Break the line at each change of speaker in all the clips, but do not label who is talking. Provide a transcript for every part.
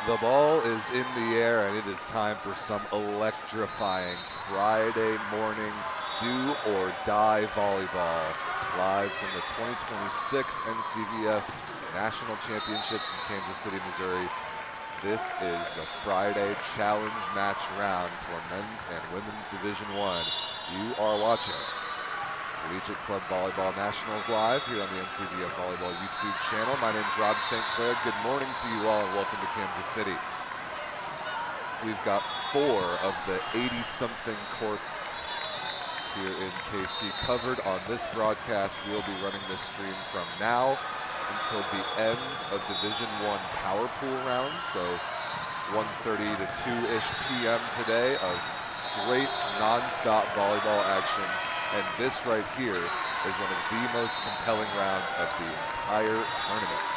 The ball is in the air, and it is time for some electrifying Friday morning do-or-die volleyball. Live from the 2026 NCVF National Championships in Kansas City, Missouri. This is the Friday Challenge Match round for Men's and Women's Division I. You are watching Collegiate Club Volleyball Nationals live here on the NCVF Volleyball YouTube channel. My name is Rob St. Clair. Good morning to you all and welcome to Kansas City. We've got 4 of the 80-something courts here in KC covered on this broadcast. We'll be running this stream from now until the end of Division I power pool round, so 1:30 to 2-ish p.m. today of straight non-stop volleyball action. And this right here is one of the most compelling rounds of the entire tournament.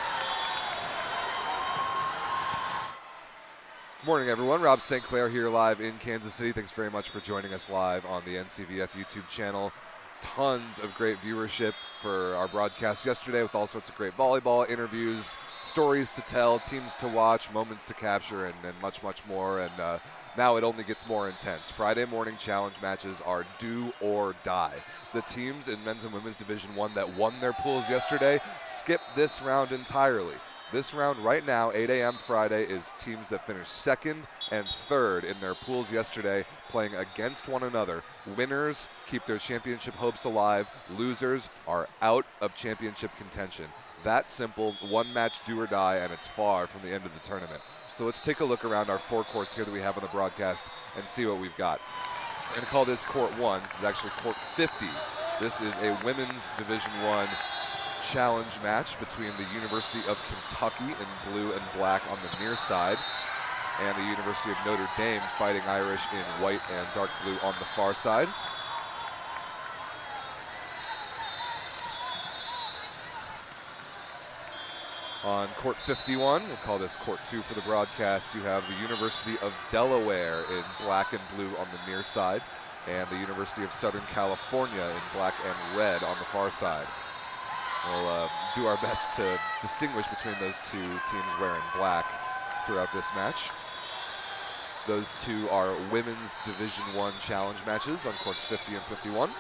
Good morning, everyone. Rob St. Clair here live in Kansas City. Thanks very much for joining us live on the NCVF YouTube channel. Tons of great viewership for our broadcast yesterday with all sorts of great volleyball interviews, stories to tell, teams to watch, moments to capture, and much, much more. And now it only gets more intense. Friday morning challenge matches are do or die. The teams in Men's and Women's Division I that won their pools yesterday skip this round entirely. This round right now, 8 a.m. Friday, is teams that finished second and third in their pools yesterday playing against one another. Winners keep their championship hopes alive. Losers are out of championship contention. That simple, one match do or die, and it's far from the end of the tournament. So let's take a look around our 4 courts here that we have on the broadcast and see what we've got. We're going to call this Court 1. This is actually Court 50. This is a Women's Division I challenge match between the University of Kentucky in blue and black on the near side and the University of Notre Dame Fighting Irish in white and dark blue on the far side. On Court 51, we'll call this Court 2 for the broadcast, you have the University of Delaware in black and blue on the near side and the University of Southern California in black and red on the far side. We'll do our best to distinguish between those two teams wearing black throughout this match. Those two are Women's Division I challenge matches on Courts 50 and 51.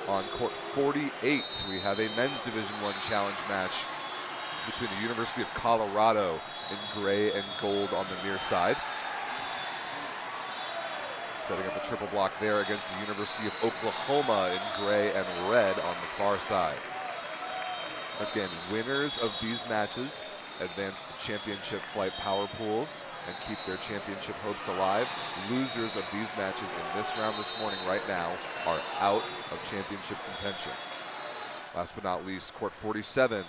On Court 48, we have a Men's Division I challenge match between the University of Colorado in gray and gold on the near side. Setting up a triple block there against the University of Oklahoma in gray and red on the far side. Again, winners of these matches advance to championship flight power pools and keep their championship hopes alive. Losers of these matches in this round this morning right now are out of championship contention. Last but not least, Court 47.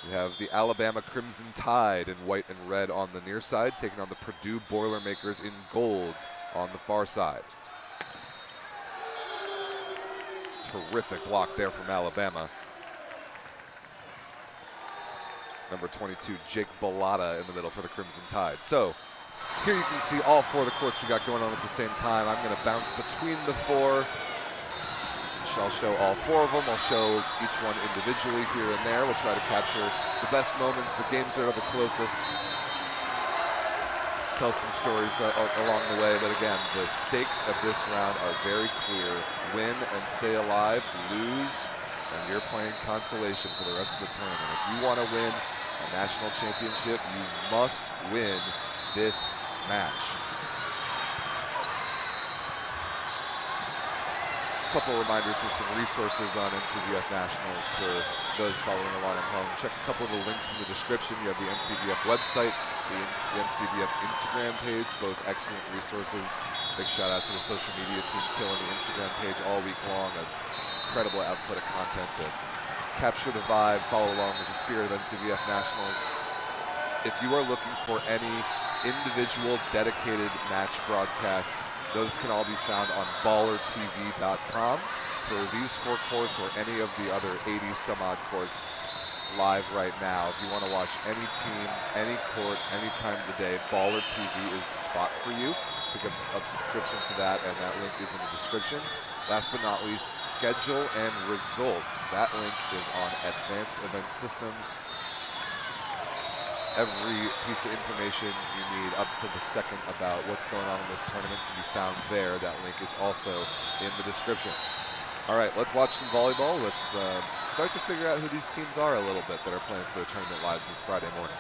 We have the Alabama Crimson Tide in white and red on the near side, taking on the Purdue Boilermakers in gold on the far side. Terrific block there from Alabama. Number 22, Jake Bellata in the middle for the Crimson Tide. So here you can see all 4 of the courts we got going on at the same time. I'm going to bounce between the 4. I'll show all 4 of them. I'll show each one individually here and there. We'll try to capture the best moments, the games that are the closest. Tell some stories along the way. But again, the stakes of this round are very clear. Win and stay alive. Lose, and you're playing consolation for the rest of the tournament. If you want to win a national championship, you must win this match. A couple reminders for some resources on NCVF Nationals for those following along at home. Check a couple of the links in the description. You have the NCVF website, the NCVF Instagram page, both excellent resources. Big shout out to the social media team killing the Instagram page all week long. Incredible output of content to capture the vibe, follow along with the spirit of NCVF Nationals. If you are looking for any individual dedicated match broadcast, those can all be found on ballertv.com for these 4 courts or any of the other 80 some odd courts live right now. If you want to watch any team, any court, any time of the day, Baller TV is the spot for you. Pick up a subscription to that, and that link is in the description. Last but not least, schedule and results. That link is on Advanced Event Systems. Every piece of information you need up to the second about what's going on in this tournament can be found there. That link is also in the description. All right, let's watch some volleyball. Let's start to figure out who these teams are a little bit that are playing for the tournament lives this Friday morning.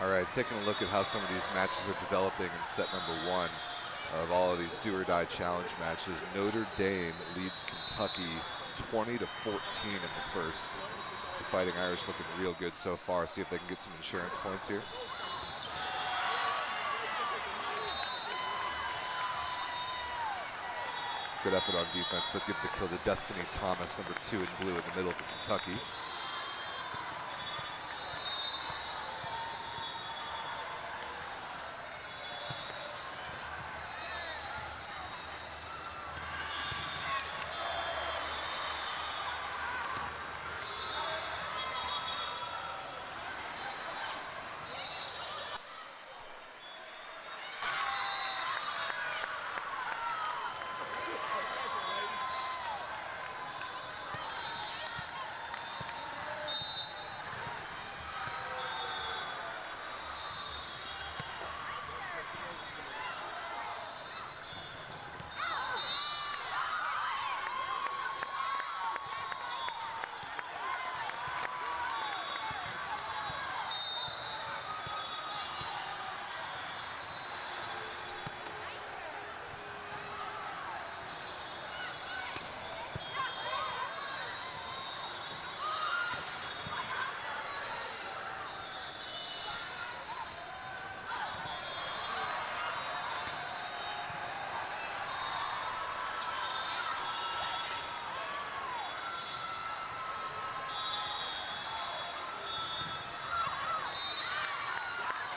All right, taking a look at how some of these matches are developing in set number 1 of all of these do-or-die challenge matches. Notre Dame leads Kentucky 20-14 in the first. The Fighting Irish looking real good so far. See if they can get some insurance points here. Good effort on defense, but give the kill to Destiny Thomas, number 2 in blue in the middle for Kentucky.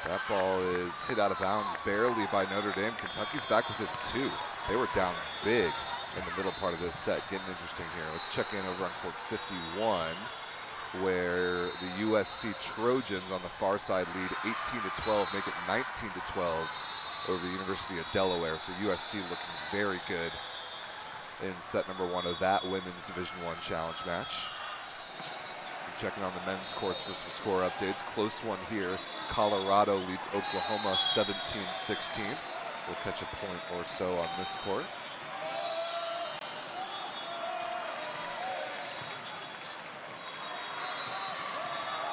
That ball is hit out of bounds barely by Notre Dame. Kentucky's back within 2. They were down big in the middle part of this set. Getting interesting here. Let's check in over on court 51, where the USC Trojans on the far side lead 18-12, make it 19-12 over the University of Delaware. So USC looking very good in set number 1 of that women's Division I challenge match. Checking on the men's courts for some score updates. Close one here. Colorado leads Oklahoma 17-16. We'll catch a point or so on this court.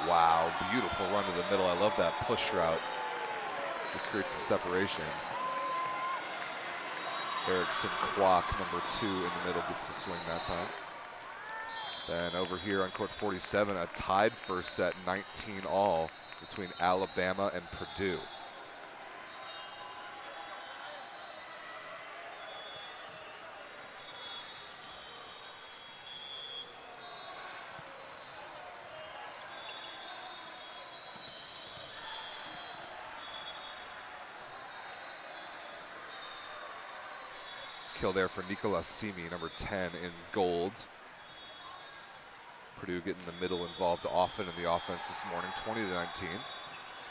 Wow, beautiful run to the middle. I love that push route to create some separation. Erickson Kwok, number 2 in the middle, gets the swing that time. Then over here on court 47, a tied first set, 19-all between Alabama and Purdue. Kill there for Nicolas Simi, number 10 in gold. Purdue getting the middle involved often in the offense this morning, 20-19.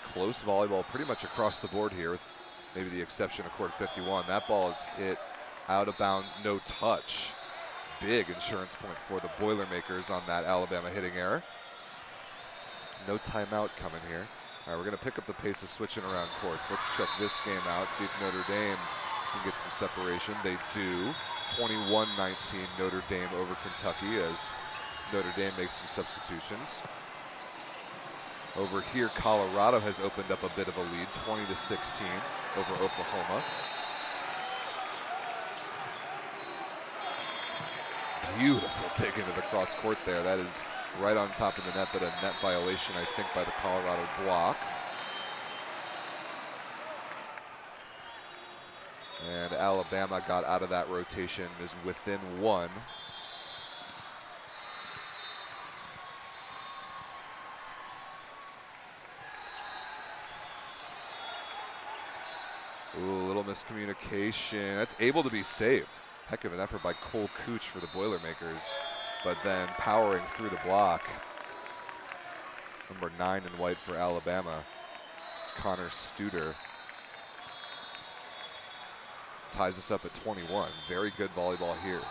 Close volleyball pretty much across the board here, with maybe the exception of court 51. That ball is hit out of bounds, no touch. Big insurance point for the Boilermakers on that Alabama hitting error. No timeout coming here. All right, we're gonna pick up the pace of switching around courts. Let's check this game out, see if Notre Dame can get some separation. They do. 21-19 Notre Dame over Kentucky as Notre Dame makes some substitutions. Over here, Colorado has opened up a bit of a lead, 20-16 over Oklahoma. Beautiful take into the cross court there. That is right on top of the net, but a net violation, I think, by the Colorado block. And Alabama got out of that rotation, is within 1. Ooh, a little miscommunication. That's able to be saved. Heck of an effort by Cole Cooch for the Boilermakers, but then powering through the block. Number 9 in white for Alabama, Connor Studer. Ties us up at 21. Very good volleyball here.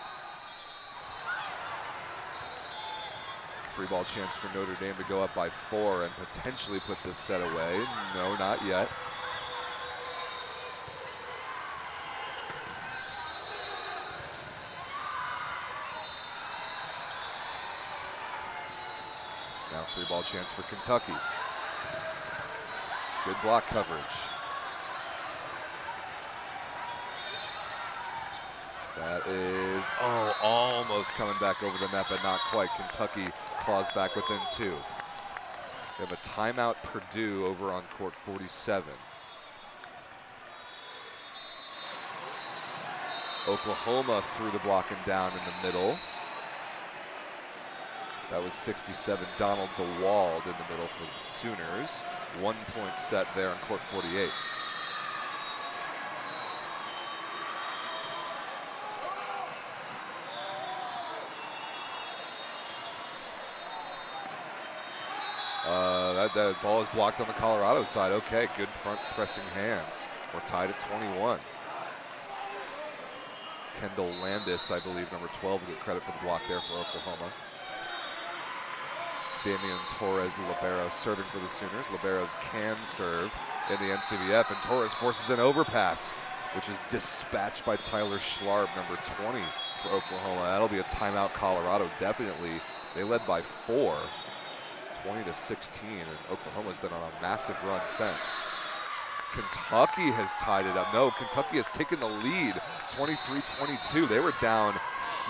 Free ball chance for Notre Dame to go up by 4 and potentially put this set away. No, not yet. Now free ball chance for Kentucky. Good block coverage. That is, almost coming back over the net, but not quite. Kentucky claws back within 2. We have a timeout, Purdue, over on court 47. Oklahoma threw the blocking down in the middle. That was 67, Donald DeWald in the middle for the Sooners. 1 point set there on court 48. That ball is blocked on the Colorado side. Okay, good front pressing hands. We're tied at 21. Kendall Landis, I believe, number 12, will get credit for the block there for Oklahoma. Damian Torres, the libero, serving for the Sooners. Liberos can serve in the NCVF, and Torres forces an overpass, which is dispatched by Tyler Schlarb, number 20 for Oklahoma. That'll be a timeout, Colorado, definitely. They led by 4, 20-16, and Oklahoma's been on a massive run since. Kentucky has tied it up. No, Kentucky has taken the lead, 23-22. They were down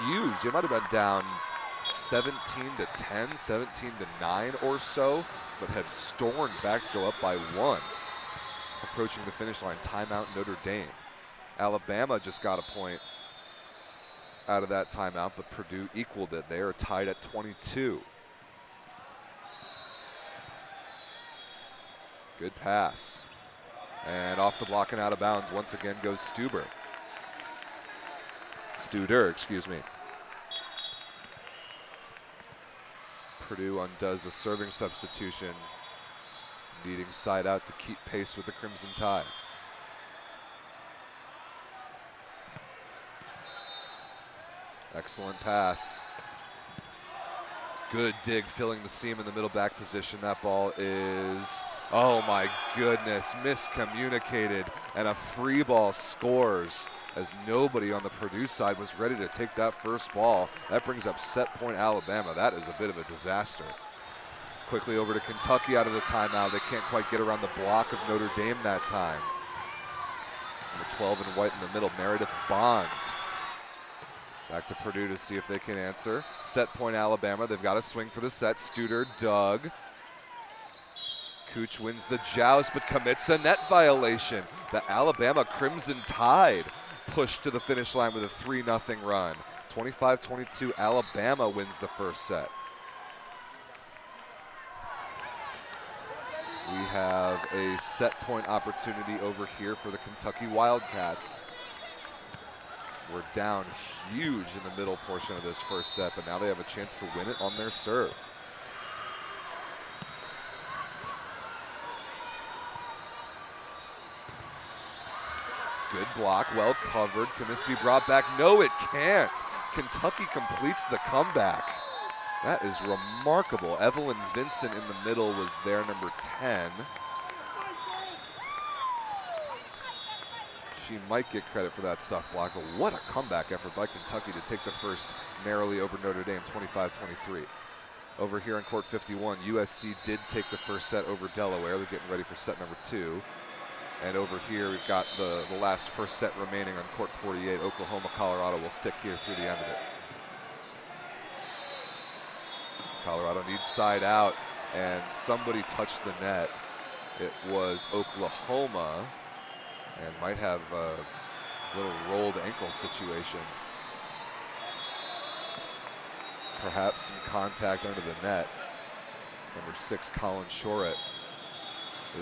huge. They might have been down 17-10, 17-9 or so, but have stormed back to go up by 1. Approaching the finish line, timeout Notre Dame. Alabama just got a point out of that timeout, but Purdue equaled it. They are tied at 22. Good pass. And off the block and out of bounds once again goes Studer, excuse me. Purdue undoes a serving substitution, needing side out to keep pace with the Crimson Tide. Excellent pass. Good dig filling the seam in the middle back position. That ball is, oh my goodness, miscommunicated, and a free ball scores as nobody on the Purdue side was ready to take that first ball. That brings up set point Alabama. That is a bit of a disaster. Quickly over to Kentucky out of the timeout. They can't quite get around the block of Notre Dame that time. Number 12 in white in the middle, Meredith Bond. Back to Purdue to see if they can answer. Set point Alabama. They've got to swing for the set. Studer, Doug. Cooch wins the joust but commits a net violation. The Alabama Crimson Tide pushed to the finish line with a 3-0 run. 25-22, Alabama wins the first set. We have a set point opportunity over here for the Kentucky Wildcats. We're down huge in the middle portion of this first set, but now they have a chance to win it on their serve. Good block, well covered. Can this be brought back? No, it can't. Kentucky completes the comeback. That is remarkable. Evelyn Vincent in the middle was there, number 10. She might get credit for that stuff block, but what a comeback effort by Kentucky to take the first narrowly over Notre Dame, 25-23. Over here on court 51, USC did take the first set over Delaware. They're getting ready for set number 2. And over here, we've got the last first set remaining on court 48. Oklahoma, Colorado will stick here through the end of it. Colorado needs side out, and somebody touched the net. It was Oklahoma, and might have a little rolled ankle situation. Perhaps some contact under the net. Number 6, Colin Shorett,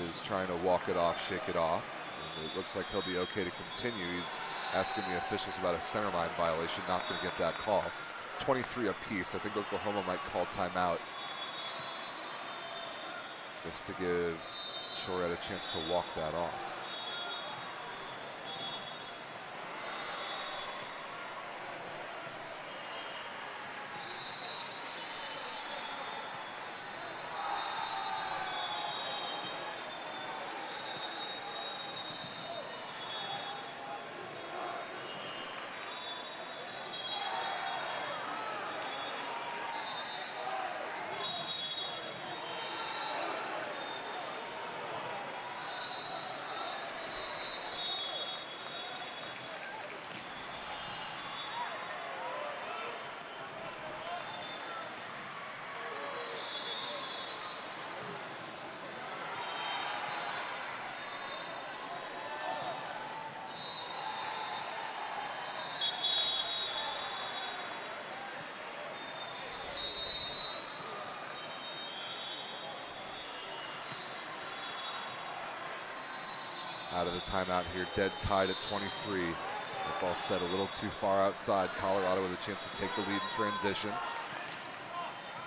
is trying to walk it off, shake it off. And it looks like he'll be okay to continue. He's asking the officials about a centerline violation, not going to get that call. It's 23 apiece. I think Oklahoma might call timeout just to give Shorett a chance to walk that off. out of the timeout here, dead tied at 23. That ball set a little too far outside. Colorado with a chance to take the lead in transition.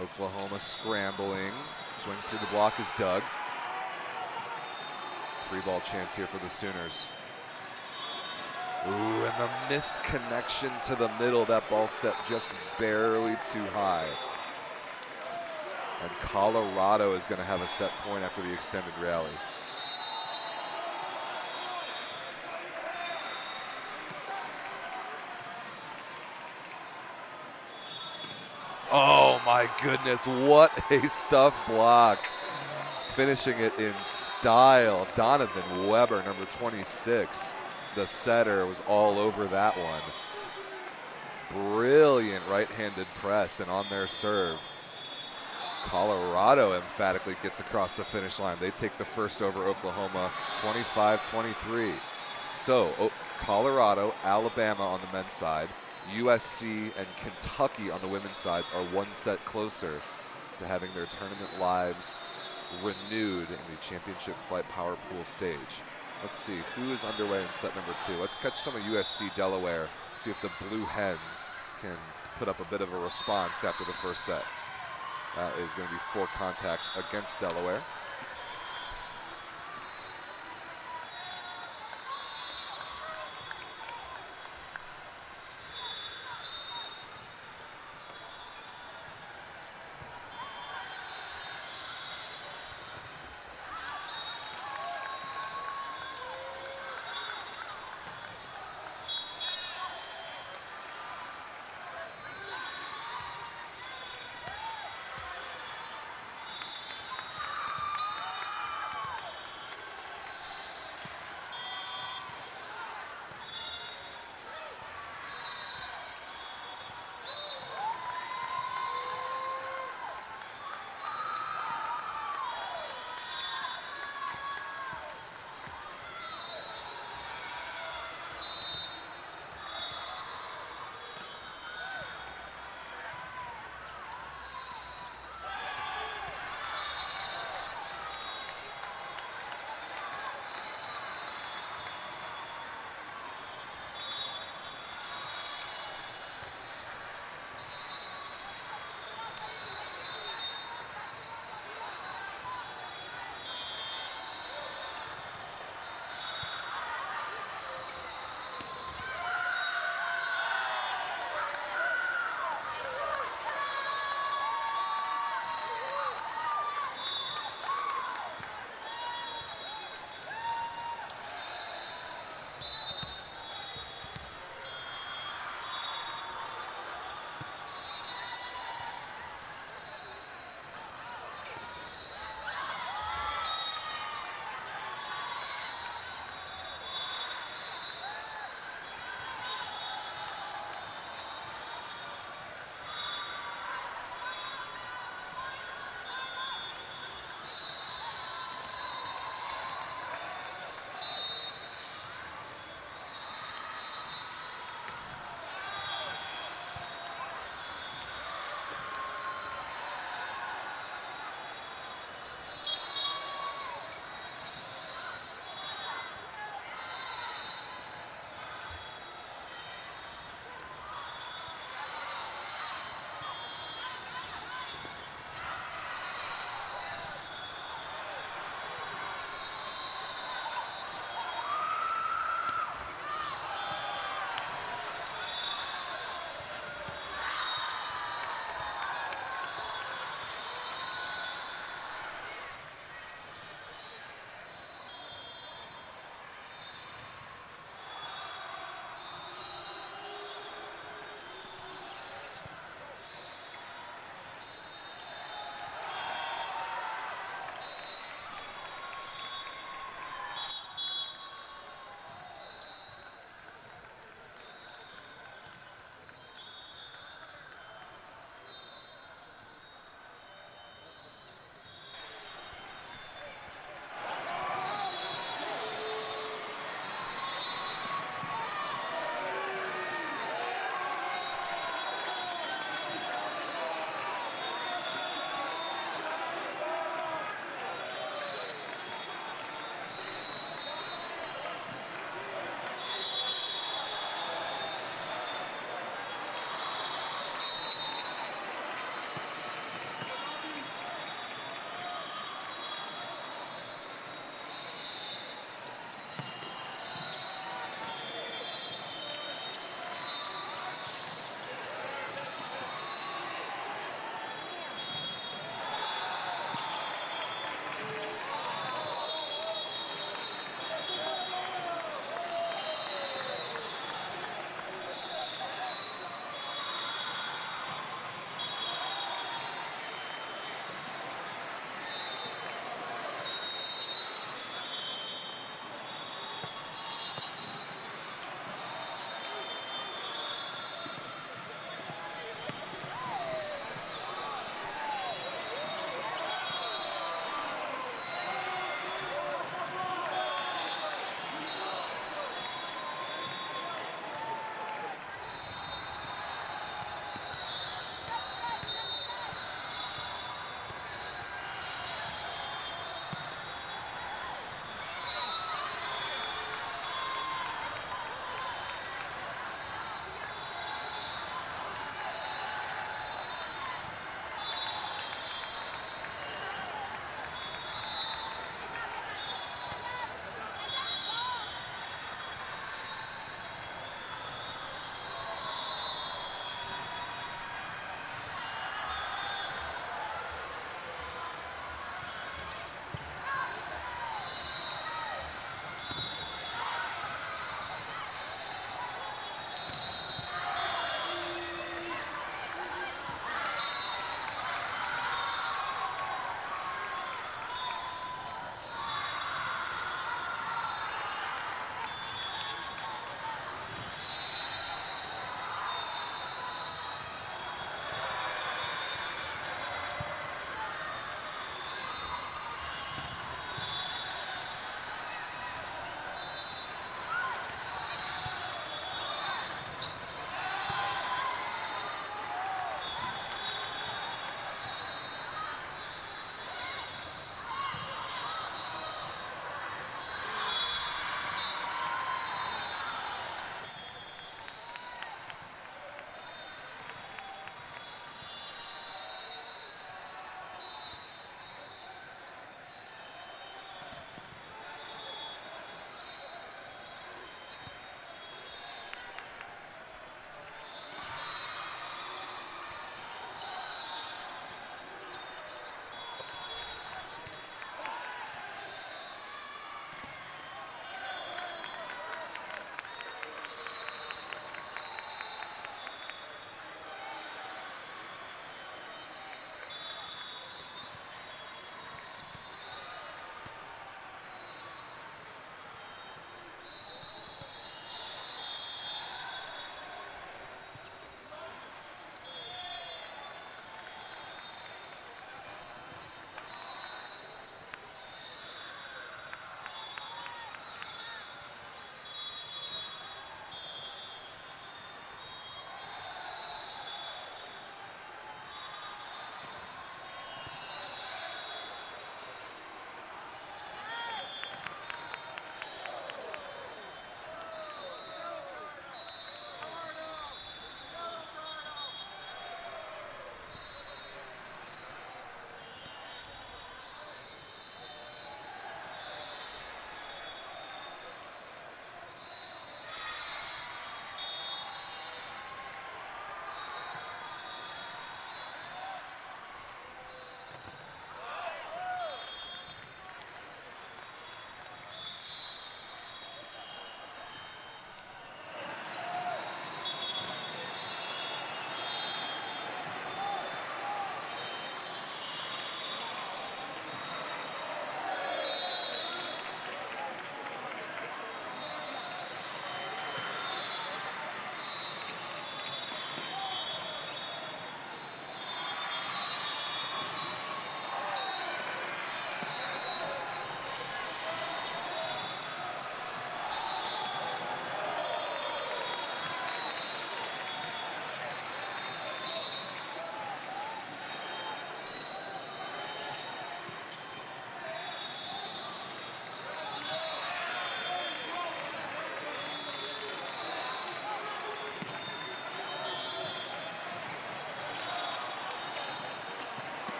Oklahoma scrambling. Swing through the block is dug. Free ball chance here for the Sooners. Ooh, and the missed connection to the middle. That ball set just barely too high. And Colorado is going to have a set point after the extended rally. Oh my goodness, what a stuff block. Finishing it in style, Donovan Weber, number 26. The setter was all over that one. Brilliant right-handed press, and on their serve, Colorado emphatically gets across the finish line. They take the first over Oklahoma, 25-23. So Colorado, Alabama on the men's side, USC and Kentucky on the women's sides are one set closer to having their tournament lives renewed in the championship flight power pool stage. Let's see who is underway in set number 2. Let's catch some of USC Delaware, see if the Blue Hens can put up a bit of a response after the first set. That is going to be 4 contacts against Delaware.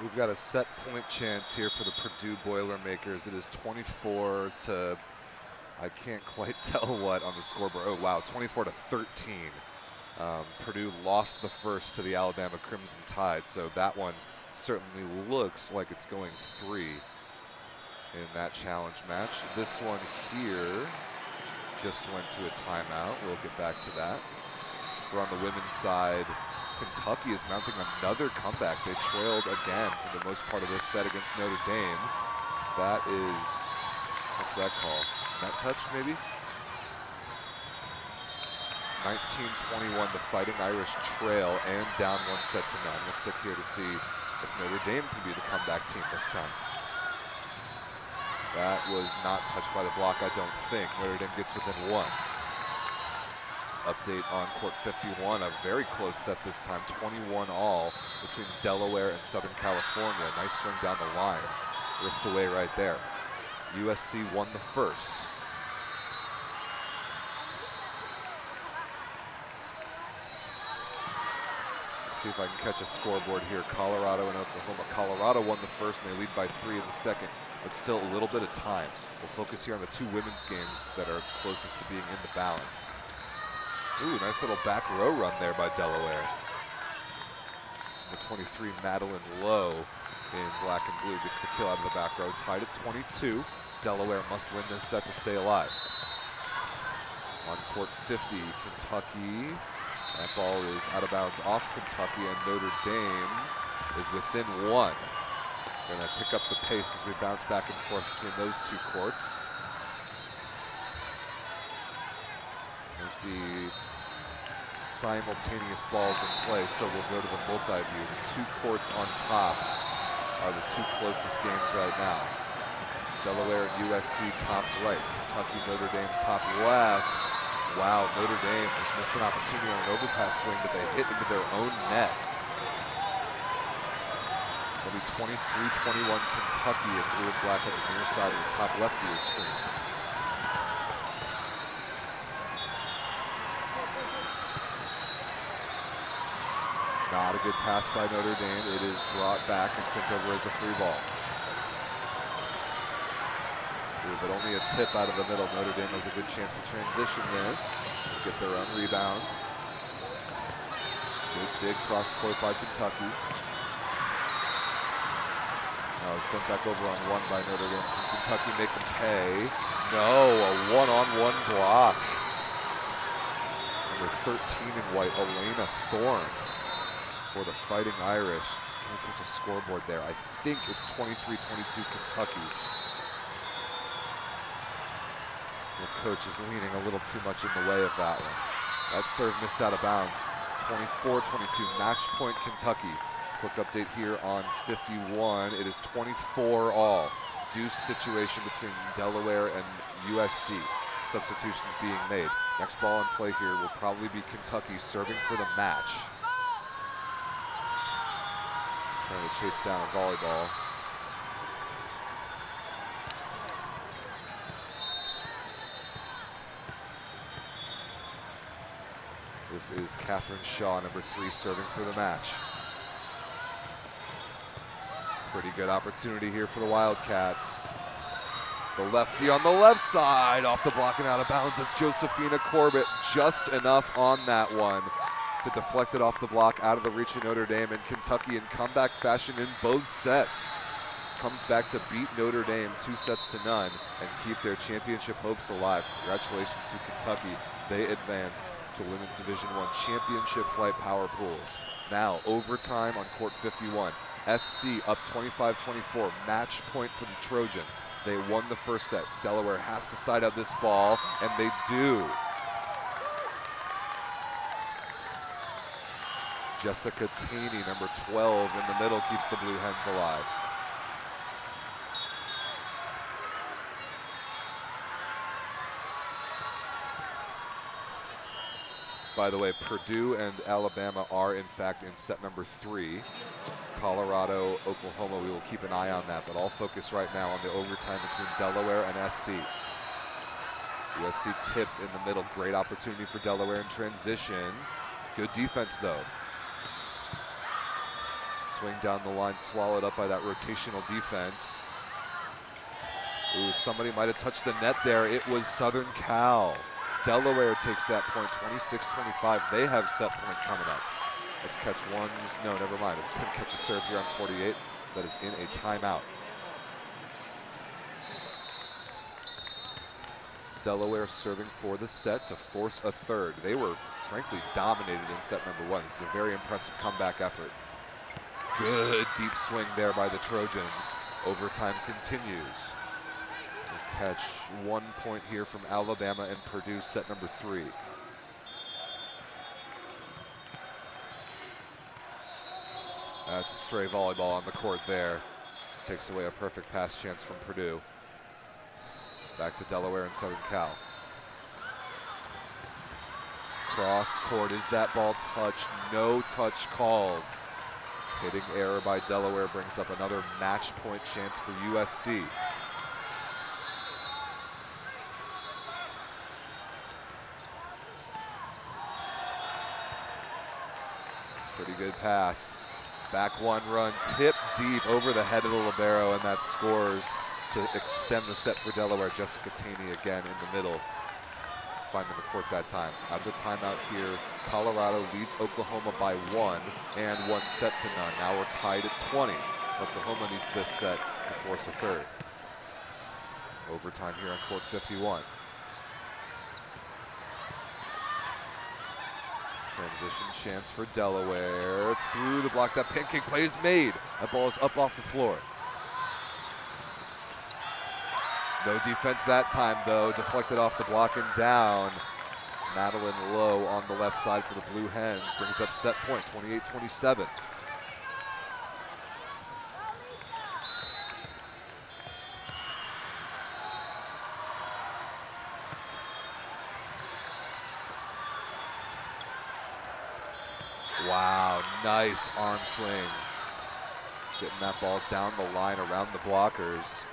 We've got a set point chance here for the Purdue Boilermakers. It is 24 to, I can't quite tell what on the scoreboard. Oh wow, 24 to 13. Purdue lost the first to the Alabama Crimson Tide, so that one certainly looks like it's going 3 in that challenge match. This one here just went to a timeout. We'll get back to that. We're on the women's side. Kentucky is mounting another comeback. They trailed again for the most part of this set against Notre Dame. That is, what's that called? Net touch, maybe? 19-21, the Fighting Irish trail and down 1 set to none. We'll stick here to see if Notre Dame can be the comeback team this time. That was not touched by the block, I don't think. Notre Dame gets within 1. Update on court 51, a very close set this time, 21 all between Delaware and Southern California. Nice swing down the line, wrist away right there. USC won the first. Let's see if I can catch a scoreboard here. Colorado and Oklahoma. Colorado won the first and they lead by 3 in the second, but still a little bit of time. We'll focus here on the 2 women's games that are closest to being in the balance. Ooh, nice little back row run there by Delaware. Number 23, Madeline Lowe in black and blue gets the kill out of the back row. Tied at 22. Delaware must win this set to stay alive. On court 50, Kentucky. That ball is out of bounds off Kentucky, and Notre Dame is within 1. Gonna pick up the pace as we bounce back and forth between those 2 courts. There's the simultaneous balls in play, so we'll go to the multi-view. The 2 courts on top are the 2 closest games right now. Delaware and USC top right, Kentucky, Notre Dame top left. Wow, Notre Dame just missed an opportunity on an overpass swing, but they hit into their own net. It'll be 23-21 Kentucky in blue and black at the near side of the top left of your screen. Not a good pass by Notre Dame. It is brought back and sent over as a free ball. Ooh, but only a tip out of the middle. Notre Dame has a good chance to transition this. Get their own rebound. Good dig cross court by Kentucky. Now sent back over on 1 by Notre Dame. Can Kentucky make them pay? No, a one-on-one block. Number 13 in white, Elena Thorne, for the Fighting Irish. Can we catch a scoreboard there? I think it's 23-22 Kentucky. The coach is leaning a little too much in the way of that one. That serve missed out of bounds. 24-22, match point Kentucky. Quick update here on 51. It is 24 all. Deuce situation between Delaware and USC. Substitutions being made. Next ball in play here will probably be Kentucky serving for the match. Trying to chase down a volleyball. This is Catherine Shaw, number 3, serving for the match. Pretty good opportunity here for the Wildcats. The lefty on the left side, off the block and out of bounds. It's Josephina Corbett, just enough on that one to deflect it off the block out of the reach of Notre Dame, and Kentucky in comeback fashion in both sets comes back to beat Notre Dame 2-0 and keep their championship hopes alive. Congratulations to Kentucky. They advance to Women's Division I Championship Flight Power Pools. Now overtime on court 51. SC up 25-24, match point for the Trojans. They won the first set. Delaware has to side out this ball, and they do. Jessica Taney, number 12 in the middle, keeps the Blue Hens alive. By the way, Purdue and Alabama are in fact in set number 3. Colorado, Oklahoma, we will keep an eye on that, but I'll focus right now on the overtime between Delaware and SC. USC tipped in the middle, great opportunity for Delaware in transition. Good defense though. Swing down the line, swallowed up by that rotational defense. Ooh, somebody might have touched the net there. It was Southern Cal. Delaware takes that point, 26-25. They have set point coming up. Let's catch ones. No, never mind. I was going to catch a serve here on 48. That is in a timeout. Delaware serving for the set to force a third. They were, frankly, dominated in set number one. This is a very impressive comeback effort. Good deep swing there by the Trojans. Overtime continues. We'll catch 1 point here from Alabama and Purdue, set number 3. That's a stray volleyball on the court there. Takes away a perfect pass chance from Purdue. Back to Delaware and Southern Cal. Cross court, is that ball touched? No touch called. Hitting error by Delaware brings up another match point chance for USC. Pretty good pass. Back one run, tip deep over the head of the libero, and that scores to extend the set for Delaware. Jessica Taney again in the middle, finding the court that time. Out of the timeout here, Colorado leads Oklahoma by 1 and 1 set to none. Now we're tied at 20. Oklahoma needs this set to force a third. Overtime here on court 51. Transition chance for Delaware. Through the block, that pancake play is made. That ball is up off the floor. No defense that time though, deflected off the block and down. Madeline Lowe on the left side for the Blue Hens brings up set point, 28-27. Wow, nice arm swing. Getting that ball down the line around the blockers.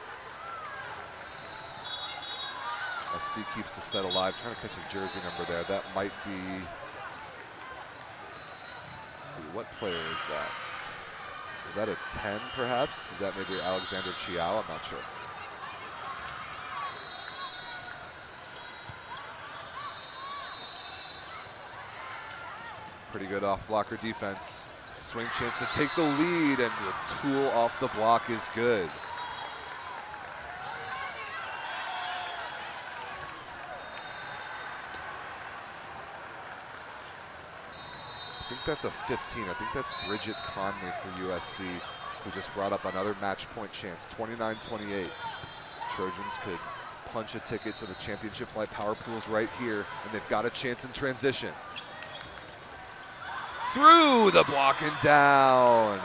SC keeps the set alive, trying to catch a jersey number there. That might be, let's see, what player is that? Is that a 10 perhaps? Is that maybe Alexander Chiao? I'm not sure. Pretty good off blocker defense. Swing chance to take the lead, and the tool off the block is good. I think that's a 15. I think that's Bridget Conley for USC, who just brought up another match point chance, 29-28. Trojans could punch a ticket to the championship flight power pools right here, and they've got a chance in transition. Through the block and down.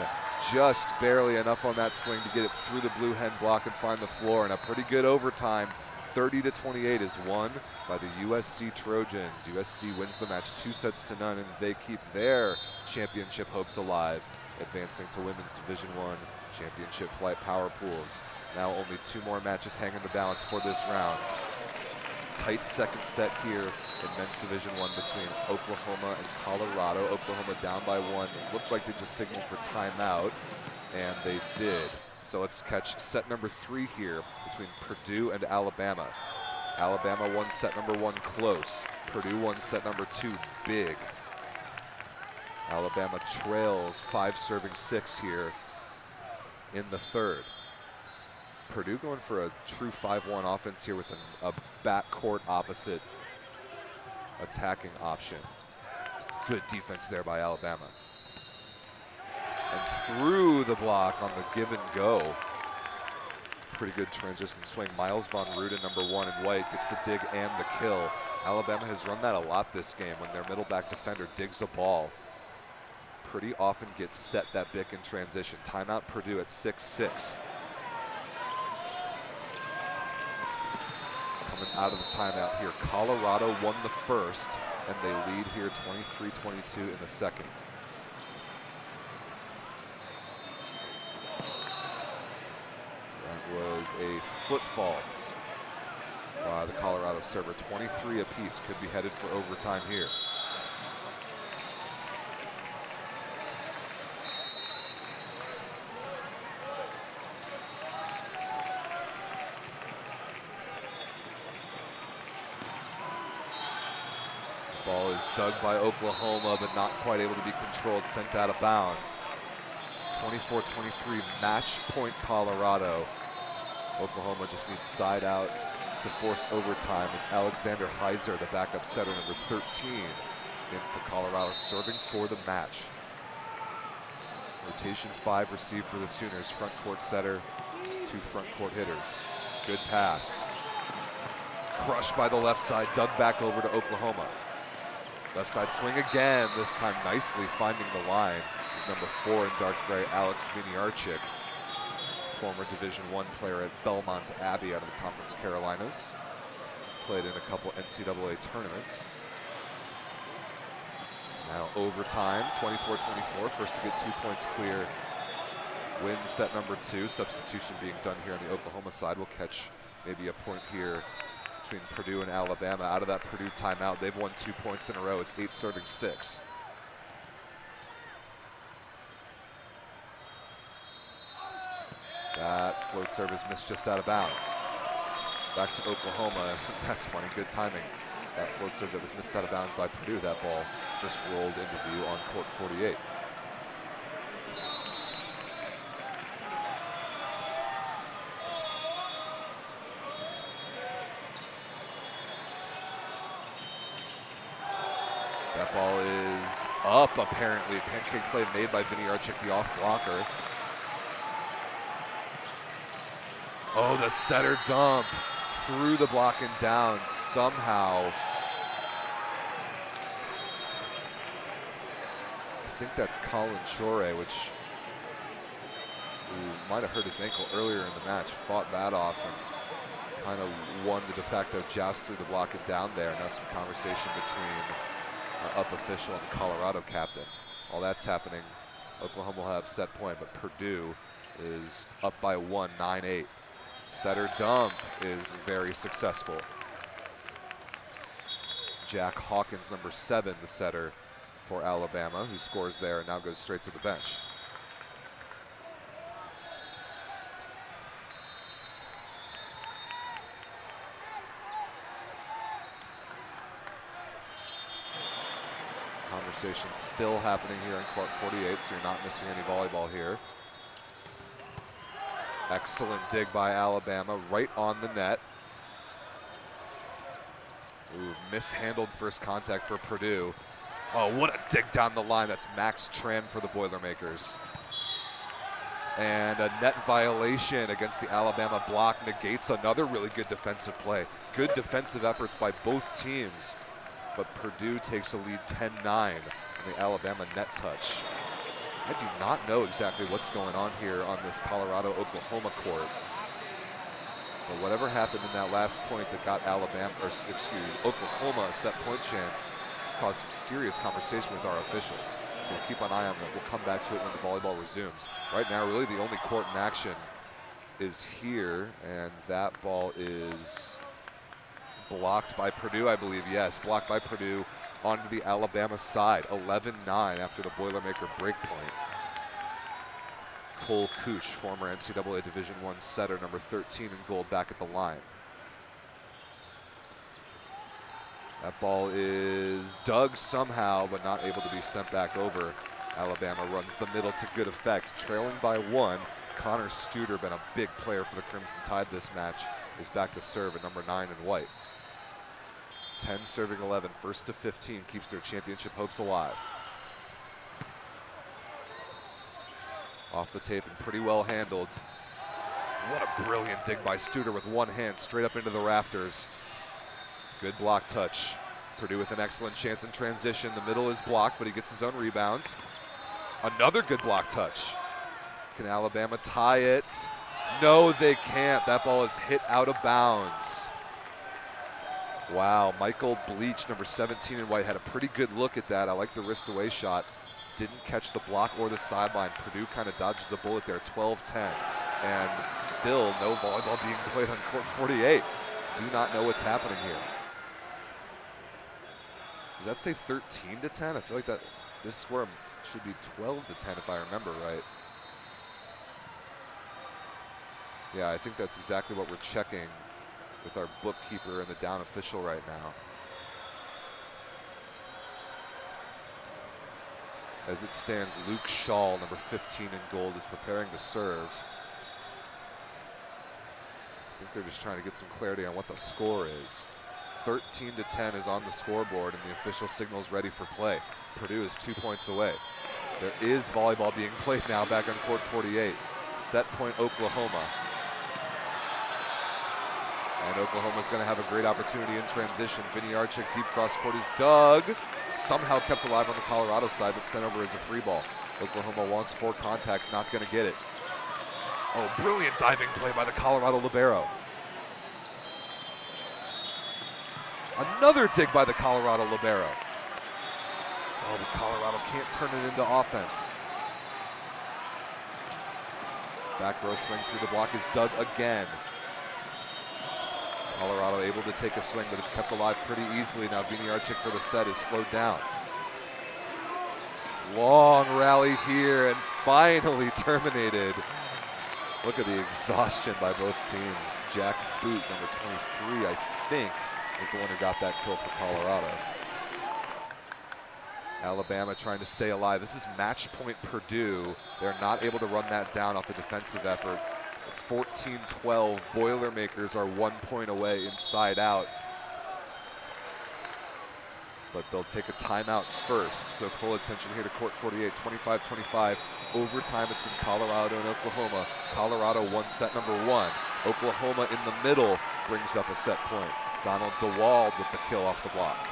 Just barely enough on that swing to get it through the Blue Hen block and find the floor, and a pretty good overtime. 30-28 is won by the USC Trojans. USC wins the match 2 sets to none, and they keep their championship hopes alive, advancing to Women's Division I championship flight power pools. Now only 2 more matches hang in the balance for this round. Tight second set here in Men's Division I between Oklahoma and Colorado. Oklahoma down by 1. It looked like they just signaled for timeout, and they did. So let's catch set number 3 here between Purdue and Alabama. Alabama won set number 1 close. Purdue won set number 2 big. Alabama trails 5-6 here in the third. Purdue going for a true 5-1 offense here with a backcourt opposite attacking option. Good defense there by Alabama. And through the block on the give and go. Pretty good transition swing. Miles Von Ruden, number 1 in white, gets the dig and the kill. Alabama has run that a lot this game when their middle back defender digs a ball. Pretty often gets set that big in transition. Timeout Purdue at 6-6. Coming out of the timeout here, Colorado won the first, and they lead here 23-22 in the second. That was a foot fault by the Colorado server. 23 apiece, could be headed for overtime here. Ball is dug by Oklahoma, but not quite able to be controlled, sent out of bounds. 24-23, match point Colorado. Oklahoma just needs side out to force overtime. It's Alexander Heiser, the backup setter, number 13, in for Colorado, serving for the match. Rotation 5 received for the Sooners. Front court setter, 2 front court hitters. Good pass. Crushed by the left side, dug back over to Oklahoma. Left side swing again, this time nicely finding the line. Is number 4 in dark gray, Alex Viniarchik, former Division I player at Belmont Abbey out of the Conference Carolinas. Played in a couple NCAA tournaments. Now overtime, 24-24, first to get 2 points clear. Wins set number 2, substitution being done here on the Oklahoma side. We'll catch maybe a point here between Purdue and Alabama. Out of that Purdue timeout, they've won 2 points in a row. It's 8 serving 6. That float service missed just out of bounds. Back to Oklahoma. That's funny, good timing. That float serve that was missed out of bounds by Purdue, that ball just rolled into view on court 48. That ball is up, apparently. Pancake play made by Viniarchik, the off blocker. Oh, the setter dump through the block and down somehow. I think that's Colin Chore, which might have hurt his ankle earlier in the match, fought that off and kind of won the de facto joust through the block and down there. Now some conversation between up official and the Colorado captain. While that's happening, Oklahoma will have set point, but Purdue is up by 1, 9-8. Setter dump is very successful. Jack Hawkins, number 7, the setter for Alabama, who scores there and now goes straight to the bench. Conversation still happening here in court 48, so you're not missing any volleyball here. Excellent dig by Alabama, right on the net. Ooh, mishandled first contact for Purdue. Oh, what a dig down the line. That's Max Tran for the Boilermakers. And a net violation against the Alabama block negates another really good defensive play. Good defensive efforts by both teams, but Purdue takes a lead 10-9 on the Alabama net touch. I do not know exactly what's going on here on this Colorado-Oklahoma court. But whatever happened in that last point that got Oklahoma a set point chance has caused some serious conversation with our officials. So we'll keep an eye on that. We'll come back to it when the volleyball resumes. Right now, really the only court in action is here, and that ball is blocked by Purdue, I believe. Yes, blocked by Purdue onto the Alabama side, 11-9 after the Boilermaker break point. Cole Cooch, former NCAA Division I setter, number 13 in gold, back at the line. That ball is dug somehow, but not able to be sent back over. Alabama runs the middle to good effect, trailing by 1. Connor Studer, been a big player for the Crimson Tide this match, is back to serve at number 9 in white. 10 serving 11, first to 15 keeps their championship hopes alive. Off the tape and pretty well handled. What a brilliant dig by Studer with one hand straight up into the rafters. Good block touch. Purdue with an excellent chance in transition. The middle is blocked, but he gets his own rebound. Another good block touch. Can Alabama tie it? No, they can't. That ball is hit out of bounds. Wow, Michael Bleach, number 17 in white, had a pretty good look at that. I like the wrist away shot. Didn't catch the block or the sideline. Purdue kind of dodges the bullet there, 12-10. And still no volleyball being played on court 48. Do not know what's happening here. Does that say 13-10? I feel like that this score should be 12-10 if I remember right. Yeah, I think that's exactly what we're checking with our bookkeeper and the down official right now. As it stands, Luke Shaw, number 15 in gold, is preparing to serve. I think they're just trying to get some clarity on what the score is. 13-10 is on the scoreboard, and the official signal is ready for play. Purdue is 2 points away. There is volleyball being played now back on court 48. Set point Oklahoma. And Oklahoma's going to have a great opportunity in transition. Vinny Archik, deep cross court is dug. Somehow kept alive on the Colorado side, but sent over as a free ball. Oklahoma wants 4 contacts, not going to get it. Oh, brilliant diving play by the Colorado libero. Another dig by the Colorado libero. Oh, but Colorado can't turn it into offense. Back row swing through the block is dug again. Colorado able to take a swing, but it's kept alive pretty easily. Now Vinny Archik for the set is slowed down. Long rally here and finally terminated. Look at the exhaustion by both teams. Jack Boot, number 23, I think, is the one who got that kill for Colorado. Alabama trying to stay alive. This is match point Purdue. They're not able to run that down off the defensive effort. 14-12, Boilermakers are 1 point away inside out. But they'll take a timeout first, so full attention here to court 48, 25-25, overtime between Colorado and Oklahoma. Colorado won set number 1. Oklahoma in the middle brings up a set point. It's Donald DeWald with the kill off the block.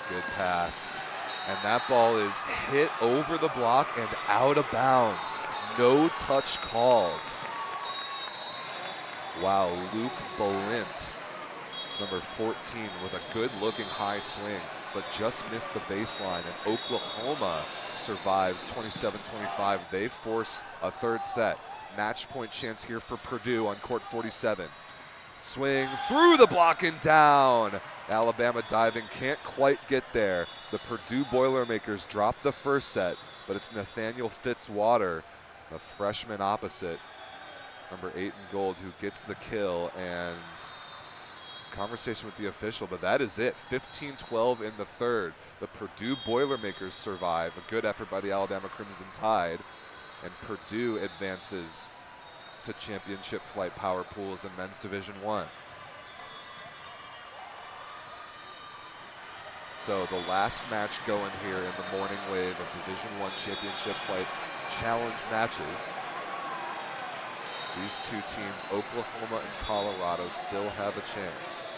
Good pass. And that ball is hit over the block and out of bounds. No touch called. Wow, Luke Bolint, number 14, with a good-looking high swing, but just missed the baseline. And Oklahoma survives 27-25. They force a third set. Match point chance here for Purdue on court 47. Swing through the block and down. Alabama diving, can't quite get there. The Purdue Boilermakers drop the first set, but it's Nathaniel Fitzwater, the freshman opposite, number 8 in gold, who gets the kill. And conversation with the official, but that is it. 15-12 in the third. The Purdue Boilermakers survive. A good effort by the Alabama Crimson Tide, and Purdue advances to championship flight power pools in men's Division I. So the last match going here in the morning wave of Division I championship flight challenge matches. These two teams, Oklahoma and Colorado, still have a chance.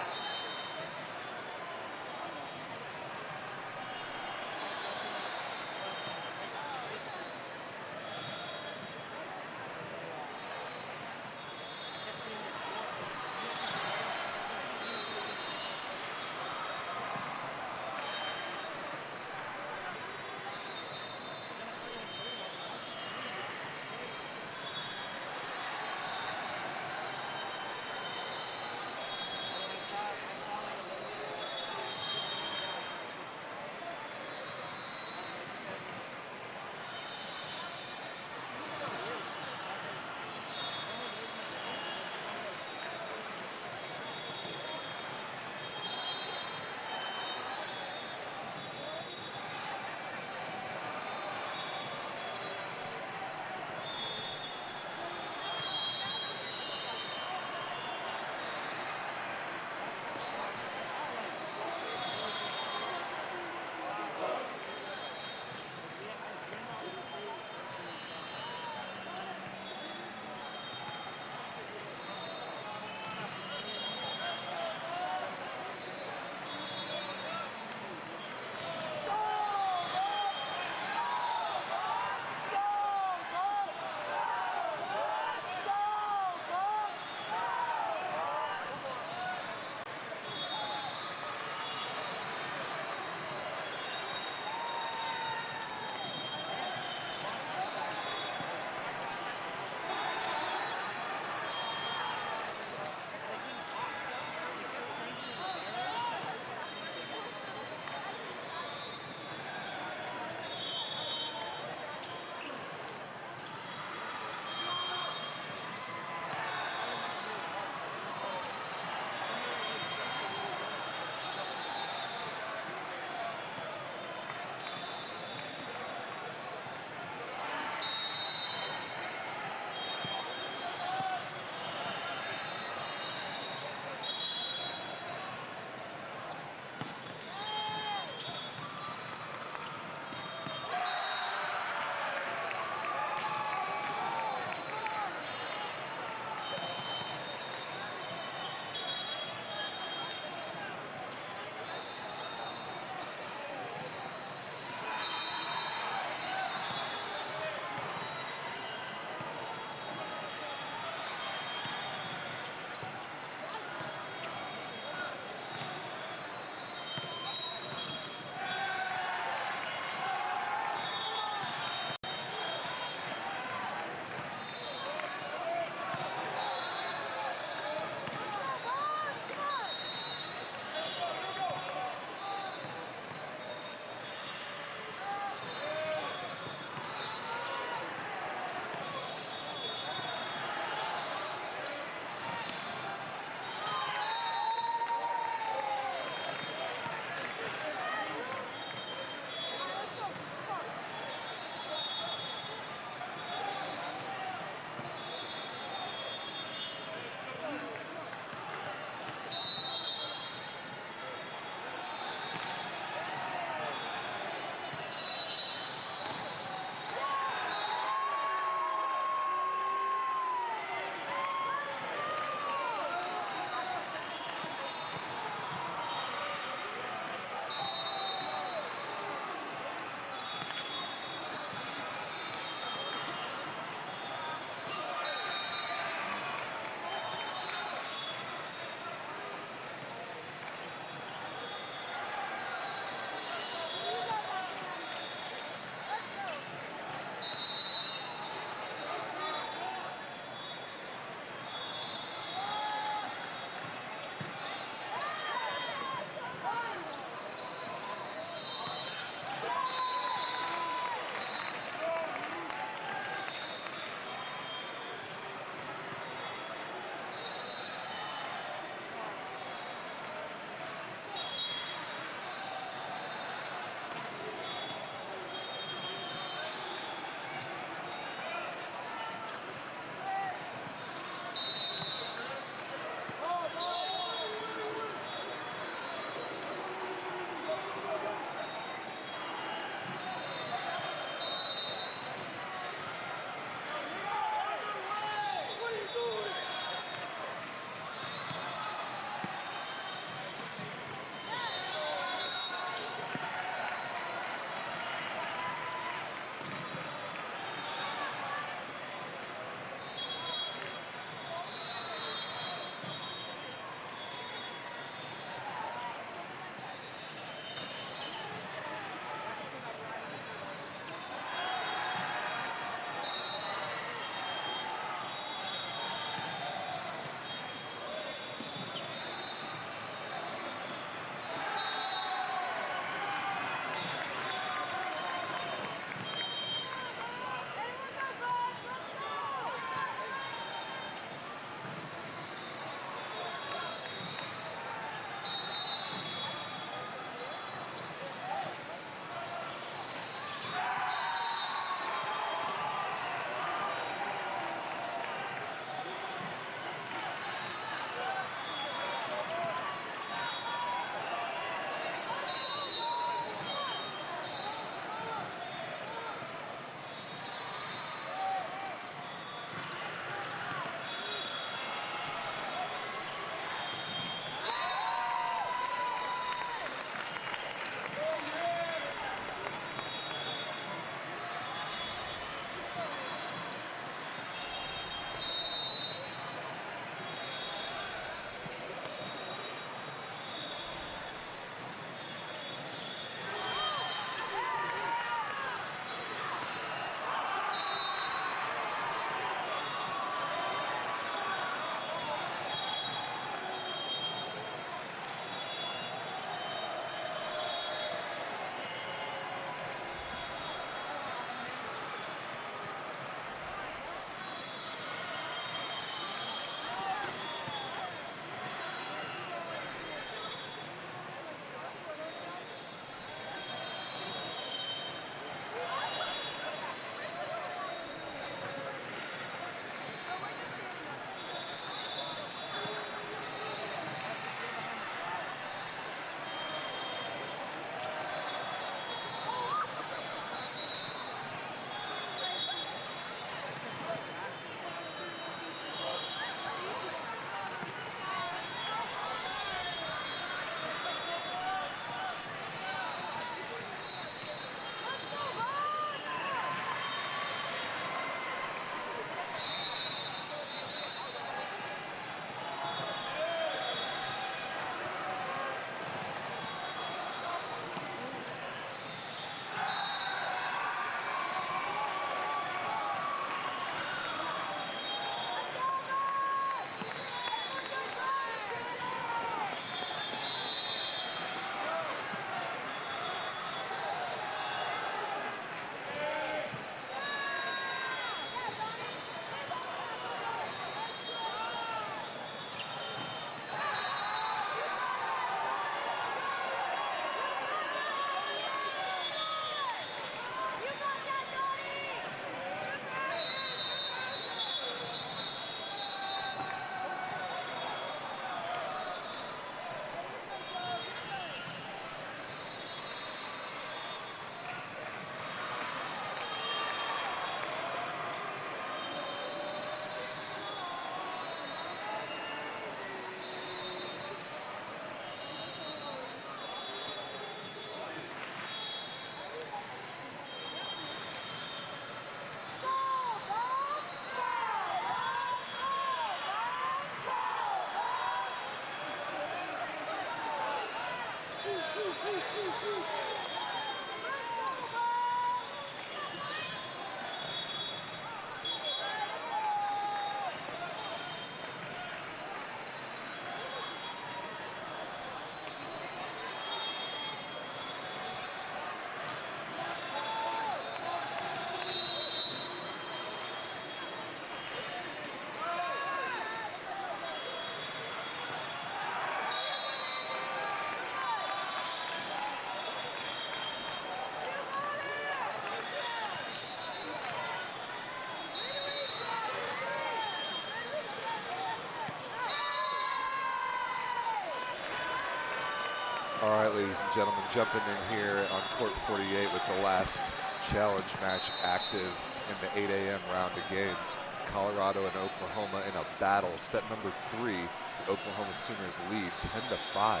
All right, ladies and gentlemen, jumping in here on court 48 with the last challenge match active in the 8 a.m. round of games. Colorado and Oklahoma in a battle. Set number 3, the Oklahoma Sooners lead 10-5.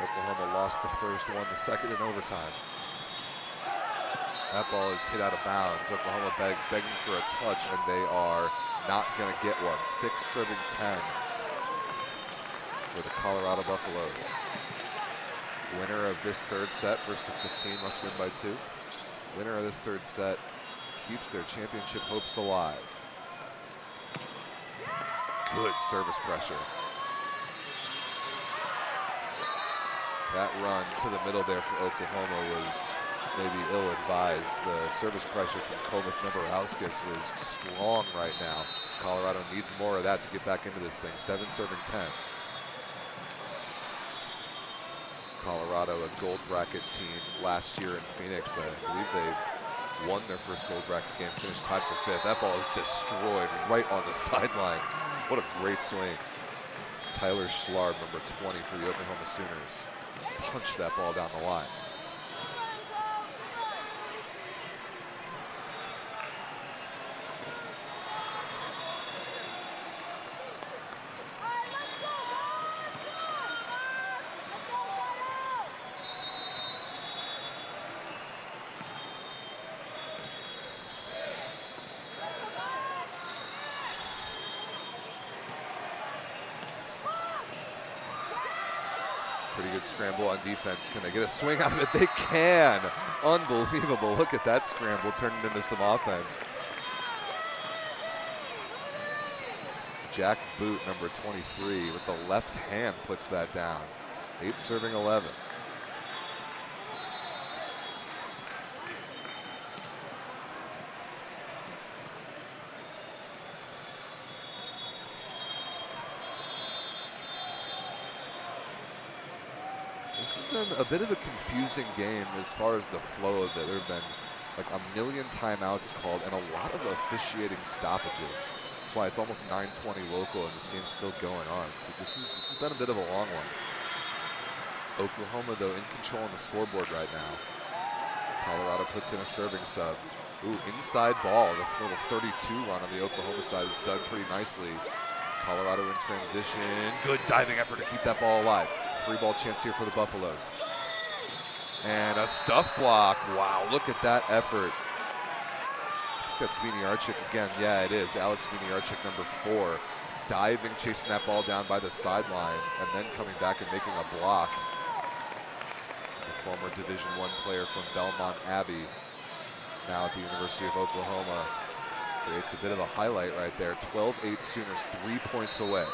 Oklahoma lost the first, won the second in overtime. That ball is hit out of bounds. Oklahoma begging for a touch, and they are not going to get one. 6 serving 10 for the Colorado Buffaloes. Winner of this third set, first to 15, must win by 2. Winner of this third set keeps their championship hopes alive. Good service pressure. That run to the middle there for Oklahoma was maybe ill-advised. The service pressure from Komis Nebrauskas is strong right now. Colorado needs more of that to get back into this thing. 7 serving 10. Colorado, a gold bracket team last year in Phoenix. I believe they won their first gold bracket game, finished tied for 5th. That ball is destroyed right on the sideline. What a great swing. Tyler Schlarb, number 20 for the Oklahoma Sooners, punched that ball down the line. Pretty good scramble on defense. Can they get a swing out of it? They can. Unbelievable. Look at that scramble turning into some offense. Jack Boot, number 23, with the left hand puts that down. 8 serving 11. This has been a bit of a confusing game as far as the flow of it. There have been like a million timeouts called and a lot of officiating stoppages. That's why it's almost 9:20 local and this game's still going on. So this has been a bit of a long one. Oklahoma, though, in control on the scoreboard right now. Colorado puts in a serving sub. Ooh, inside ball. The little 32 run on the Oklahoma side is dug pretty nicely. Colorado in transition. Good diving effort to keep that ball alive. Free ball chance here for the Buffaloes. And a stuff block. Wow, look at that effort. I think that's Viniarchik again. Yeah, it is. Alex Viniarchik, number 4. Diving, chasing that ball down by the sidelines, and then coming back and making a block. The former Division I player from Belmont Abbey, now at the University of Oklahoma, creates a bit of a highlight right there. 12-8 Sooners, 3 points away.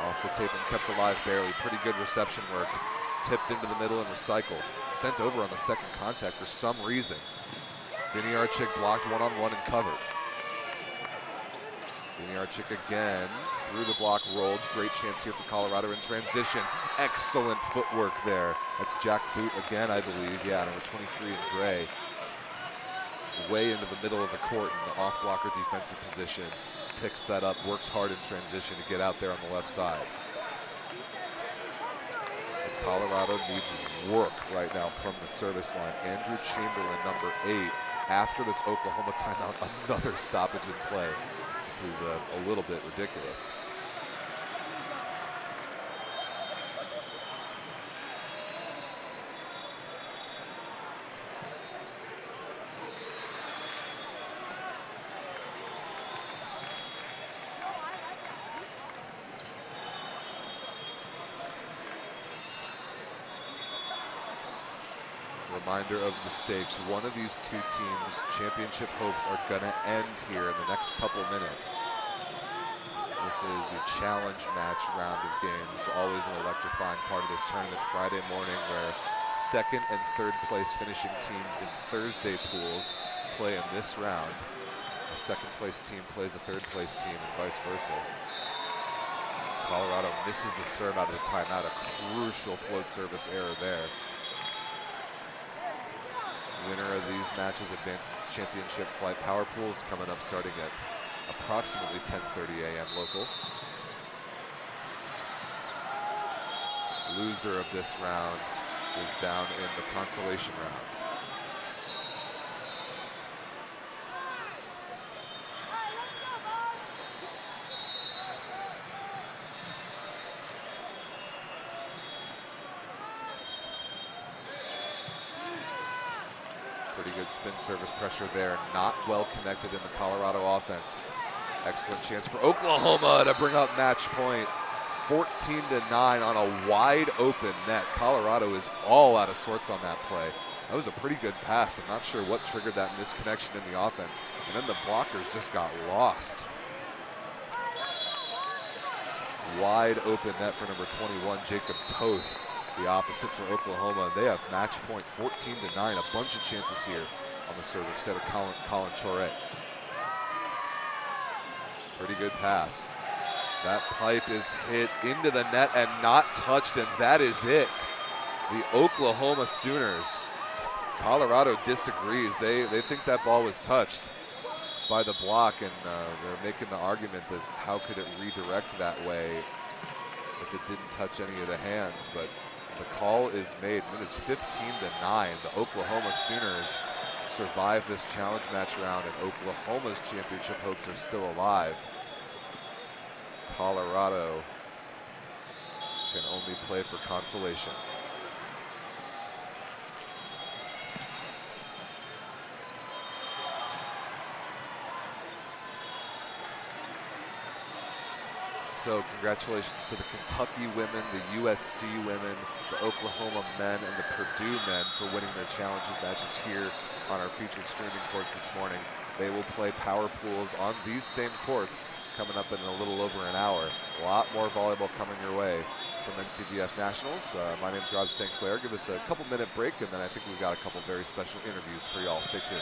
Off the tape and kept alive barely. Pretty good reception work. Tipped into the middle and recycled. Sent over on the second contact for some reason. Viniarchik blocked one-on-one and covered. Viniarchik again through the block, rolled. Great chance here for Colorado in transition. Excellent footwork there. That's Jack Boot again, I believe. Yeah, number 23 in gray. Way into the middle of the court in the off-blocker defensive position. Picks that up, works hard in transition to get out there on the left side. But Colorado needs work right now from the service line. Andrew Chamberlain, number 8, after this Oklahoma timeout, another stoppage in play. This is a little bit ridiculous. Reminder of the stakes. One of these two teams' championship hopes are going to end here in the next couple minutes. This is the challenge match round of games. Always an electrifying part of this tournament. Friday morning, where second and third place finishing teams in Thursday pools play in this round. A second place team plays a third place team and vice versa. Colorado misses the serve out of the timeout. A crucial float service error there. Winner of these matches advances to championship flight power pools, coming up starting at approximately 10:30 a.m. local. Loser of this round is down in the consolation round. Pretty good spin service pressure there. Not well connected in the Colorado offense. Excellent chance for Oklahoma to bring up match point. 14-9 on a wide open net. Colorado is all out of sorts on that play. That was a pretty good pass. I'm not sure what triggered that misconnection in the offense. And then the blockers just got lost. Wide open net for number 21, Jacob Toth. The opposite for Oklahoma. They have match point 14-9. A bunch of chances here on the serve instead of Colin Choret. Pretty good pass. That pipe is hit into the net and not touched, and that is it. The Oklahoma Sooners. Colorado disagrees. They think that ball was touched by the block, and they're making the argument that how could it redirect that way if it didn't touch any of the hands, but the call is made. It is 15-9. The Oklahoma Sooners survive this challenge match round, and Oklahoma's championship hopes are still alive. Colorado can only play for consolation. So congratulations to the Kentucky women, the USC women, the Oklahoma men, and the Purdue men for winning their challenges matches here on our featured streaming courts this morning. They will play power pools on these same courts coming up in a little over an hour. A lot more volleyball coming your way from NCVF Nationals. My name's Rob St. Clair. Give us a couple-minute break, and then I think we've got a couple very special interviews for y'all. Stay tuned.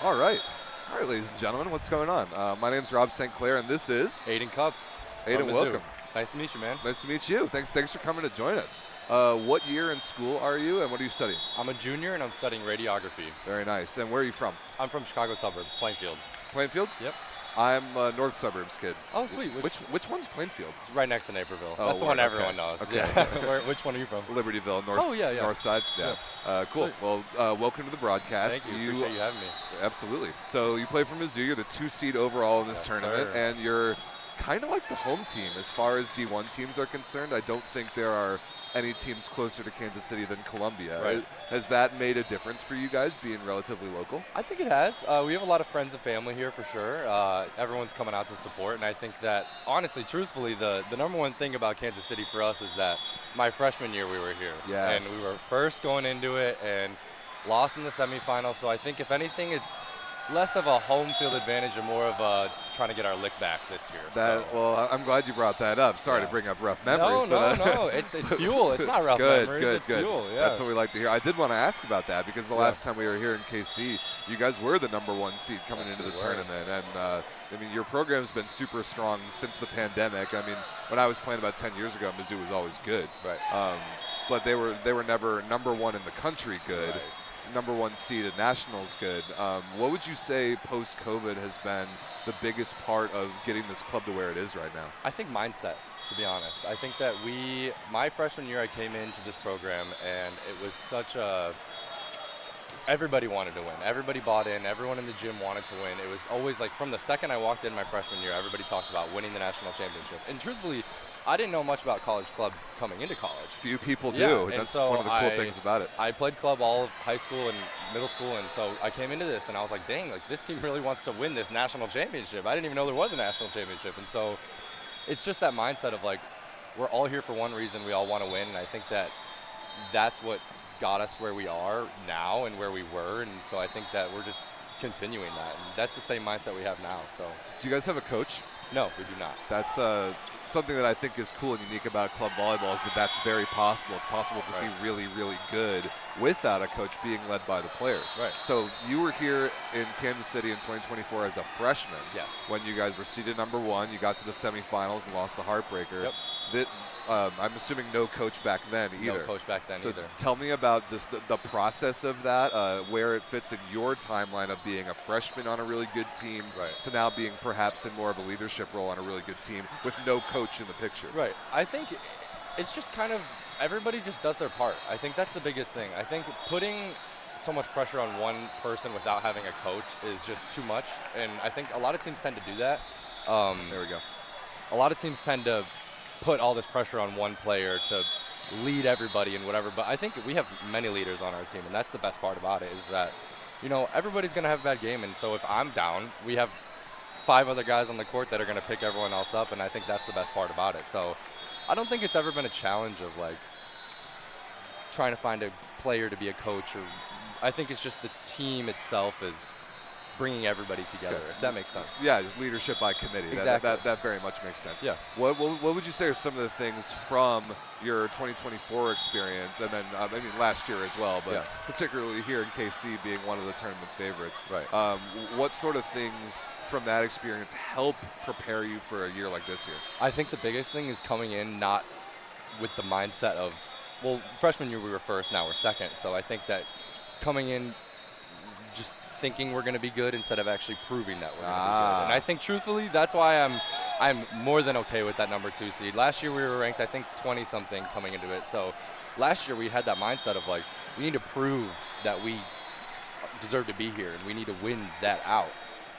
All right, ladies and gentlemen, what's going on? My name's Rob St. Clair, and this is
Aiden Cups.
Aiden, welcome.
Nice to meet you, man.
Nice to meet you. Thanks for coming to join us. What year in school are you, and what are you studying?
I'm a junior, and I'm studying radiography.
Very nice. And where are you from?
I'm from Chicago suburbs, Plainfield.
Plainfield?
Yep.
I'm north suburbs kid.
Oh, sweet.
Which one's Plainfield?
It's right next to Naperville.
Oh,
That's the one
okay.
everyone knows.
Okay.
Yeah. Which one are you from?
Libertyville, north.
Oh, yeah.
North side. Yeah. Cool.
Sweet.
Well, welcome to the broadcast.
Thank you. Appreciate you having me.
Absolutely. So you play for Mizzou. You're the 2 seed overall in this tournament,
sir.
and you're kind of like the home team as far as D1 teams are concerned. I don't think there are any teams closer to Kansas City than Columbia.
Right.
Has that made a difference for you guys being relatively local?
I think it has. We have a lot of friends and family here for sure. Everyone's coming out to support, and I think that, honestly, truthfully, the number one thing about Kansas City for us is that my freshman year we were here.
Yes.
And we were first going into it and lost in the semifinals. So I think, if anything, it's less of a home field advantage and more of a trying to get our lick back this year.
Well, I'm glad you brought that up. Sorry to bring up rough memories.
No. It's fuel. It's not rough memories.
Good.
It's fuel. Yeah.
That's what we like to hear. I did want to ask about that because the last time we were here in KC, you guys were the number 1 seed coming into the tournament. And, I mean, your program's been super strong since the pandemic. I mean, when I was playing about 10 years ago, Mizzou was always good.
Right.
But they were never number 1 in the country good.
Right.
Number 1 seed at nationals good. What would you say post-COVID has been the biggest part of getting this club to where it is right now?
I think mindset, to be honest. I think that my freshman year I came into this program and it was everybody wanted to win. Everybody bought in. Everyone in the gym wanted to win. It was always like from the second I walked in my freshman year, everybody talked about winning the national championship. And truthfully, I didn't know much about college club coming into college.
Few people do.
Yeah,
That's
so
one of the cool things about it.
I played club all of high school and middle school, and so I came into this and I was like, dang, like this team really wants to win this national championship. I didn't even know there was a national championship. And so it's just that mindset of like, we're all here for one reason. We all want to win. And I think that that's what got us where we are now and where we were. And so I think that we're just continuing that. And that's the same mindset we have now. So.
Do you guys have a coach?
No, we do not.
That's something that I think is cool and unique about club volleyball is that that's very possible. It's possible to be really, really good without a coach, being led by the players.
Right.
So you were here in Kansas City in 2024 as a freshman.
Yes. When
you guys were seeded number 1, you got to the semifinals and lost a heartbreaker.
Yep.
I'm assuming no coach back then either.
No coach back then either.
Tell me about just the process of that, where it fits in your timeline of being a freshman on a really good team to now being perhaps in more of a leadership role on a really good team with no coach in the picture.
Right. I think it's just kind of everybody just does their part. I think that's the biggest thing. I think putting so much pressure on one person without having a coach is just too much, and I think a lot of teams tend to do that.
There we go.
A lot of teams tend to put all this pressure on one player to lead everybody and whatever, but I think we have many leaders on our team, and that's the best part about it is that, everybody's going to have a bad game, and so if I'm down, we have 5 other guys on the court that are going to pick everyone else up, and I think that's the best part about it. So I don't think it's ever been a challenge of, like, trying to find a player to be a coach, or I think it's just the team itself is bringing everybody together, if that makes sense.
Just leadership by committee.
Exactly.
That very much makes sense.
Yeah.
What would you say are some of the things from your 2024 experience, and then last year as well, but particularly here in KC being one of the tournament favorites?
Right.
What sort of things from that experience help prepare you for a year like this year?
I think the biggest thing is coming in not with the mindset of, well, freshman year we were first, now we're second. So I think that coming in just thinking we're going to be good instead of actually proving that we're going to be good. And I think, truthfully, that's why I'm more than okay with that number 2 seed. Last year we were ranked, I think, 20-something coming into it. So last year we had that mindset of, like, we need to prove that we deserve to be here and we need to win that out.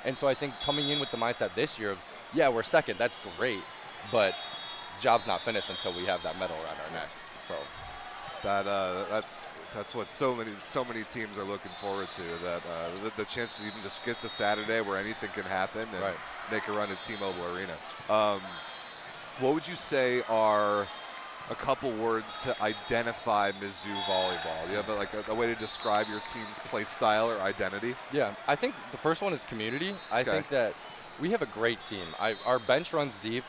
And so I think coming in with the mindset this year of, yeah, we're second, that's great, but job's not finished until we have that medal around our neck. So.
That's what so many teams are looking forward to. That the chance to even just get to Saturday where anything can happen and make a run at T-Mobile Arena. What would you say are a couple words to identify Mizzou volleyball? Do you have a way to describe your team's play style or identity?
Yeah, I think the first one is community. I think that we have a great team. Our bench runs deep.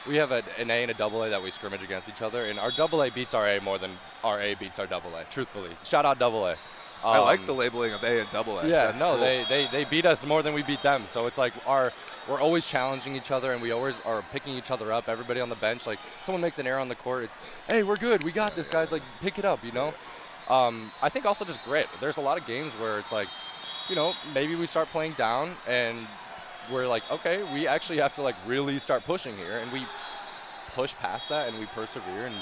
We have an A and a double A that we scrimmage against each other, and our double A beats our A more than our A beats our double A, truthfully. Shout out double A.
I like the labeling of A and double A.
Yeah,
That's
no,
cool.
they beat us more than we beat them. So it's like we're always challenging each other, and we always are picking each other up. Everybody on the bench, like someone makes an error on the court, it's, hey, we're good, we got this, guys. Like, pick it up, you know. I think also just grit. There's a lot of games where it's like, you know, maybe we start playing down, and we're like, okay, we actually have to like really start pushing here, and we push past that, and we persevere, and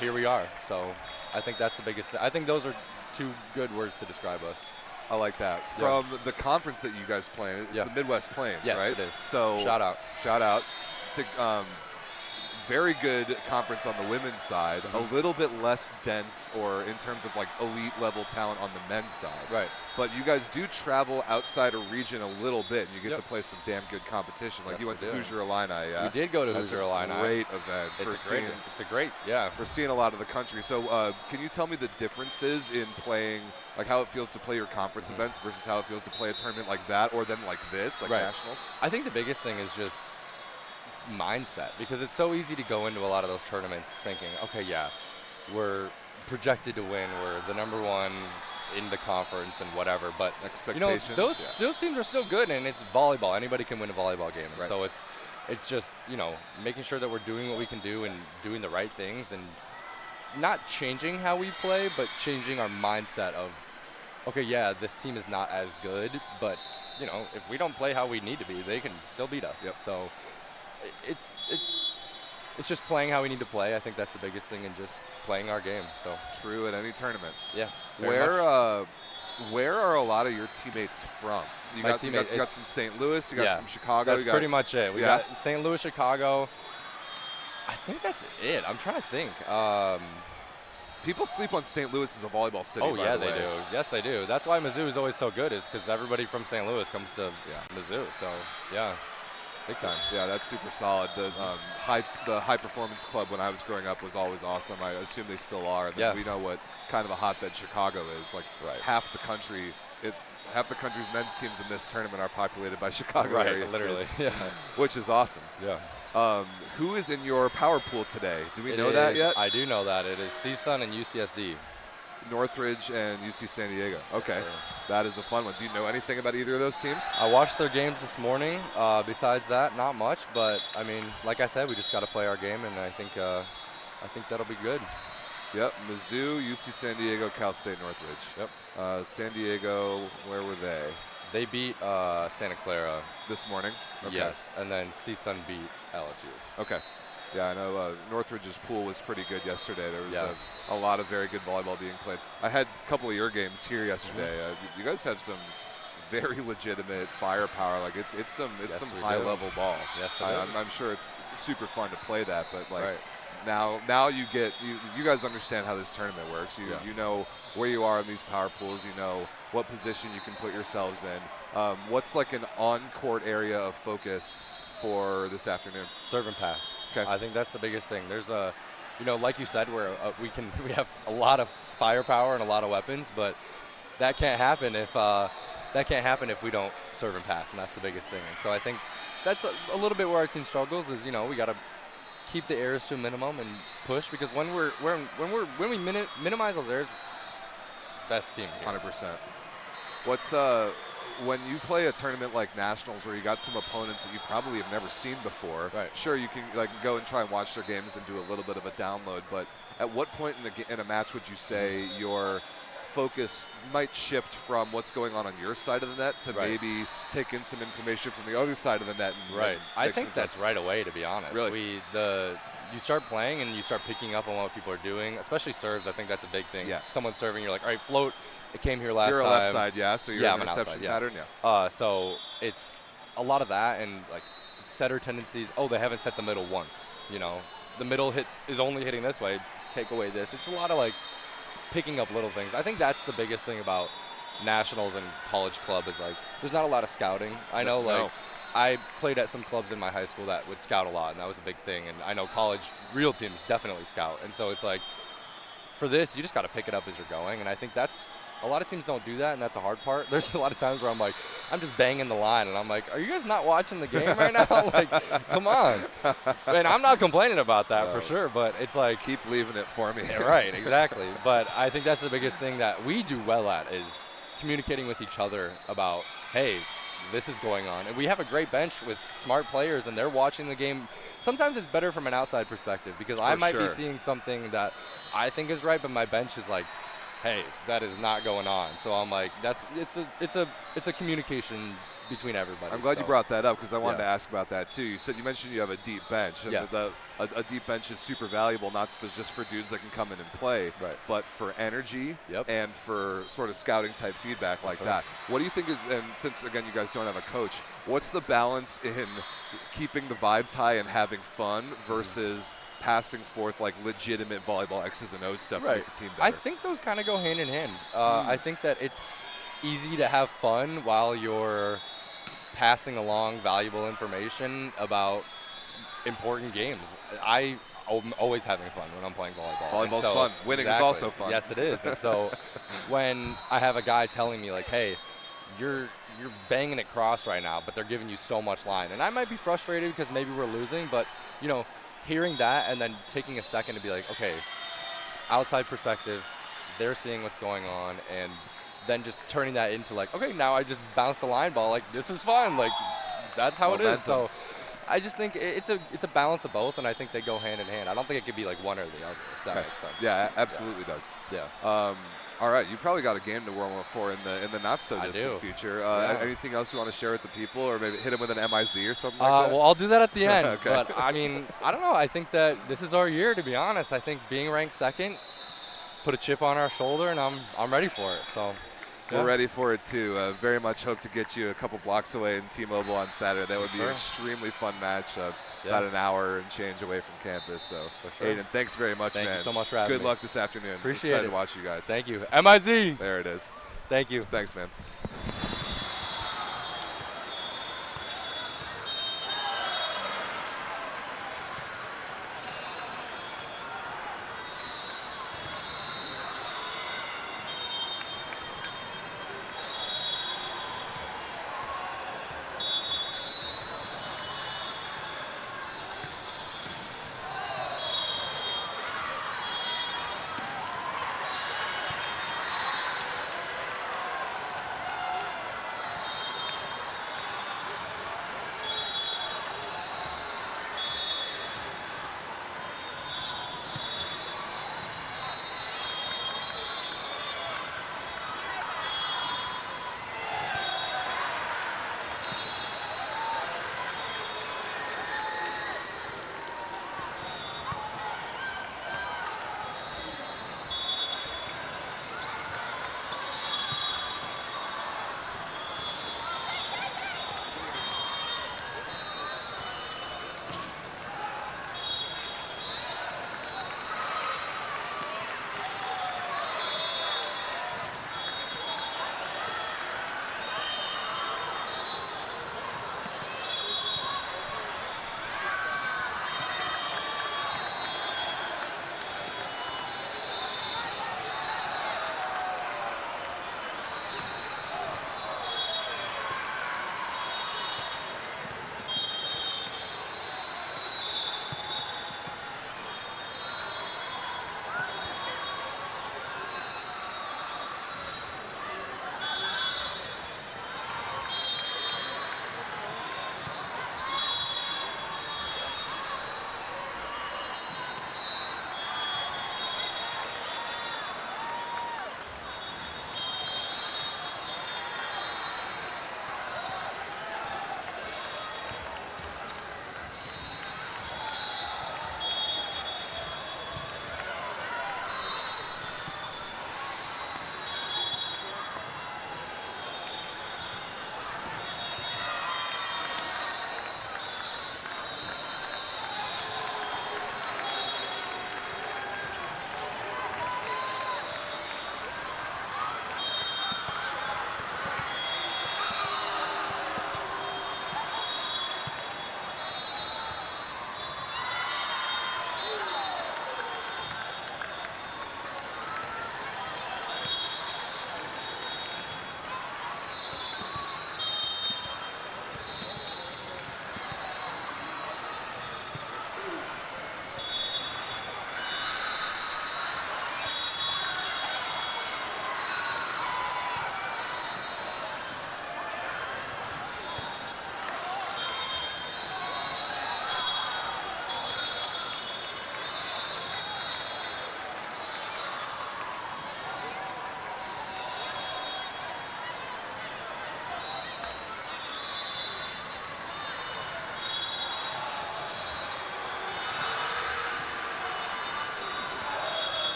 here we are. So I think that's the biggest thing. I think those are 2 good words to describe us.
I like that.
Yeah.
From the conference that you guys play in, it's the Midwest Plains,
yes,
right?
It is.
So
shout out.
Shout out. It's a very good conference on the women's side, a little bit less dense or in terms of like elite level talent on the men's side.
Right.
But you guys do travel outside a region a little bit, and you get to play some damn good competition. Like
Yes,
you went
we
to
do.
Hoosier Illini.
We did go to Hoosier Illini.
That's a great event
It's a great, yeah.
for seeing a lot of the country. So can you tell me the differences in playing, like how it feels to play your conference events versus how it feels to play a tournament like that or then like this, like nationals?
I think the biggest thing is just mindset, because it's so easy to go into a lot of those tournaments thinking, okay, yeah, we're projected to win, we're the #1 in the conference and whatever, but
Expectations.
you know, those teams are still good, and it's volleyball. Anybody can win a volleyball game.
Right.
So it's just, you know, making sure that we're doing what we can do and doing the right things, and not changing how we play, but changing our mindset of, okay, yeah, this team is not as good, but you know, if we don't play how we need to be, they can still beat us.
Yep.
So it's just playing how we need to play. I think that's the biggest thing, and just playing our game. So
True at any tournament.
yes. very much.
Where are a lot of your teammates from? You got some St. Louis, you got some Chicago.
That's pretty much it. We
Yeah.
got St. Louis, Chicago. I think that's it. I'm trying to think.
People sleep on St. Louis as a volleyball city.
Oh,
by
yeah,
the
they
way.
do. Yes, they do. That's why Mizzou is always so good, is because everybody from St. Louis comes to Mizzou. So, yeah, big time.
Yeah, that's super solid. The high performance club when I was growing up was always awesome. I assume they still are.
Yeah.
We know what kind of a hotbed Chicago is. Like half the country's men's teams in this tournament are populated by Chicago area
literally.
kids,
Yeah.
which is awesome.
Yeah.
Who is in your power pool today? Do we know that yet?
I do know that. It is CSUN and UCSD.
Northridge and UC San Diego. Okay,
Yes, sir.
that is a fun one. Do you know anything about either of those teams?
I watched their games this morning. Besides that, not much. But I mean, like I said, we just got to play our game, and I think that'll be good.
Yep, Mizzou, UC San Diego, Cal State Northridge.
Yep.
San Diego, where were they?
They beat Santa Clara.
This morning? Okay.
Yes, and then CSUN beat LSU.
Okay. Yeah, I know Northridge's pool was pretty good yesterday. There was a lot of very good volleyball being played. I had a couple of your games here yesterday. You guys have some very legitimate firepower. Like it's some high level ball.
Yes,
I'm sure it's super fun to play that, but like now you guys understand how this tournament works. You know where you are in these power pools. You know what position you can put yourselves in. What's like an on-court area of focus for this afternoon?
Serve and pass.
Okay.
I think that's the biggest thing. There's like you said, where we have a lot of firepower and a lot of weapons, but that can't happen if we don't serve and pass, and that's the biggest thing. And so I think that's a little bit where our team struggles. Is we got to keep the errors to a minimum and push, because when we minimize those errors, best team here.
100%. What's when you play a tournament like nationals where you got some opponents that you probably have never seen before?
Right.
Sure, you can like go and try and watch their games and do a little bit of a download, but at what point in a match would you say your focus might shift from what's going on your side of the net to maybe take in some information from the other side of the net? And
I think that's right away, to be honest.
Really?
You start playing and you start picking up on what people are doing, especially serves. I think that's a big thing.
Yeah.
Someone's serving, you're like, all right, float. It came here last time.
You're a left side, so you're
I'm
an
an
interception
outside,
pattern,
So it's a lot of that, and like setter tendencies. Oh, they haven't set the middle once. The middle hit is only hitting this way. Take away this. It's a lot of like picking up little things. I think that's the biggest thing about nationals and college club is like there's not a lot of scouting. I know I played at some clubs in my high school that would scout a lot, and that was a big thing. And I know college real teams definitely scout, and so it's like for this you just got to pick it up as you're going. And I think that's a lot of teams don't do that, and that's a hard part. There's a lot of times where I'm like, I'm just banging the line, and I'm like, are you guys not watching the game right now? Like, come on. And I'm not complaining about that for sure, but it's like.
Keep leaving it for me.
Right, exactly. But I think that's the biggest thing that we do well at is communicating with each other about, hey, this is going on. And we have a great bench with smart players, and they're watching the game. Sometimes it's better from an outside perspective because I might be seeing something that I think is right, but my bench is like, hey, that is not going on. So I'm like, it's a communication between everybody.
I'm glad you brought that up because I wanted to ask about that too. You mentioned you have a deep bench, and a deep bench is super valuable, not just for dudes that can come in and play, but for energy and for sort of scouting type feedback like that. What do you think is, and since again you guys don't have a coach, what's the balance in keeping the vibes high and having fun versus passing forth like legitimate volleyball X's and O's stuff to make the team better?
I think those kind of go hand in hand. I think that it's easy to have fun while you're passing along valuable information about important games. I'm always having fun when I'm playing volleyball.
Volleyball's fun. Winning is also fun.
Yes, it is. And so when I have a guy telling me like, hey, you're banging it cross right now, but they're giving you so much line. And I might be frustrated because maybe we're losing, but, you know, hearing that and then taking a second to be like, okay, outside perspective, they're seeing what's going on, and then just turning that into like, okay, now I just bounced a line ball. Like, this is fun. Like, that's how it is. So I just think it's a balance of both, and I think they go hand in hand. I don't think it could be like one or the other, if that makes sense.
Yeah, absolutely does.
Yeah.
All right, you probably got a game to warm up for in the not so distant future. Anything else you want to share with the people, or maybe hit them with an MIZ or something like that?
Well, I'll do that at the end. But I mean, I don't know. I think that this is our year, to be honest. I think being ranked second put a chip on our shoulder, and I'm ready for it. So.
We're ready for it too. Very much hope to get you a couple blocks away in T-Mobile on Saturday. That would be an extremely fun match. About an hour and change away from campus. So, Aiden, thanks very much, man.
Thank you so much for having me.
Good luck this afternoon.
Appreciate
Excited
it.
to watch you guys.
Thank you. MIZ.
There it is.
Thank you.
Thanks, man.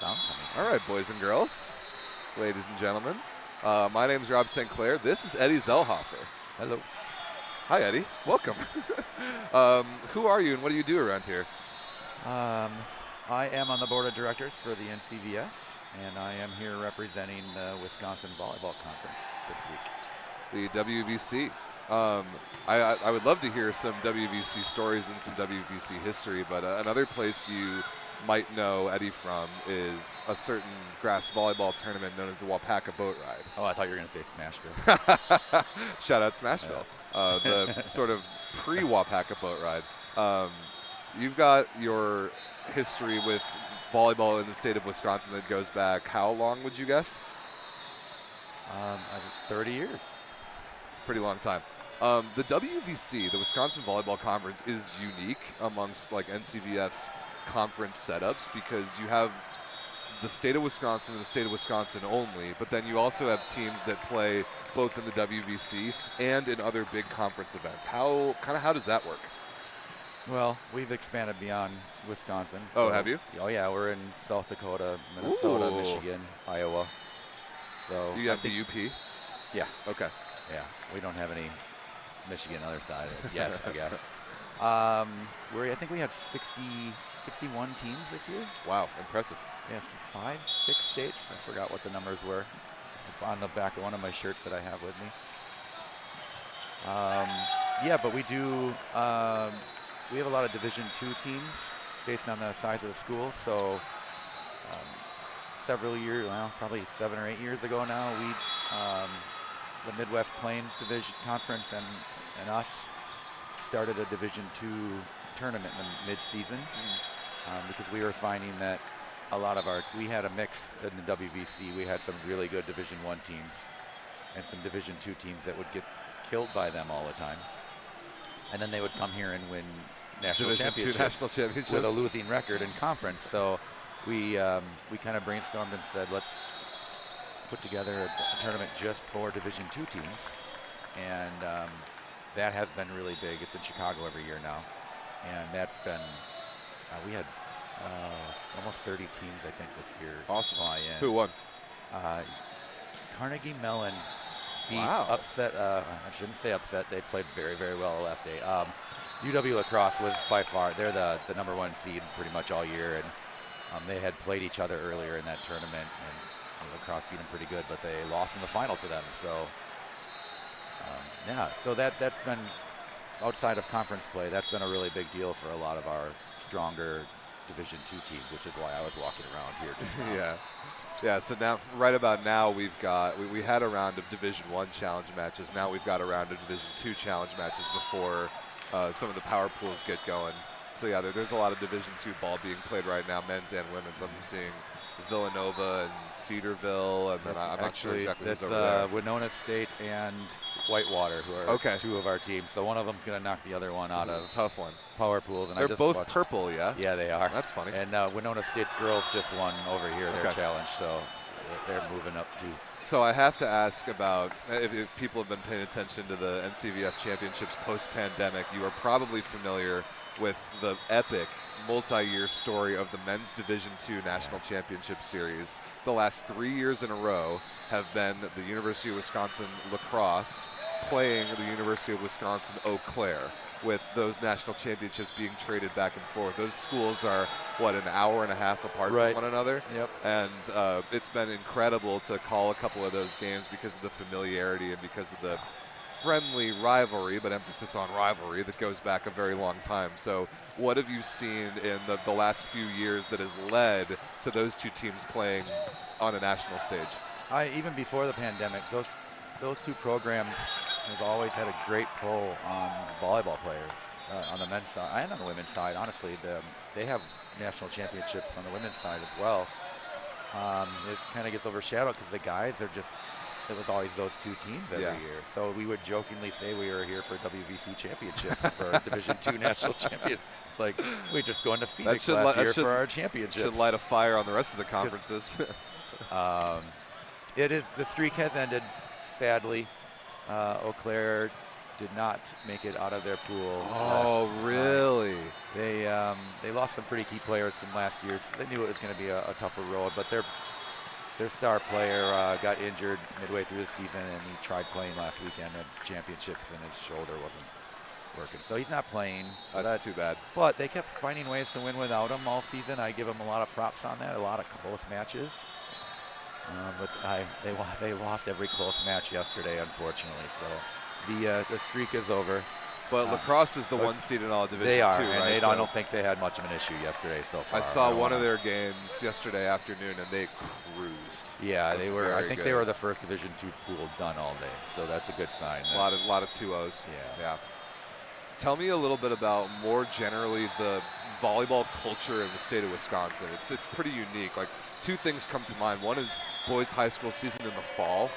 sound coming from.
All right, boys and girls, ladies and gentlemen. My name is Rob St. Clair. This is Eddie Zellhofer.
Hello.
Hi, Eddie. Welcome. Who are you and what do you do around here?
I am on the board of directors for the NCVF, and I am here representing the Wisconsin Volleyball Conference this week.
The WVC. I would love to hear some WVC stories and some WVC history, but another place you might know Eddie from is a certain grass volleyball tournament known as the Wapaka Boat Ride.
Oh, I thought you were going to say Smashville.
Shout out Smashville. The sort of pre-Wapaka Boat Ride. You've got your history with volleyball in the state of Wisconsin that goes back how long, would you guess?
30 years.
Pretty long time. The WVC, the Wisconsin Volleyball Conference, is unique amongst like NCVF conference setups because you have the state of Wisconsin and the state of Wisconsin only, but then you also have teams that play both in the WVC and in other big conference events. How does that work?
Well, we've expanded beyond Wisconsin.
Oh, have you?
Oh, yeah. We're in South Dakota, Minnesota,
Ooh.
Michigan, Iowa. So
You have the UP?
Yeah.
Okay.
Yeah. We don't have any Michigan other side yet, I guess. I think we had 61 teams this year.
Wow, impressive.
Yeah, 5, 6 states. I forgot what the numbers were. It's on the back of one of my shirts that I have with me. Yeah, but we do. We have a lot of Division II teams based on the size of the school. So several years, well, probably 7 or 8 years ago now, the Midwest Plains Division Conference and us started a Division II tournament in the mid-season because we were finding that a lot of we had a mix in the WVC. We had some really good Division I teams and some Division II teams that would get killed by them all the time. And then they would come here and win national championships with a losing record in conference. So we kind of brainstormed and said, let's put together a tournament just for Division II teams. And that has been really big. It's in Chicago every year now. And that's been, we had almost 30 teams, I think, this year.
Awesome.
Fly in.
Who won?
Carnegie Mellon beat upset. I shouldn't say upset. They played very, very well the last day. UW Lacrosse was by far, they're the number 1 seed pretty much all year. And they had played each other earlier in that tournament. And Lacrosse beat them pretty good, but they lost in the final to them. So, yeah, so that's been, outside of conference play, that's been a really big deal for a lot of our stronger Division II teams, which is why I was walking around here just now.
Yeah, so now, right about now, we've got, we had a round of Division I challenge matches. Now we've got a round of Division II challenge matches before some of the power pools get going. So yeah, there's a lot of Division II ball being played right now, men's and women's. I'm seeing Villanova and Cedarville, and then I'm not sure exactly who's over there.
Winona State and Whitewater, who are 2 of our teams. So one of them's going to knock the other one out of
tough one.
Power pools. And
they're both purple, yeah?
Yeah, they are.
That's funny.
And Winona State's girls just won over here their challenge, so they're moving up too.
So I have to ask about, if people have been paying attention to the NCVF championships post-pandemic, you are probably familiar with the epic multi-year story of the men's Division II National Championship Series. The last 3 years in a row have been the University of Wisconsin lacrosse playing the University of Wisconsin Eau Claire, with those national championships being traded back and forth. Those schools are, what, an hour and a half apart from one another?
Yep.
And it's been incredible to call a couple of those games because of the familiarity and because of the friendly rivalry, but emphasis on rivalry, that goes back a very long time. So what have you seen in the last few years that has led to those 2 teams playing on a national stage?
Even before the pandemic, those 2 programs have always had a great pull on volleyball players on the men's side and on the women's side. Honestly, they have national championships on the women's side as well. It kind of gets overshadowed because the guys are just, it was always those 2 teams every year. So we would jokingly say we were here for WVC championships for Division II national champion. Like, we're just going to Phoenix last year for our championships.
Should light a fire on the rest of the conferences.
The streak has ended, sadly. Eau Claire did not make it out of their pool.
Oh, really?
They lost some pretty key players from last year, so they knew it was going to be a tougher road. But their star player got injured midway through the season, and he tried playing last weekend at championships, and his shoulder wasn't working. So he's not playing. So
That's too bad.
But they kept finding ways to win without him all season. I give them a lot of props on that, a lot of close matches. But they lost every close match yesterday, unfortunately. So the streak is over.
But lacrosse is the one seed in all division
they are,
too,
and
right?
I don't think they had much of an issue yesterday so far.
I saw one of their games yesterday afternoon, and they cruised.
Yeah, they were. I think
good.
they were the first Division II pool done all day, so that's a good sign.
A lot of 2-0s. Yeah. Tell me a little bit about more generally the volleyball culture in the state of Wisconsin. It's pretty unique. Like, two things come to mind. One is boys high school season in the fall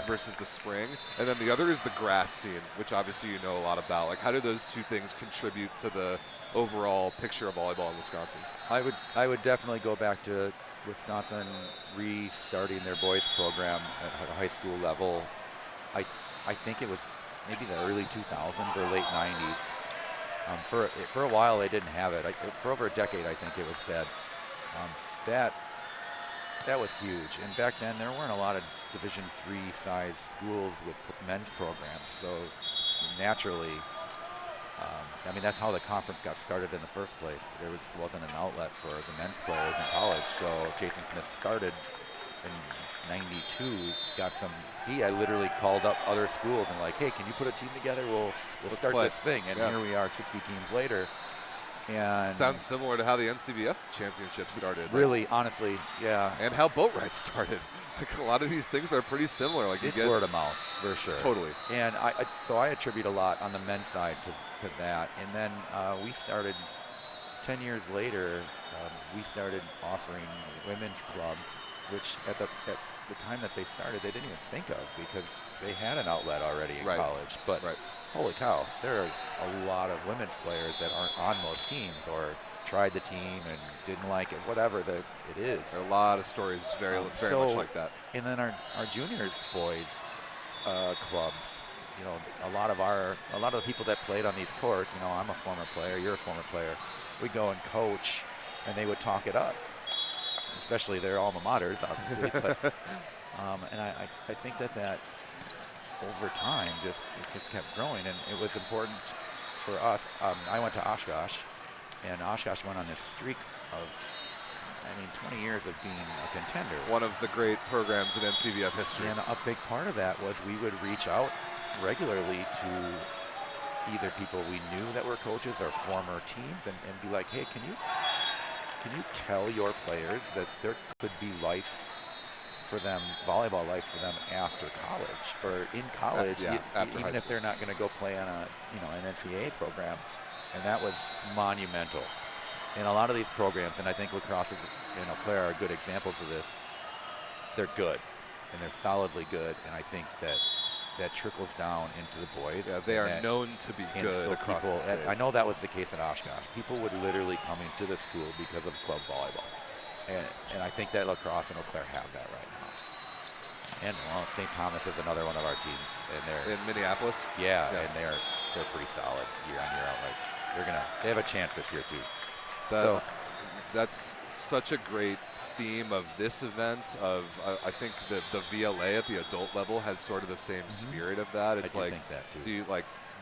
versus the spring, and then the other is the grass scene, which obviously you know a lot about. Like, how do those two things contribute to the overall picture of volleyball in Wisconsin?
I would definitely go back to Wisconsin restarting their boys program at a high school level. I think it was maybe the early 2000s or late 90s. For a while they didn't have it. For over a decade I think it was dead. That was huge. And back then there weren't a lot of Division III size schools with men's programs. So naturally, I mean, that's how the conference got started in the first place. There wasn't an outlet for the men's players in college. So Jason Smith started in '92. He literally called up other schools and like, hey, can you put a team together? We'll start this thing. And here we are 60 teams later. And
sounds similar to how the NCVF championship started.
Really, honestly, yeah.
And how boat rides started. Like, a lot of these things are pretty similar. Like,
it's word of mouth for sure.
Totally.
And so I attribute a lot on the men's side to that. And then we started 10 years later. We started offering women's club, which at the time that they started, they didn't even think of because they had an outlet already in college. But holy cow, there are a lot of women's players that aren't on most teams or tried the team and didn't like it, whatever it is.
There are a lot of stories very much like that.
And then our juniors boys clubs, you know, a lot of the people that played on these courts, you know, I'm a former player, you're a former player, we go and coach and they would talk it up, especially their alma maters, obviously. But and I think that over time it just kept growing, and it was important for us. I went to Oshkosh, and Oshkosh went on this streak of 20 years of being a contender.
One of the great programs in NCVF history.
And a big part of that was we would reach out regularly to either people we knew that were coaches or former teams and be like, hey, can you tell your players that there could be life for them, volleyball life for them after college or in college, even if they're not going to go play on an NCAA program. And that was monumental. And a lot of these programs, and I think lacrosse and Eau Claire are good examples of this, they're good and they're solidly good. And I think that trickles down into the boys.
Yeah, they are known to be good
so
across the state.
I know that was the case at Oshkosh. People would literally come into the school because of club volleyball. And I think that lacrosse and Eau Claire have that right now. And St. Thomas is another one of our teams, and they're
in Minneapolis.
Yeah, and they're pretty solid year on year out. Like they have a chance this year too.
That's such a great theme of this event. I think the VLA at the adult level has sort of the same spirit of that. It's
I think that too.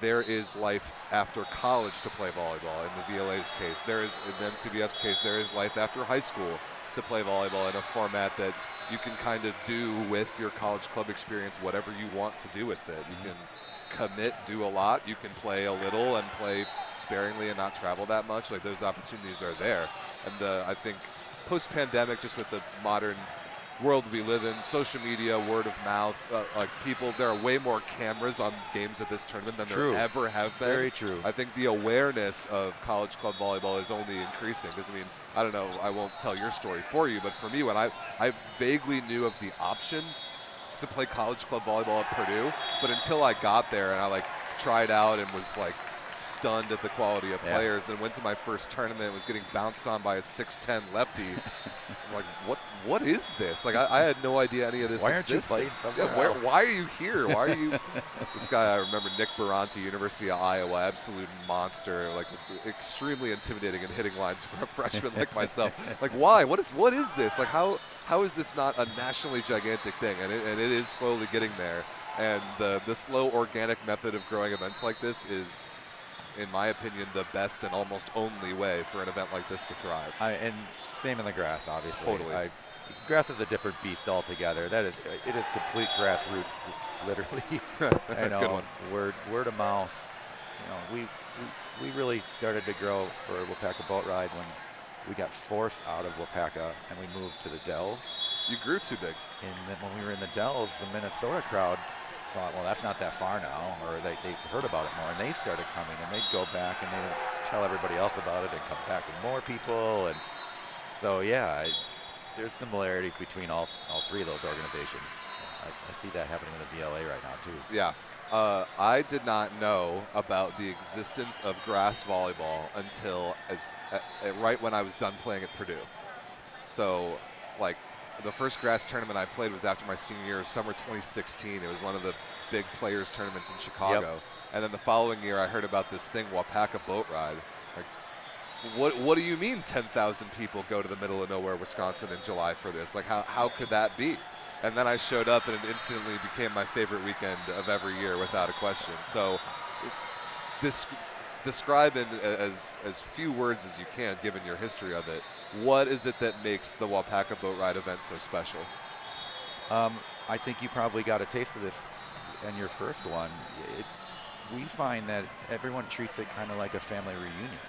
There is life after college to play volleyball. In the VLA's case, in the NCVF's case, there is life after high school to play volleyball in a format that you can kind of do with your college club experience whatever you want to do with it. You can commit, do a lot. You can play a little and play sparingly and not travel that much. Like, those opportunities are there. And I think post-pandemic, just with the modern world we live in, social media, word of mouth, there are way more cameras on games at this tournament than there ever have been.
Very true.
I think the awareness of college club volleyball is only increasing because, I don't know, I won't tell your story for you, but for me, when I vaguely knew of the option to play college club volleyball at Purdue, but until I got there and I tried out and was stunned at the quality of players. Then went to my first tournament, was getting bounced on by a 6'10" lefty. I'm like, what is this? Like, I had no idea any of this existed.
Why aren't you playing somewhere else?
Why are you here? Why are you? This guy, I remember Nick Baranti, University of Iowa, absolute monster, like extremely intimidating and hitting lines for a freshman like myself. Like, why? What is this? Like, how is this not a nationally gigantic thing? And it is slowly getting there. And the slow organic method of growing events like this is, in my opinion, the best and almost only way for an event like this to thrive.
And same in the grass, obviously.
Totally.
Grass is a different beast altogether. It is complete grassroots, literally. I know.
Good one.
Word of mouth. You know, we really started to grow for Wapaka Boat Ride when we got forced out of Wapaka and we moved to the Dells.
You grew too big.
And then when we were in the Dells, the Minnesota crowd thought, well, that's not that far now, or they heard about it more, and they started coming, and they'd go back and they'd tell everybody else about it and come back with more people. And so, yeah, there's similarities between all three of those organizations. I see that happening in the VLA right now, too.
Yeah. I did not know about the existence of grass volleyball until right when I was done playing at Purdue. So, like, the first grass tournament I played was after my senior year, summer 2016. It was one of the big players tournaments in Chicago.
Yep.
And then the following year, I heard about this thing, Wapaka Boat Ride. Like, what do you mean 10,000 people go to the middle of nowhere, Wisconsin in July for this? Like, how could that be? And then I showed up, and it instantly became my favorite weekend of every year without a question. So describe in as few words as you can, given your history of it, what is it that makes the Wapaka Boat Ride event so special?
I think you probably got a taste of this in your first one. We find that everyone treats it kind of like a family reunion.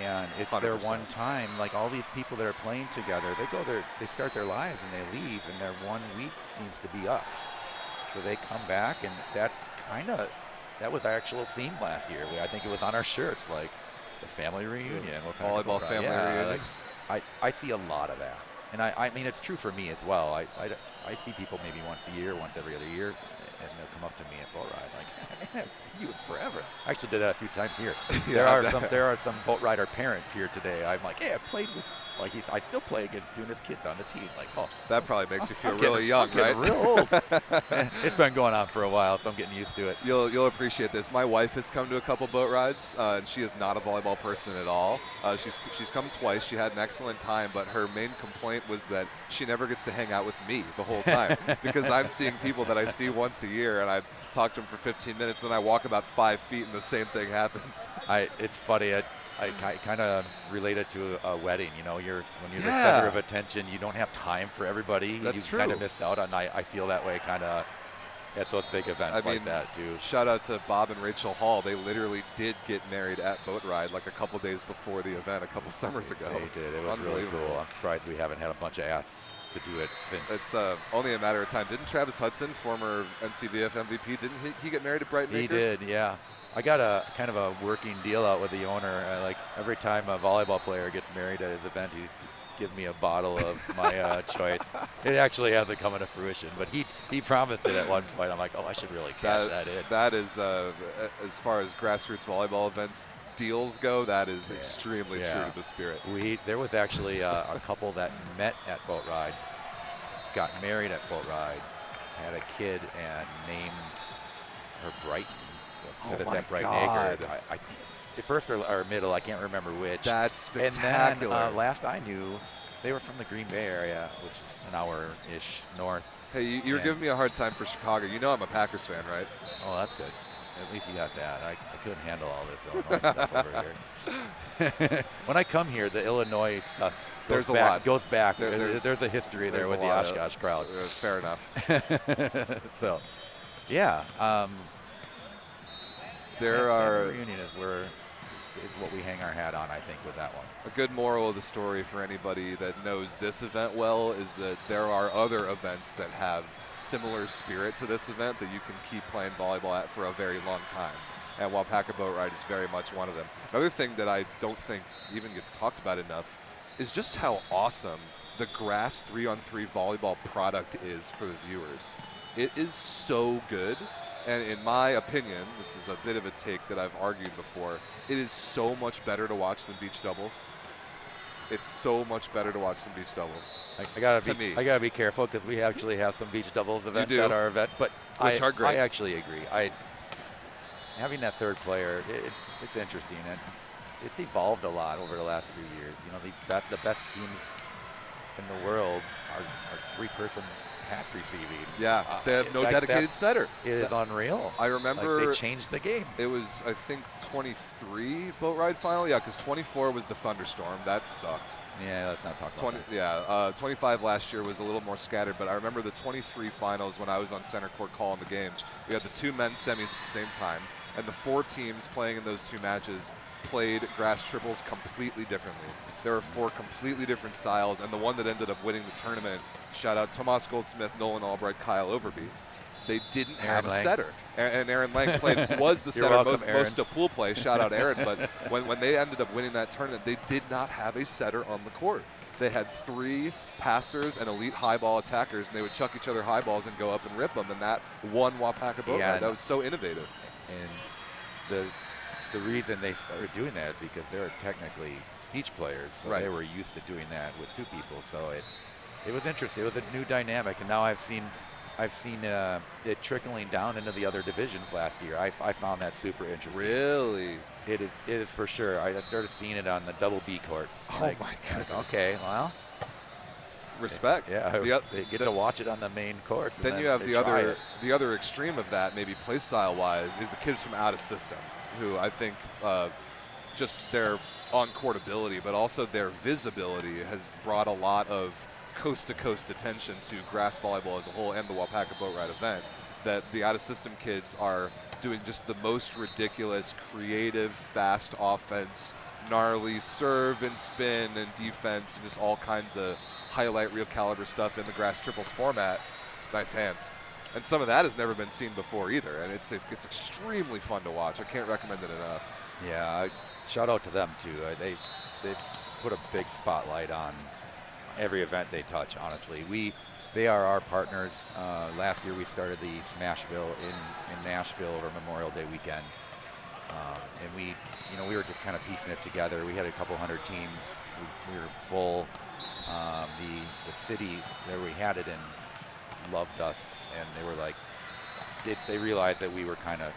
And it's 100%. Their one time, like all these people that are playing together, they start their lives and they leave, and their 1 week seems to be us. So they come back, and that was our actual theme last year. I think it was on our shirts, like the family reunion.
Volleyball family reunion.
Like, I see a lot of that. And I mean, it's true for me as well. I see people maybe once a year, once every other year, and they'll come up to me at Boat Ride like, man, I've seen you forever. I actually did that a few times here.
Yeah,
there are some Boat Rider parents here today. I'm like, hey, I played with, like, I still play against you and his kids on the team. Like, oh.
That probably makes you feel really young, right?
Real old. It's been going on for a while, so I'm getting used to it.
You'll appreciate this. My wife has come to a couple boat rides, and she is not a volleyball person at all. She's come twice. She had an excellent time, but her main complaint was that she never gets to hang out with me the whole time because I'm seeing people that I see once a year, and I talk to them for 15 minutes, then I walk about 5 feet, and the same thing happens.
It's funny. I kind of relate it to a wedding. You know, when you're the center of attention, you don't have time for everybody.
That's true.
You kind of missed out on. I feel that way kind of at those big events like that too.
Shout out to Bob and Rachel Hall. They literally did get married at Boat Ride like a couple days before the event a couple summers ago.
They did. It was really cool. I'm surprised we haven't had a bunch of asks to do it since.
It's only a matter of time. Didn't Travis Hudson, former NCVF MVP, didn't he get married at Brighton Acres?
He did, yeah. I got a kind of a working deal out with the owner. Like every time a volleyball player gets married at his event, he's give me a bottle of my choice. It actually hasn't come into fruition, but he promised it at one point. I'm like, oh, I should really cash that in.
That is, as far as grassroots volleyball events deals go, that is extremely true to the spirit.
There was actually a couple that met at Boat Ride, got married at Boat Ride, had a kid, and named her Brighton. Because it's at Brighton Acres. At first or middle, I can't remember which.
That's spectacular.
And then last I knew, they were from the Green Bay area, which is an hour-ish north.
Hey, you were giving me a hard time for Chicago. You know I'm a Packers fan, right?
Oh, that's good. At least you got that. I couldn't handle all this Illinois stuff over here. When I come here, the Illinois stuff goes back. There's a history there with the Oshkosh crowd.
Fair enough.
So, yeah. Reunion is what we hang our hat on, I think, with that one.
A good moral of the story for anybody that knows this event well is that there are other events that have similar spirit to this event that you can keep playing volleyball at for a very long time. And Wapaka Boat Ride is very much one of them. Another thing that I don't think even gets talked about enough is just how awesome the grass 3-on-3 volleyball product is for the viewers. It is so good. And in my opinion, this is a bit of a take that I've argued before, it is so much better to watch than beach doubles. It's so much better to watch than beach doubles.
I gotta be careful because we actually have some beach doubles events at our event, but
which are great.
I actually agree. Having that third player, it's interesting, and it's evolved a lot over the last few years. You know, the best teams in the world are three-person pass receiving.
Yeah, they have no dedicated setter.
It is unreal.
I remember
they changed the game.
It was, I think, 23 boat ride final. Yeah, because 24 was the thunderstorm. That sucked.
Yeah, let's not talk about that.
Yeah, 25 last year was a little more scattered, but I remember the 23 finals when I was on center court calling the games. We had the 2 men's semis at the same time, and the 4 teams playing in those 2 matches played grass triples completely differently. There were 4 completely different styles, and the one that ended up winning the tournament, shout out Tomas Goldsmith, Nolan Albright, Kyle Overby, they didn't have a setter. And Aaron Lang was the setter most of pool play, shout out Aaron, but when they ended up winning that tournament, they did not have a setter on the court. They had 3 passers and elite high ball attackers, and they would chuck each other high balls and go up and rip them, and that won Wapaka boat ride. That was so innovative.
And the reason they started doing that is because they're technically beach players, so they were used to doing that with 2 people. So it was interesting. It was a new dynamic, and now I've seen it trickling down into the other divisions last year. I found that super interesting.
Really?
It is for sure. I started seeing it on the double B courts.
Oh my goodness.
Okay, well.
Respect.
Yeah, they get to watch it on the main courts.
Then you have the other extreme of that, maybe play style wise, is the kids from out of system, who I think just their on-court ability, but also their visibility has brought a lot of coast-to-coast attention to grass volleyball as a whole and the Wapaka Boat Ride event, that the out-of-system kids are doing just the most ridiculous, creative, fast offense, gnarly serve and spin and defense, and just all kinds of highlight reel caliber stuff in the grass triples format. Nice hands. And some of that has never been seen before either, and it's extremely fun to watch. I can't recommend it enough.
Yeah, shout out to them too. They put a big spotlight on every event they touch. Honestly, they are our partners. Last year we started the Smashville in Nashville over Memorial Day weekend, and we were just kind of piecing it together. We had a couple hundred teams. We were full. The city that we had it in loved us, and they were like, they realized that we were kind of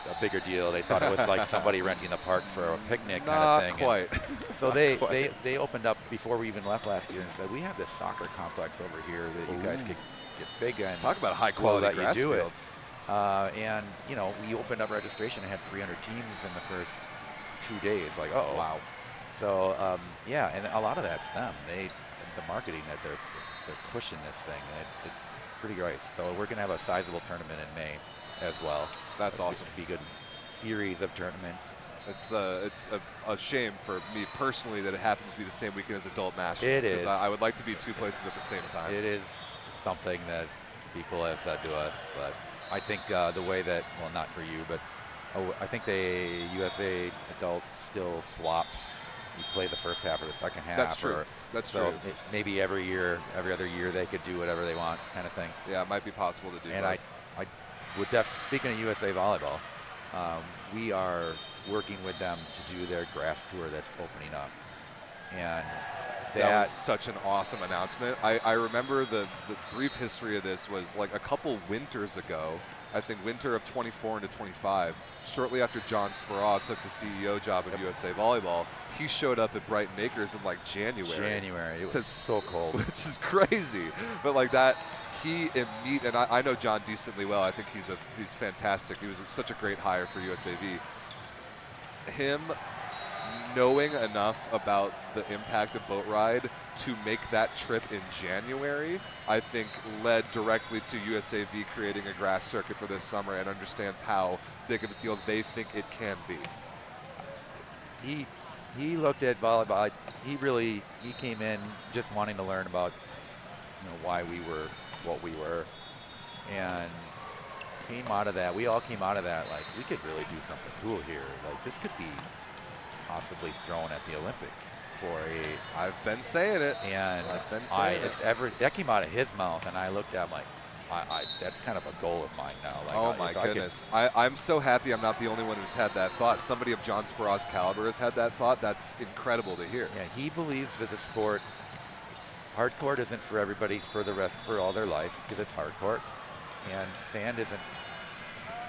a bigger deal. They thought it was like somebody renting a park for a picnic kind of thing.
Not quite.
So they opened up before we even left last year and said, we have this soccer complex over here that you guys could get big in.
Talk about high quality grass fields.
And we opened up registration and had 300 teams in the first 2 days. Like, oh wow. So and a lot of that's them. The marketing that they're pushing this thing. It's pretty great. So we're gonna have a sizable tournament in May as well.
That's awesome.
Be good series of tournaments.
It's a shame for me personally that it happens to be the same weekend as Adult Nationals.
It is.
I would like to be 2 places at the same time.
It is something that people have said to us, but I think the way that, well, not for you, but I think the USA Adult still swaps. You play the first half or the second half.
That's true. That's
so
true.
Maybe every other year they could do whatever they want, kind of thing.
Yeah, it might be possible to do.
And
both.
I would speaking of USA Volleyball, we are working with them to do their grass tour that's opening up, and
that was such an awesome announcement. I remember the brief history of this was like a couple winters ago. I think winter of 24 into 25, shortly after John Speraw took the CEO job at USA Volleyball, he showed up at Brighton Acres in like January.
It was so cold. Which
is crazy. But like that, and I know John decently well. I think he's fantastic. He was such a great hire for USAV. Him knowing enough about the impact of boat ride to make that trip in January, I think led directly to USAV creating a grass circuit for this summer and understands how big of a deal they think it can be.
He looked at volleyball. He came in just wanting to learn about why we were what we were, and came out of that. We all came out of that like we could really do something cool here. Like this could be possibly thrown at the Olympics for
I've been saying it.
And
I've been saying
that came out of his mouth, and I looked at him like, that's kind of a goal of mine now. Like,
Oh my goodness. I'm so happy I'm not the only one who's had that thought. Somebody of John Spiraw's caliber has had that thought. That's incredible to hear.
Yeah, he believes that the sport, hardcourt isn't for everybody for all their life because it's hardcourt, and sand isn't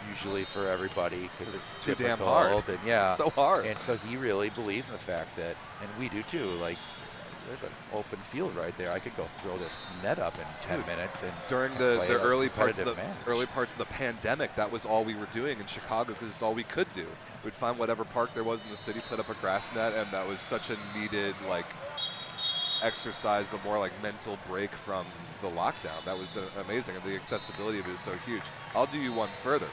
usually for everybody because it's
too damn
difficult
hard.
And yeah,
So hard.
And so he really believes in the fact that, and we do too. Like, there's an open field right there. I could go throw this net up in 10 minutes. And
During
and
the
play a
early parts of the
competitive match.
pandemic, that was all we were doing in Chicago because it's all we could do. We'd find whatever park there was in the city, put up a grass net, and that was such a needed like exercise, but more like mental break from the lockdown. That was amazing, and the accessibility of it is so huge. I'll do you one further.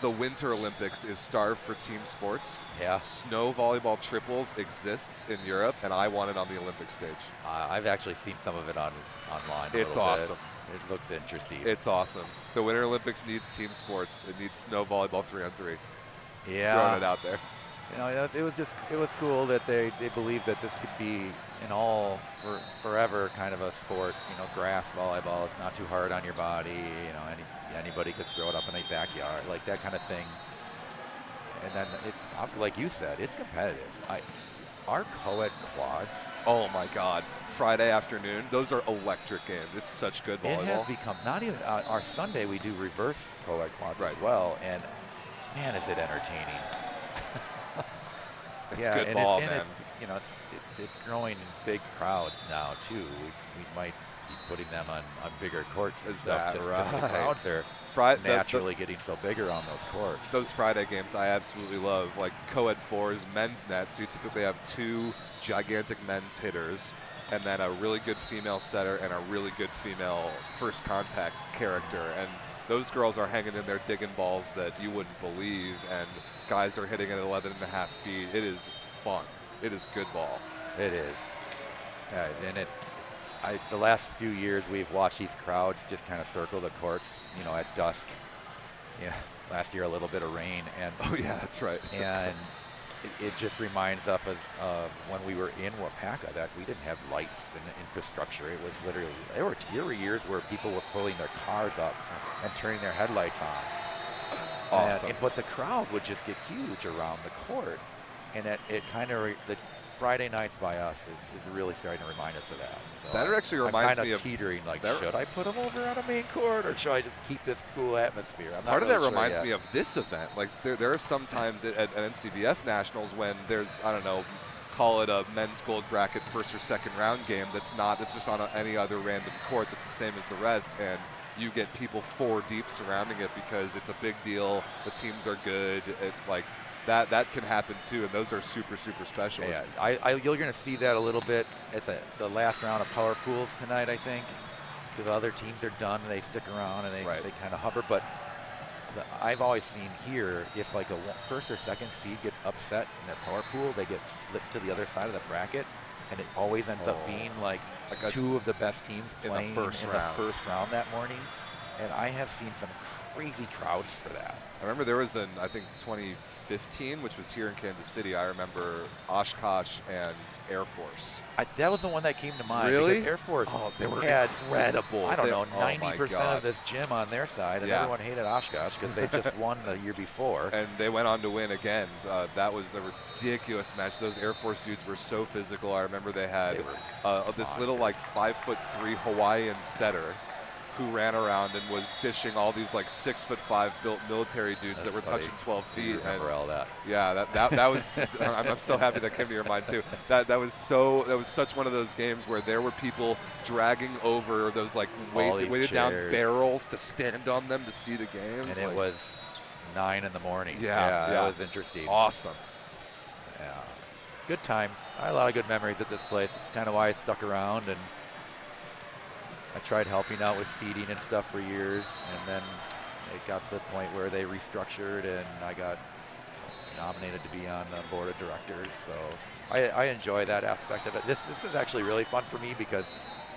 The Winter Olympics is starved for team sports.
Yeah.
Snow volleyball triples exists in Europe, and I want it on the Olympic stage.
I've actually seen some of it online.
It's
a little
awesome.
Bit. It looks interesting.
It's awesome. The Winter Olympics needs team sports. It needs snow volleyball 3-on-3.
Yeah.
Throwing it out there.
You know, it was cool that they believed that this could be forever kind of a sport. You know, grass volleyball. It's not too hard on your body. You know, anybody could throw it up in a backyard, like that kind of thing. And then it's like you said, it's competitive. Our co-ed quads.
Oh my God! Friday afternoon, those are electric games. It's such good volleyball.
It has become not even our Sunday. We do reverse co-ed quads as well, and man, is it entertaining.
It's good ball, man.
You know, it's growing big crowds now too. We might be putting them on bigger courts and stuff. Just because the crowds are naturally getting so bigger on those courts.
Those Friday games I absolutely love, like co-ed 4s, men's nets. You typically have 2 gigantic men's hitters, and then a really good female setter and a really good female first contact character. And those girls are hanging in there digging balls that you wouldn't believe, and guys are hitting at 11.5 feet. It is fun. It is good ball.
It is. And the last few years we've watched these crowds just kind of circle the courts, you know, at dusk. Yeah, last year a little bit of rain, and
oh yeah, that's right.
And it just reminds us of when we were in Wapaka that we didn't have lights and infrastructure. It was literally there were years where people were pulling their cars up and turning their headlights on.
Awesome.
But the crowd would just get huge around the court, and it kind of the Friday nights by us is really starting to remind us of that. So
that actually reminds me of
teetering. Like, should I put them over on a main court, or should I just keep this cool atmosphere?
Part of that reminds me of this event. Like there are some times at NCVF Nationals when there's, I don't know, call it a men's gold bracket first or second round game that's just on any other random court that's the same as the rest, and you get people 4 deep surrounding it because it's a big deal. The teams are good. That can happen too, and those are super, super special.
Yeah, you're going to see that a little bit at the last round of power pools tonight, I think. The other teams are done, and they stick around, and they kind of hover. But I've always seen here, if like a first or second seed gets upset in their power pool, they get flipped to the other side of the bracket, and it always ends up being like 2 of the best teams playing in the first round that morning. And I have seen some crazy crowds for that.
I remember there was I think 2015, which was here in Kansas City. I remember Oshkosh and Air Force.
That was the one that came to mind.
Really?
Air Force
they were
had
incredible.
I don't know, 90% of this gym on their side, and everyone hated Oshkosh because they just won the year before.
And they went on to win again. That was a ridiculous match. Those Air Force dudes were so physical. I remember they had this little like 5'3" Hawaiian setter who ran around and was dishing all these like 6'5" built military dudes that were touching 12 feet.
I remember all that.
Yeah, that was. I'm so happy that came to your mind too. That was such one of those games where there were people dragging over those like weighted down barrels to stand on them to see the games.
And it was 9 in the morning.
Yeah,
that was interesting.
Awesome.
Yeah, good times. I had a lot of good memories at this place. It's kind of why I stuck around, and I tried helping out with feeding and stuff for years, and then it got to the point where they restructured, and I got nominated to be on the board of directors. So I enjoy that aspect of it. This is actually really fun for me because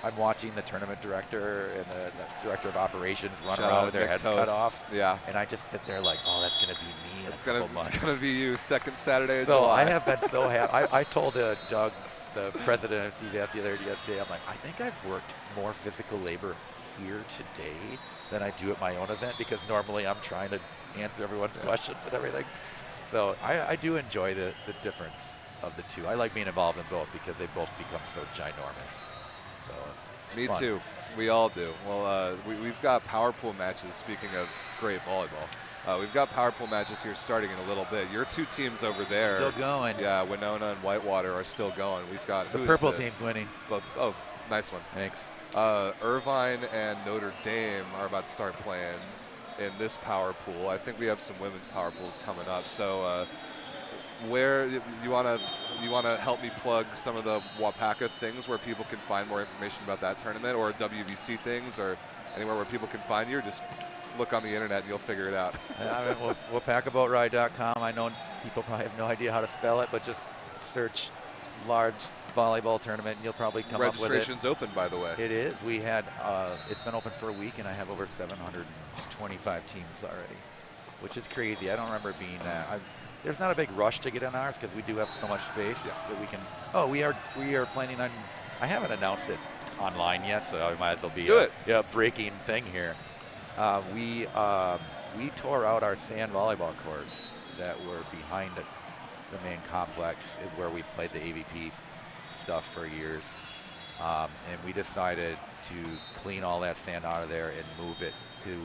I'm watching the tournament director and the director of operations run around with their heads cut off.
Yeah.
And I just sit there like, oh, that's going to be me. It's
going to be you, second Saturday of
July.
So
I have been so happy. I told Doug, the president of NCVF the other day, I'm like, I think I've worked more physical labor here today than I do at my own event, because normally I'm trying to answer everyone's questions and everything. So I do enjoy the difference of the two. I like being involved in both because they both become so ginormous. So
Me
fun.
too. We all do. Well, we've got power pool matches, speaking of great volleyball. We've got power pool matches here starting in a little bit. Your two teams over there.
Still going.
Yeah, Winona and Whitewater are still going. We've got
The
who is
purple
this?
team's winning.
Both. Oh, nice one.
Thanks.
Irvine and Notre Dame are about to start playing in this power pool. I think we have some women's power pools coming up. So where you want to help me plug some of the Wapaka things where people can find more information about that tournament, or WVC things, or anywhere where people can find you? Just look on the internet and you'll figure it out.
I mean, wapakaboatride.com. I know people probably have no idea how to spell it, but just search large volleyball tournament and you'll probably come up with it.
Registration's open, by the way.
It is. We had, it's been open for a week and I have over 725 teams already, which is crazy. I don't remember being that. There's not a big rush to get in ours because we do have so much space that we can. Oh, we are planning on. I haven't announced it online yet, so I might as well be a breaking thing here. We tore out our sand volleyball courts that were behind the main complex, is where we played the AVP stuff for years, and we decided to clean all that sand out of there and move it to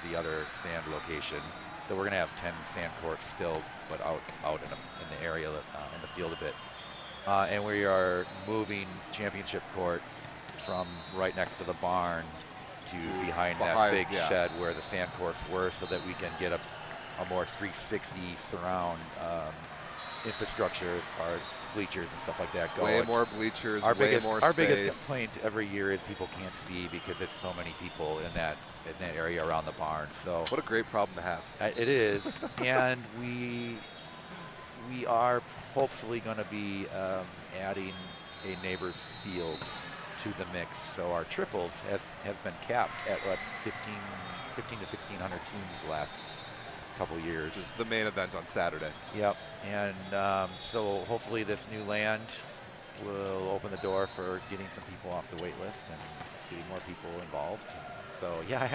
the other sand location. So we're going to have 10 sand courts still, but out in the area, in the field a bit. And we are moving championship court from right next to the barn to behind that big shed where the sand courts were, so that we can get a more 360 surround infrastructure as far as bleachers and stuff like that going.
Way more bleachers,
our
way
biggest,
more
Our
space.
biggest complaint every year is people can't see because it's so many people in that area around the barn. So
what a great problem to have.
It is, and we are hopefully going to be adding a neighbor's field to the mix. So our triples has been capped at what, 15 to 1,600 teams the last couple years.
This is the main event on Saturday.
Yep, and so hopefully this new land will open the door for getting some people off the wait list and getting more people involved. So yeah, I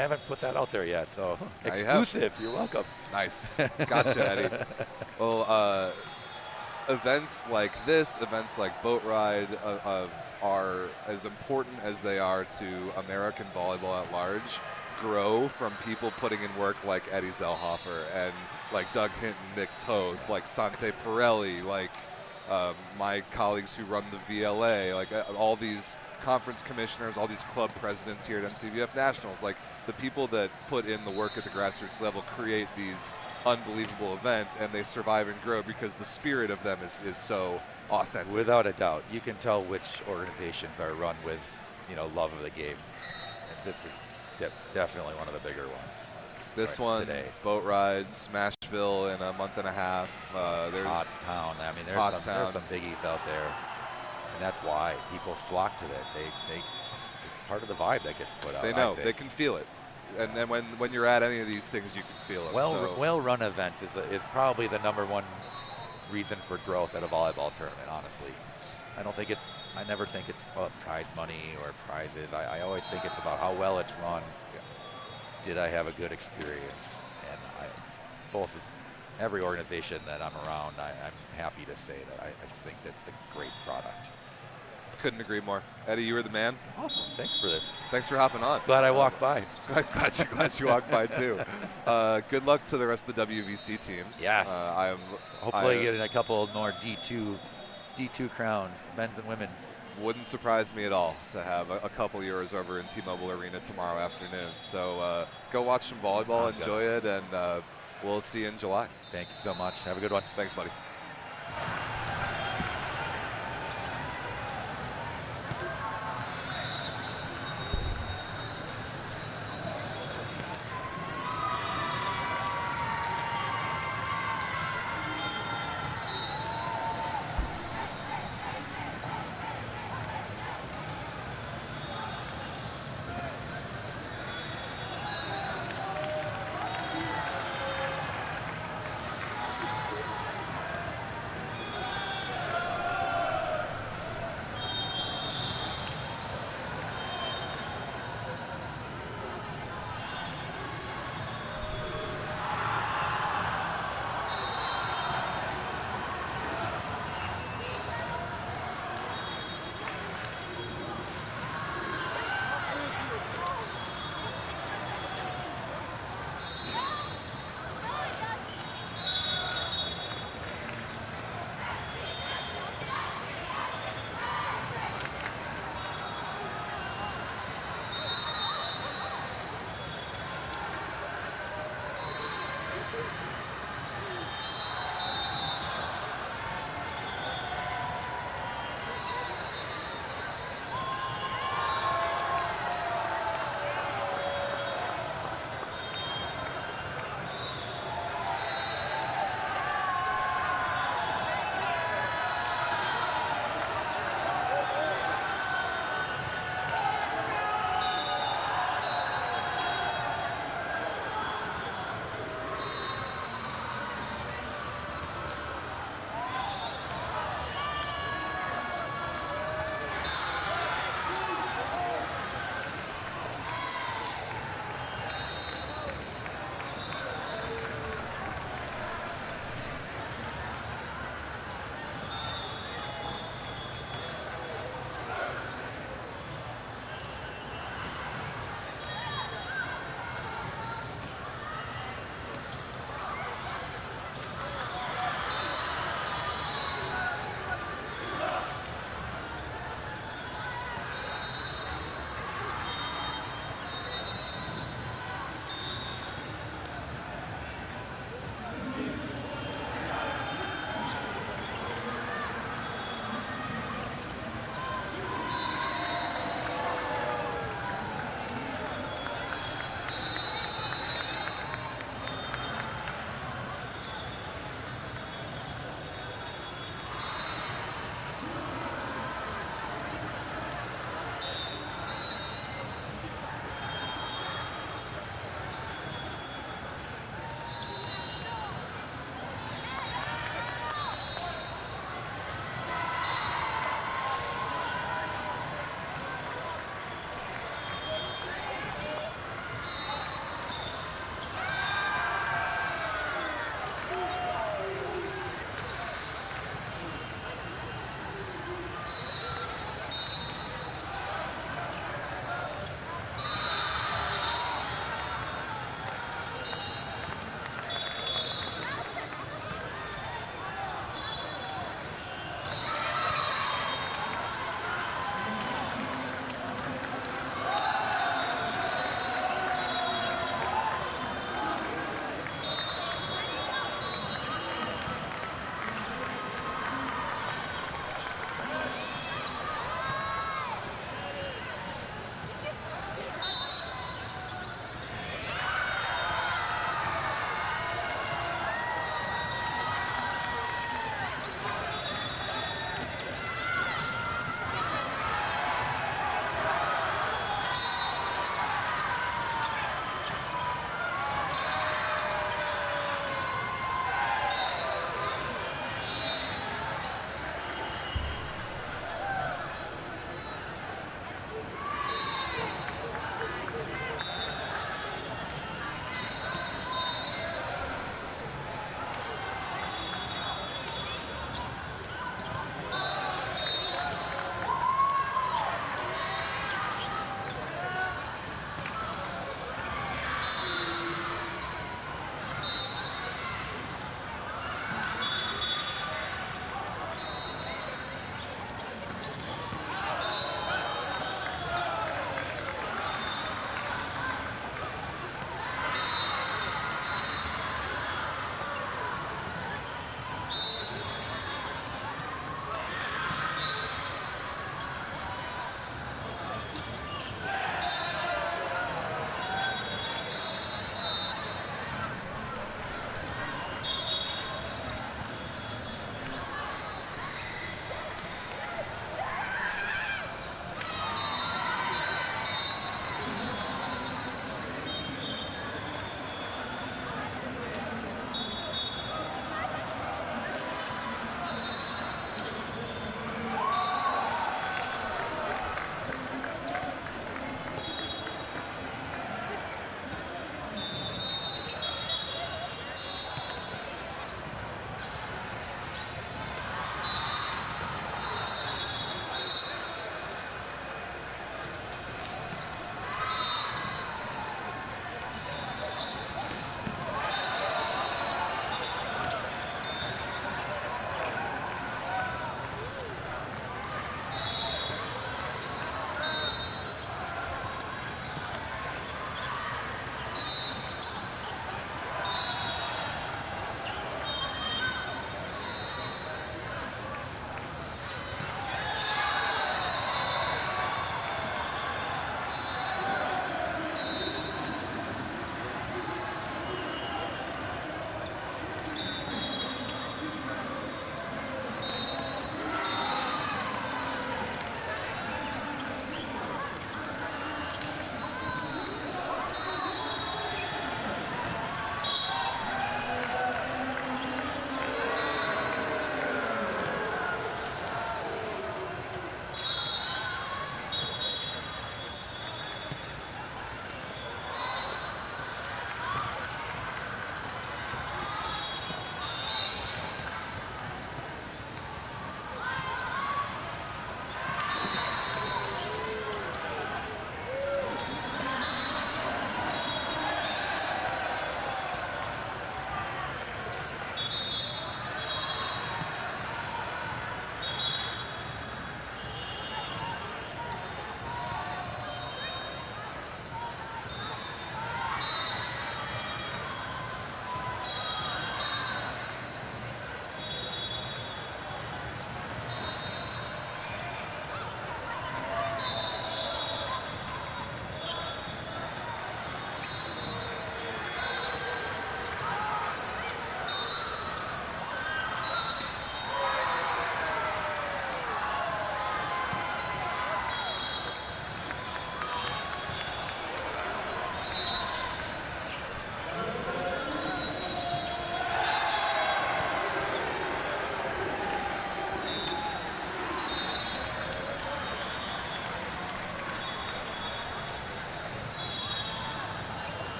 haven't put that out there yet. So exclusive. You're welcome.
Nice. Gotcha, Eddie. Well, events like this, events like Boat Ride, are as important as they are to American volleyball at large. Grow from people putting in work like Eddie Zellhofer and like Doug Hinton, Nick Toth, like Sante Pirelli, like my colleagues who run the VLA, like all these conference commissioners, all these club presidents here at NCVF Nationals, like the people that put in the work at the grassroots level create these unbelievable events, and they survive and grow because the spirit of them is so authentic.
Without a doubt. You can tell which organizations are run with, love of the game. And this is definitely one of the bigger ones.
This one,
today.
Boat Ride, Smashville in a month and a half. There's
Pottstown. I mean, there's some biggies out there, and that's why people flock to that. It's part of the vibe that gets put out.
They know, they can feel it, and then when you're at any of these things, you can feel it.
Well-run events is probably the number one reason for growth at a volleyball tournament. Honestly, I never think it's about prize money or prizes. I always think it's about how well it's run. Did I have a good experience? And every organization that I'm around, I'm happy to say that I think that's a great product.
Couldn't agree more. Eddie, you were the man.
Awesome. Thanks for this.
Thanks for hopping on.
Glad I walked by.
Glad you walked by too. Good luck to the rest of the WVC teams.
Yes. Hopefully getting a couple more D2 crowns, men's and women's.
Wouldn't surprise me at all to have a couple yours over in T-Mobile Arena tomorrow afternoon. So go watch some volleyball, enjoy it, and we'll see you in July.
Thank you so much. Have a good one.
Thanks, buddy.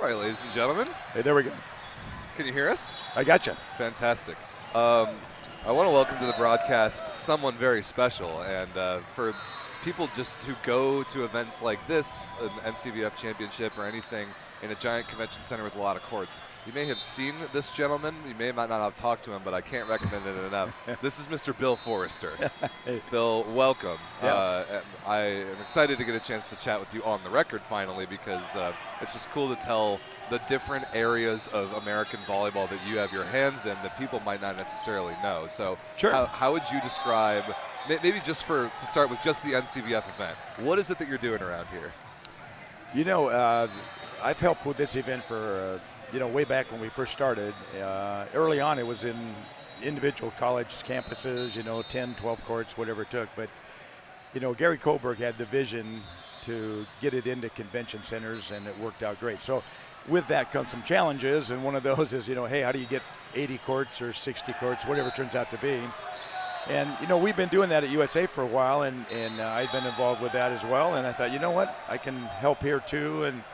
right, ladies and gentlemen.
Hey, there we go.
Can you hear us?
I got you.
Fantastic. I want to welcome to the broadcast someone very special, and for people just who go to events like this, an NCVF championship or anything in a giant convention center with a lot of courts, you may have seen this gentleman. You may not have talked to him, but I can't recommend it enough. This is Mr. Bill Forrester.
Hey.
Bill, welcome.
Yeah.
I am excited to get a chance to chat with you on the record finally, because it's just cool to tell the different areas of American volleyball that you have your hands in that people might not necessarily know. So
Sure.
How would you describe, maybe just to start with just the NCVF event, what is it that you're doing around here?
You know, I've helped with this event for, way back when we first started. Early on, it was in individual college campuses, 10, 12 courts, whatever it took. But, Gary Kohlberg had the vision to get it into convention centers, and it worked out great. So with that comes some challenges, and one of those is, hey, how do you get 80 courts or 60 courts, whatever it turns out to be. And, we've been doing that at USA for a while, and I've been involved with that as well. And I thought, you know what, I can help here too, and,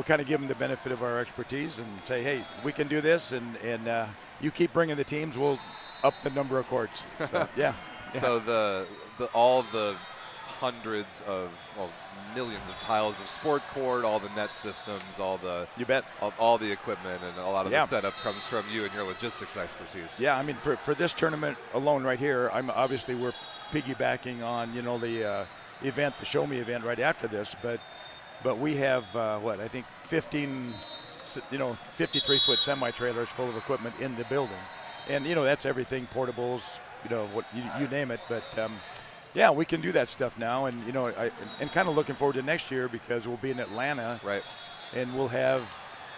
kind of give them the benefit of our expertise and say, hey, we can do this, and you keep bringing the teams, we'll up the number of courts. So, yeah.
So all the hundreds of, millions of tiles of sport court, all the net systems, all the
You bet.
all the equipment, and a lot of the setup comes from you and your logistics expertise.
Yeah, I mean, for this tournament alone right here, we're piggybacking on, the event, the Show Me event right after this, but we have, I think 15, 53-foot semi-trailers full of equipment in the building. And, that's everything, portables, what you name it. But, yeah, we can do that stuff now. And, I'm kind of looking forward to next year, because we'll be in Atlanta.
Right.
And we'll have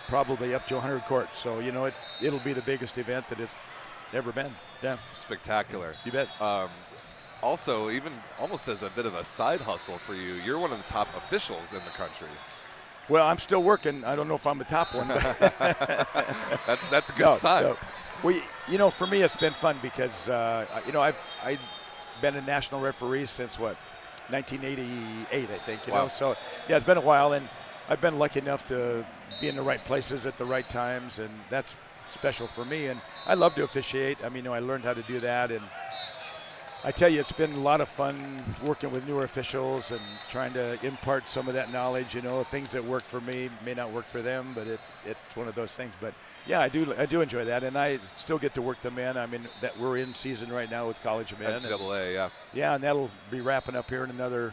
probably up to 100 courts. So, it'll be the biggest event that it's ever been. Yeah.
Spectacular.
You bet.
Also, even almost as a bit of a side hustle for you, you're one of the top officials in the country.
Well, I'm still working. I don't know if I'm the top one.
That's a good sign.
No. For me, it's been fun because, I've been a national referee since, 1988, I think.
Wow.
So, yeah, it's been a while, and I've been lucky enough to be in the right places at the right times, and that's special for me. And I love to officiate. I mean, I learned how to do that, and I tell you, it's been a lot of fun working with newer officials and trying to impart some of that knowledge. Things that work for me may not work for them, but it's one of those things. But yeah, I do enjoy that, and I still get to work the men. I mean, that we're in season right now with college men.
NCAA, yeah.
Yeah, and that'll be wrapping up here in another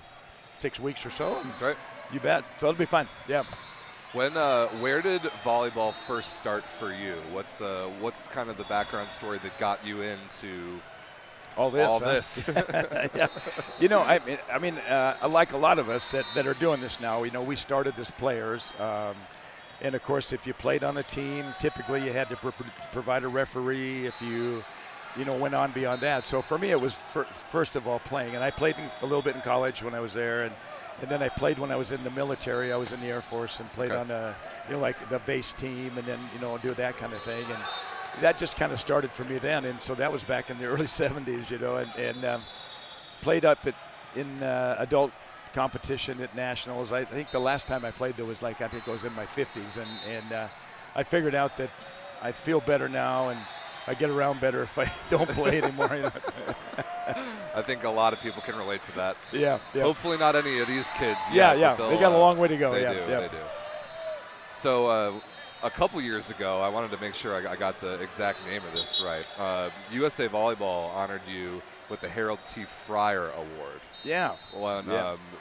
6 weeks or so.
That's right.
You bet. So it'll be fun. Yeah.
Where did volleyball first start for you? What's kind of the background story that got you into
all this? Yeah. Like a lot of us that are doing this now, we started as players. And, of course, if you played on a team, typically you had to provide a referee if you, went on beyond that. So for me, it was first of all playing. And I played a little bit in college when I was there. And then I played when I was in the military. I was in the Air Force and played on like the base team, and then, do that kind of thing. And that just kind of started for me then. And so that was back in the early 70s, and played up in adult competition at nationals. I think the last time I played there was I was in my 50s. And I figured out that I feel better now, and I get around better if I don't play anymore.
I think a lot of people can relate to that.
Yeah.
Hopefully not any of these kids.
Yeah. They got a long way to go.
They
do.
They do. So a couple years ago, I wanted to make sure I got the exact name of this right. USA Volleyball honored you with the Harold T. Fryer Award.
Yeah.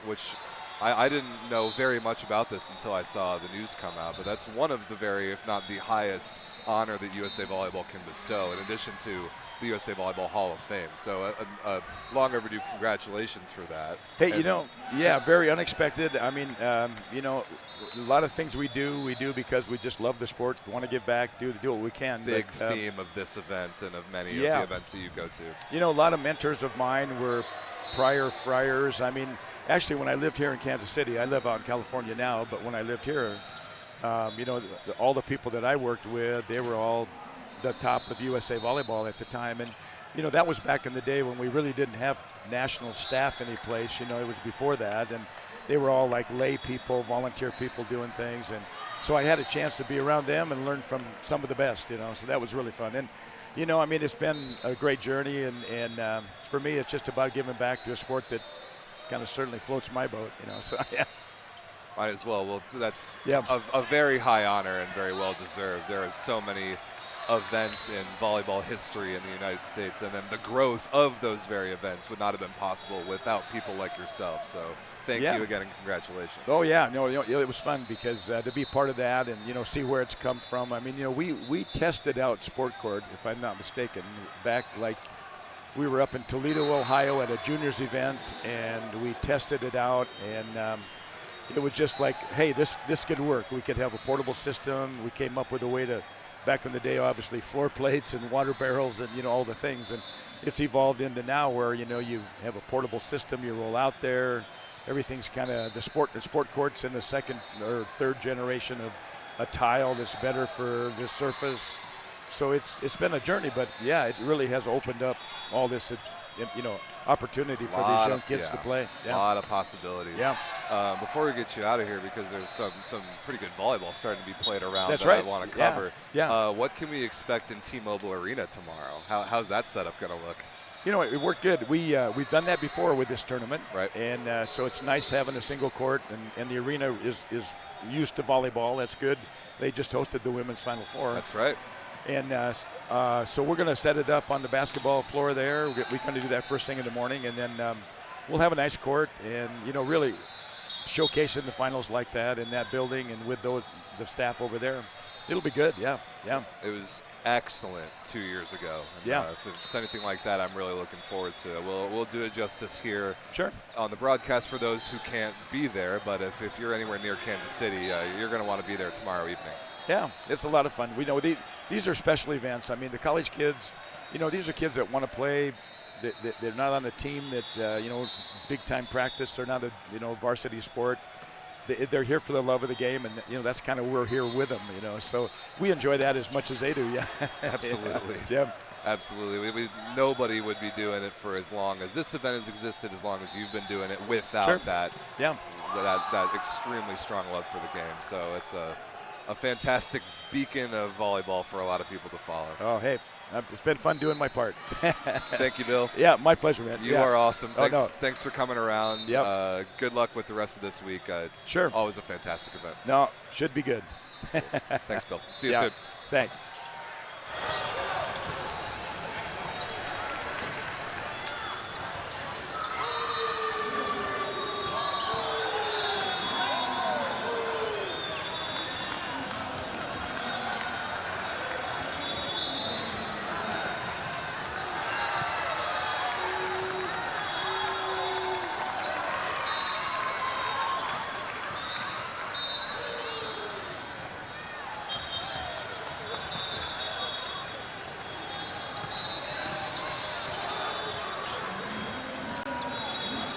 Which I didn't know very much about this until I saw the news come out, but that's one of the very, if not the highest honor that USA Volleyball can bestow, in addition to the USA Volleyball Hall of Fame. So a long overdue congratulations for that.
Hey, very unexpected. I mean, a lot of things we do because we just love the sport, want to give back, do what we can.
Big theme of this event and of many of the events that you go to.
A lot of mentors of mine were prior Friars. I mean, actually, when I lived here in Kansas City, I live out in California now, but when I lived here, all the people that I worked with, they were all the top of USA Volleyball at the time. And,
that was back in the day when we really didn't have national staff any place. It was before that, and they were all like lay people, volunteer people doing things. And so I had a chance to be around them and learn from some of the best, so that was really fun. And, it's been a great journey, and for me, it's just about giving back to a sport that kind of certainly floats my boat, so yeah.
Might as well. Well, that's
Yeah.
a very high honor and very well deserved. There are so many events in volleyball history in the United States, and then the growth of those very events would not have been possible without people like yourself. So thank you again, and congratulations.
Oh yeah, no, it was fun because to be part of that and see where it's come from. I mean, we tested out Sport Court, if I'm not mistaken, back we were up in Toledo, Ohio, at a juniors event, and we tested it out, and it was just like, hey, this could work. We could have a portable system. We came up with a way to. Back in the day, obviously, floor plates and water barrels and, all the things. And it's evolved into now where, you have a portable system, you roll out there. Everything's kind of the sport court's in the second or third generation of a tile that's better for this surface. So it's been a journey, but, yeah, it really has opened up all this, opportunity for these young kids to play.
A lot of possibilities.
Yeah.
Before we get you out of here, because there's some pretty good volleyball starting to be played around
That's
that
right.
I want to cover.
Yeah.
What can we expect in T-Mobile Arena tomorrow? How's that setup going to look?
It worked good. We've done that before with this tournament.
Right.
And so it's nice having a single court, and the arena is used to volleyball. That's good. They just hosted the women's Final Four.
That's right.
And so we're going to set it up on the basketball floor there. We're going to do that first thing in the morning, and then we'll have a nice court and, really showcasing the finals like that in that building and with the staff over there. It'll be good, yeah.
It was excellent 2 years ago. And,
Yeah.
If it's anything like that, I'm really looking forward to it. We'll do it justice here
Sure.
on the broadcast for those who can't be there. But if you're anywhere near Kansas City, you're going to want to be there tomorrow evening.
Yeah, it's a lot of fun. We know these are special events. I mean, the college kids, these are kids that want to play. They're not on a team that, big-time practice. They're not a, varsity sport. They're here for the love of the game, and, that's kind of we're here with them, So we enjoy that as much as they do, yeah.
Absolutely.
Yeah.
Absolutely. Nobody would be doing it for as long as this event has existed, as long as you've been doing it without that extremely strong love for the game. So it's a fantastic beacon of volleyball for a lot of people to follow.
Oh, hey, it's been fun doing my part.
Thank you, Bill.
Yeah, my pleasure, man.
You are awesome. Thanks for coming around.
Yep.
Good luck with the rest of this week. It's always a fantastic event.
No, should be good.
Thanks, Bill. See you soon.
Thanks.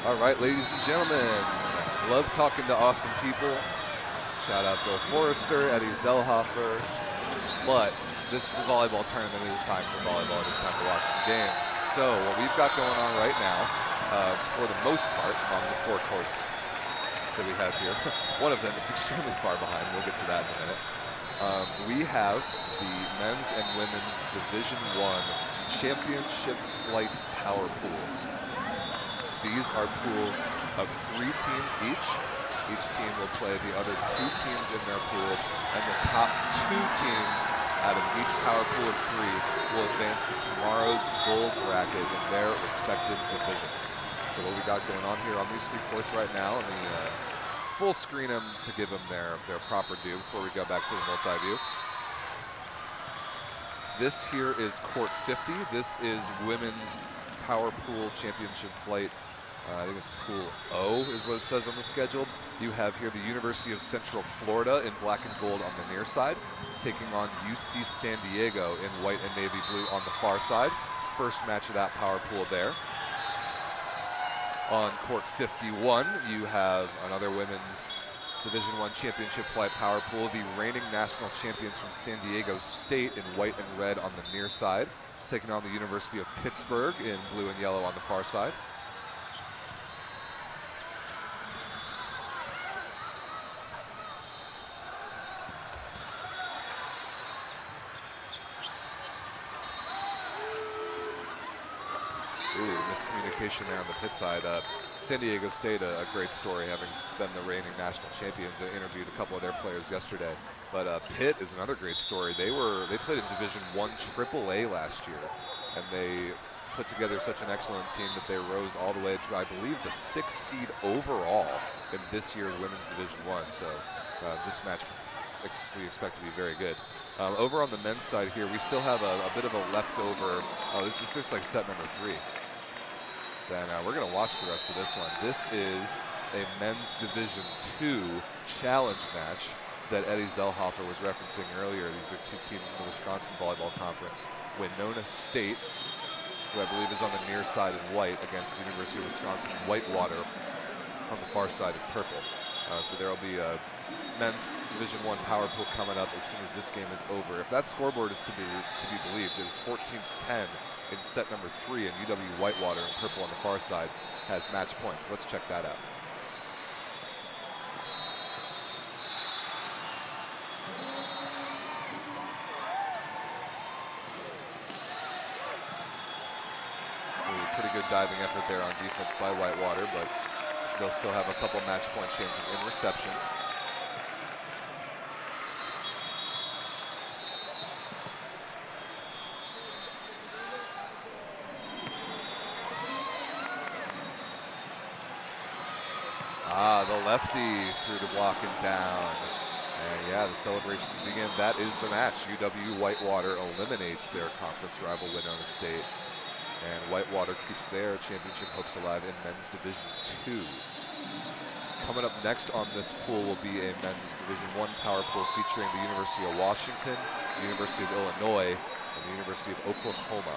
All right, ladies and gentlemen, love talking to awesome people. Shout out Bill Forrester, Eddie Zellhofer. But this is a volleyball tournament. It is time for volleyball. It is time to watch some games. So what we've got going on right now, for the most part, on the four courts that we have here, one of them is extremely far behind. We'll get to that in a minute. We have the men's and women's Division I championship flight power pools. These are pools of 3 teams each. Each team will play the other 2 teams in their pool, and the top 2 teams out of each power pool of 3 will advance to tomorrow's gold bracket in their respective divisions. So what we got going on here on these 3 courts right now, and we full screen them to give them their proper due before we go back to the multi-view. This here is court 50. This is women's power pool championship flight. I think it's Pool O is what it says on the schedule. You have here the University of Central Florida in black and gold on the near side, taking on UC San Diego in white and navy blue on the far side. First match of that power pool there. On court 51, you have another women's Division I championship flight power pool. The reigning national champions from San Diego State in white and red on the near side, taking on the University of Pittsburgh in blue and yellow on the far side. Ooh, miscommunication there on the pit side. San Diego State, a great story, having been the reigning national champions. I interviewed a couple of their players yesterday. But Pitt is another great story. They played in Division I AAA last year, and they put together such an excellent team that they rose all the way to, I believe, the 6th seed overall in this year's Women's Division I. So this match we expect to be very good. Over on the men's side here, we still have a bit of a leftover. Oh, this looks like set number 3. Then we're going to watch the rest of this one. This is a men's Division II challenge match that Eddie Zellhofer was referencing earlier. These are two teams in the Wisconsin Volleyball Conference. Winona State, who I believe is on the near side in white, against the University of Wisconsin Whitewater on the far side in purple. So there will be a men's Division I power pool coming up as soon as this game is over. If that scoreboard is to be believed, it is 14-10 in set number 3, and UW Whitewater in purple on the far side has match points. Let's check that out. Pretty good diving effort there on defense by Whitewater, but they'll still have a couple match point chances in reception. The lefty through the block and down. And yeah, the celebrations begin. That is the match. UW Whitewater eliminates their conference rival Winona State. And Whitewater keeps their championship hopes alive in men's Division II. Coming up next on this pool will be a men's Division I power pool featuring the University of Washington, the University of Illinois, and the University of Oklahoma.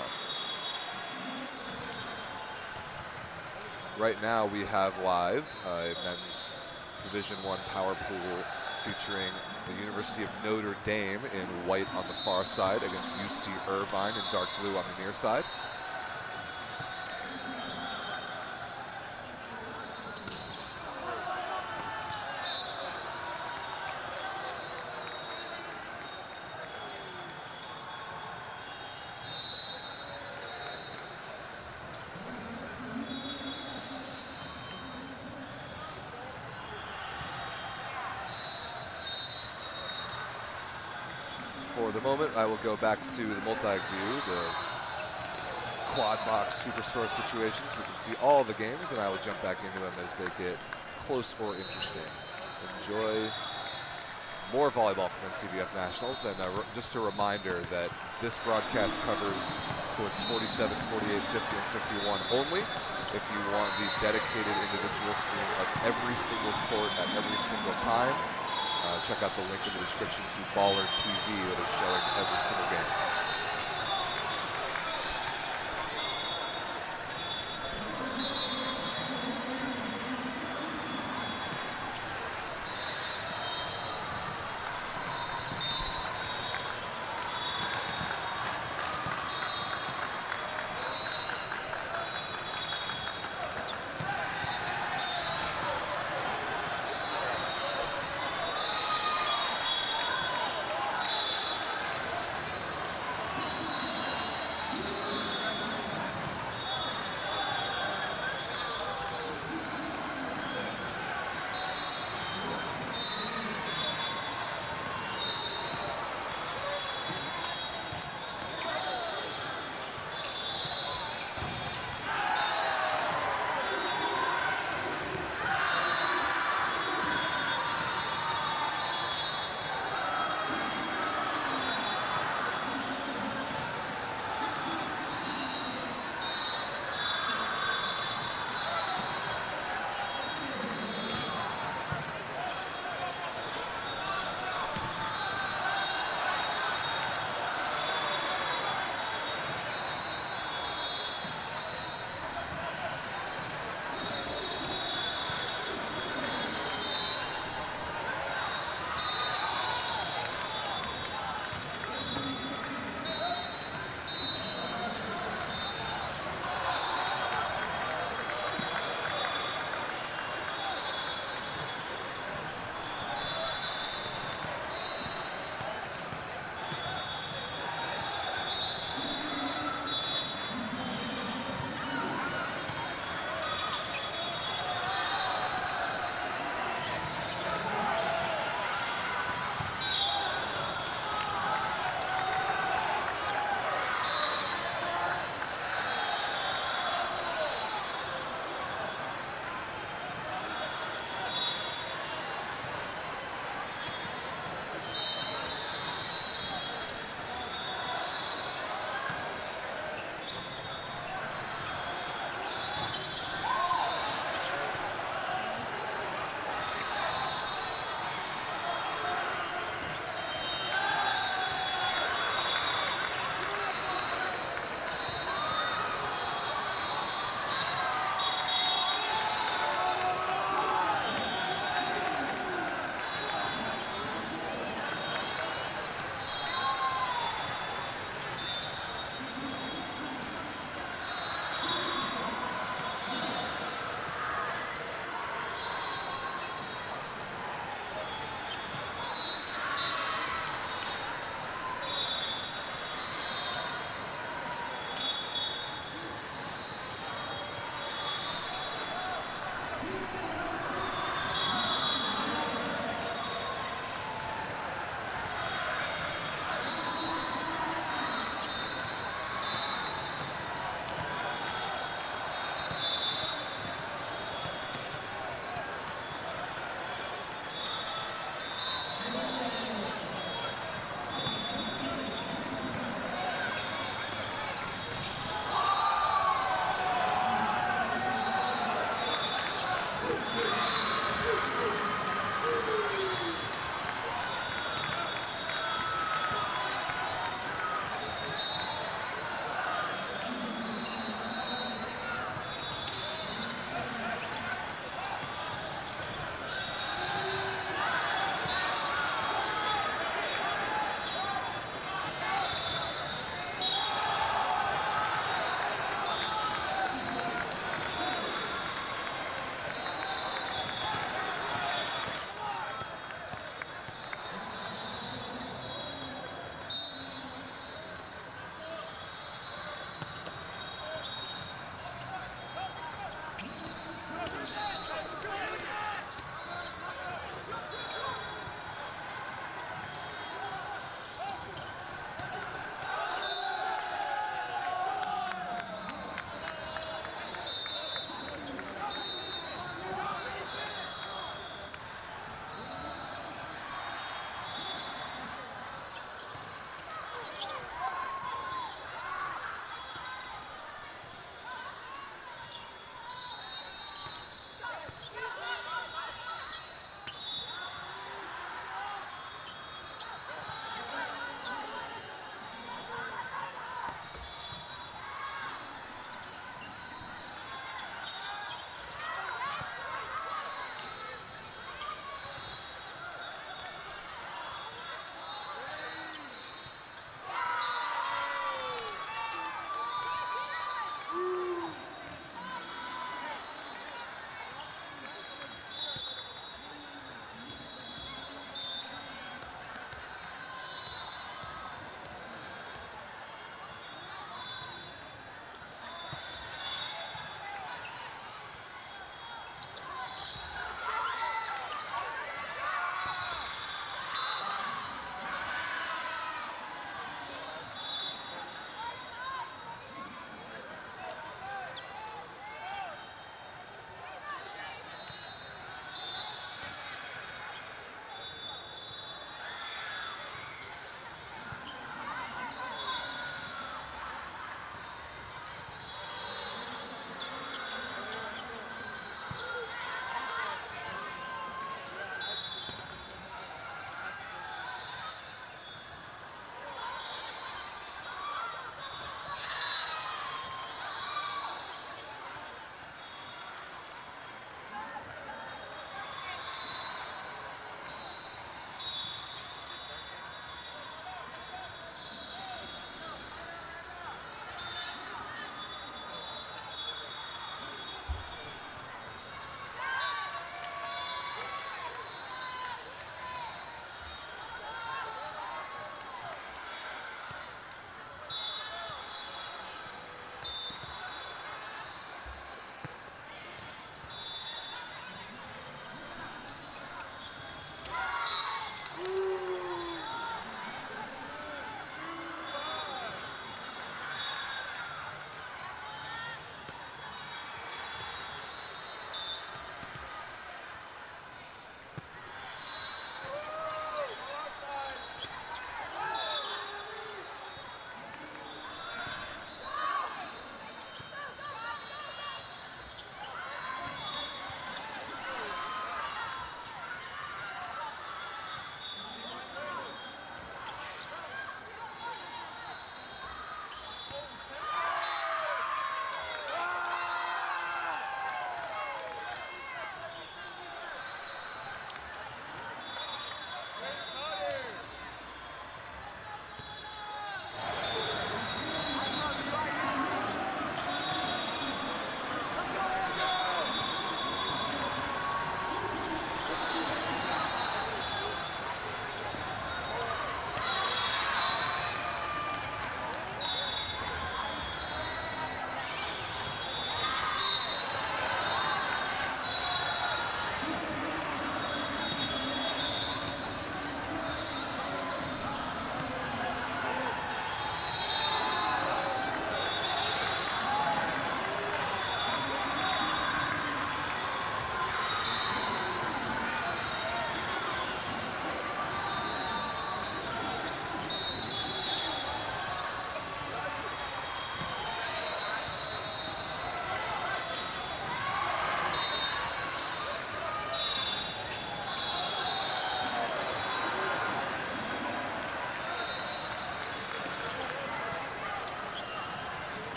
Right now we have live a men's Division I power pool featuring the University of Notre Dame in white on the far side against UC Irvine in dark blue on the near side. For the moment, I will go back to the multi-view, the quad box superstore situations. We can see all the games, and I will jump back into them as they get close or interesting. Enjoy more volleyball from NCVF Nationals, and just a reminder that this broadcast covers courts 47, 48, 50, and 51 only. If you want the dedicated individual stream of every single court at every single time, check out the link in the description to Baller TV that is showing every single game.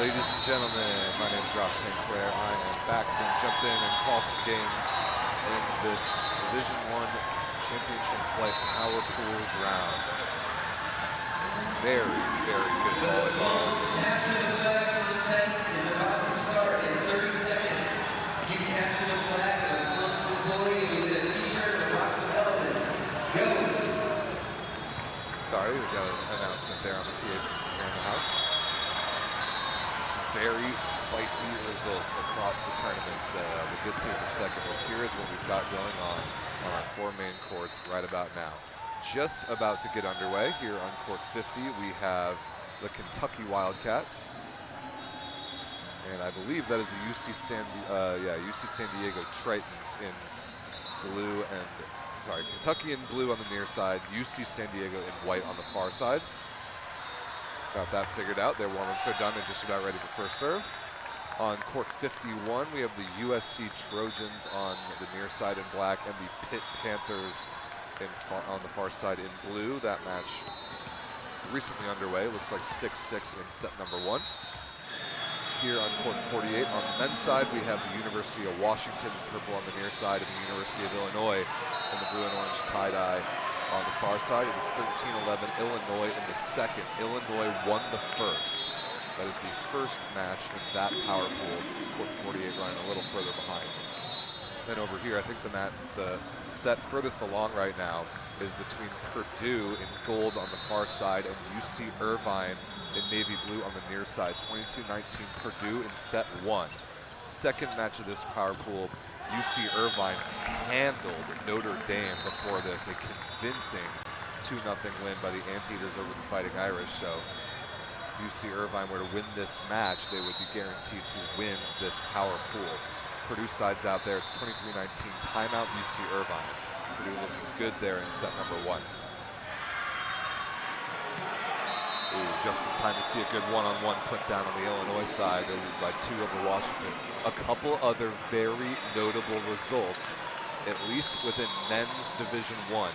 Ladies and gentlemen, my name is Rob St. Clair. I am back to jump in and call some games in this Division I Championship Flight Power Pools round. Very, very good volleyball.
Capture the flag for the test is about to start in 30 seconds. You capture the flag of a Slunks employee with a t-shirt and a box of element. Go!
Sorry, we got an announcement there on the PA system here in the house. Some very spicy results across the tournaments. We'll get to in a second, but here's what we've got going on our 4 main courts right about now. Just about to get underway here on court 50. We have the Kentucky Wildcats, and I believe that is the UC San Diego Tritons in blue and Kentucky in blue on the near side, UC San Diego in white on the far side. Got that figured out. Their warm-ups are done. They're just about ready for first serve. On court 51, we have the USC Trojans on the near side in black and the Pitt Panthers on the far side in blue. That match recently underway. Looks like 6-6 in set number 1. Here on court 48, on the men's side, we have the University of Washington in purple on the near side and the University of Illinois in the blue and orange tie-dye on the far side. It is 13-11 Illinois in the second. Illinois won the first. That is the first match in that power pool. Court 48 running a little further behind. Then over here, I think the set furthest along right now is between Purdue in gold on the far side and UC Irvine in navy blue on the near side. 22-19 Purdue in set 1. Second match of this power pool, UC Irvine handled Notre Dame before this. A convincing 2-0 win by the Anteaters over the Fighting Irish. So if UC Irvine were to win this match, they would be guaranteed to win this power pool. Purdue side's out there. It's 23-19 timeout UC Irvine. Purdue looking good there in set number 1. Ooh, just in time to see a good one-on-one put down on the Illinois side. They lead by 2 over Washington. A couple other very notable results, at least within men's Division I.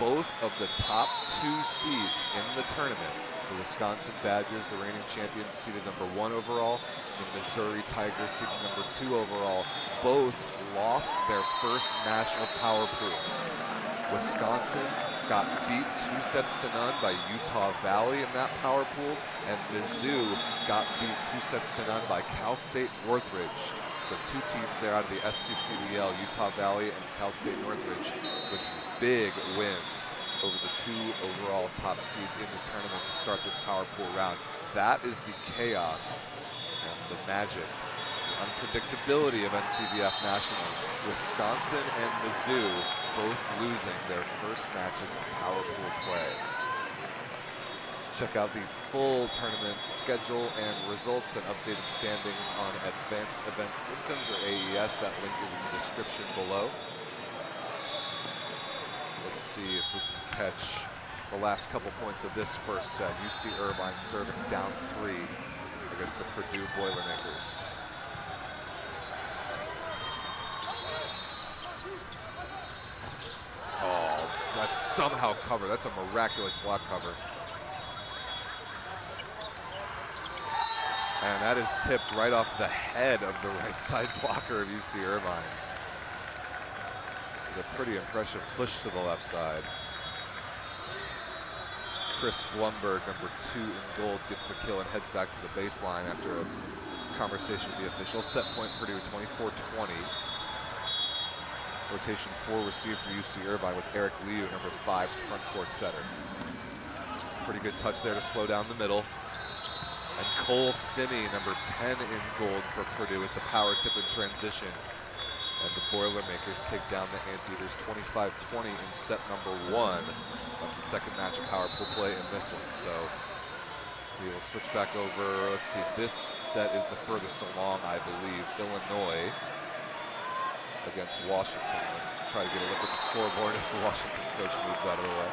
Both of the top 2 seeds in the tournament, the Wisconsin Badgers, the reigning champions, seeded number 1 overall, the Missouri Tigers, seeded number 2 overall, both lost their first national power pools. Wisconsin got beat 2-0 by Utah Valley in that power pool, and Mizzou got beat 2-0 by Cal State Northridge. So 2 teams there out of the SCCBL, Utah Valley and Cal State Northridge, with big wins over the 2 overall top seeds in the tournament to start this power pool round. That is the chaos and the magic, the unpredictability of NCVF Nationals. Wisconsin and Mizzou both losing their first matches of power pool play. Check out the full tournament schedule and results and updated standings on Advanced Event Systems, or AES. That link is in the description below. Let's see if we can catch the last couple points of this first set. UC Irvine serving down 3 against the Purdue Boilermakers. Oh, that's somehow covered. That's a miraculous block cover. And that is tipped right off the head of the right side blocker of UC Irvine. It's a pretty impressive push to the left side. Chris Blumberg, number 2 in gold, gets the kill and heads back to the baseline after a conversation with the official. Set point Purdue, 24-20. Rotation 4 received for UC Irvine with Eric Liu, number 5, front court setter. Pretty good touch there to slow down the middle. And Cole Simi, number 10 in gold for Purdue with the power tip in transition. And the Boilermakers take down the Anteaters 25-20 in set number 1 of the second match of power pool play in this one. So we will switch back over. Let's see, this set is the furthest along, I believe. Illinois against Washington. I'll try to get a look at the scoreboard as the Washington coach moves out of the way.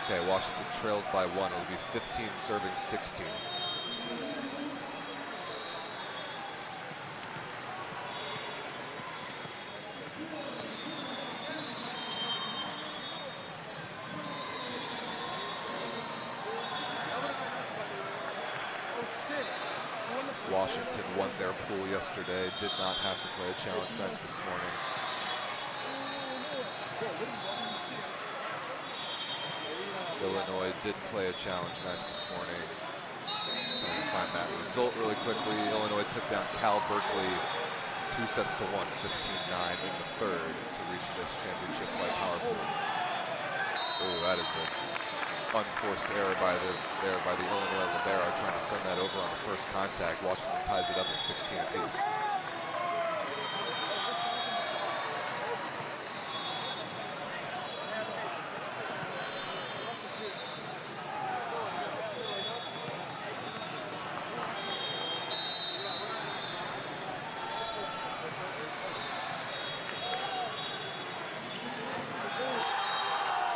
Okay, Washington trails by 1. It'll be 15 serving 16. Washington won their pool yesterday, did not have to play a challenge match this morning. Illinois did play a challenge match this morning. Just trying to find that result really quickly. Illinois took down Cal Berkeley 2 sets to 1, 15-9 in the third to reach this championship flight power pool. Oh, that is an unforced error by the Illinois libero, trying to send that over on the first contact. Washington ties it up at 16 apiece.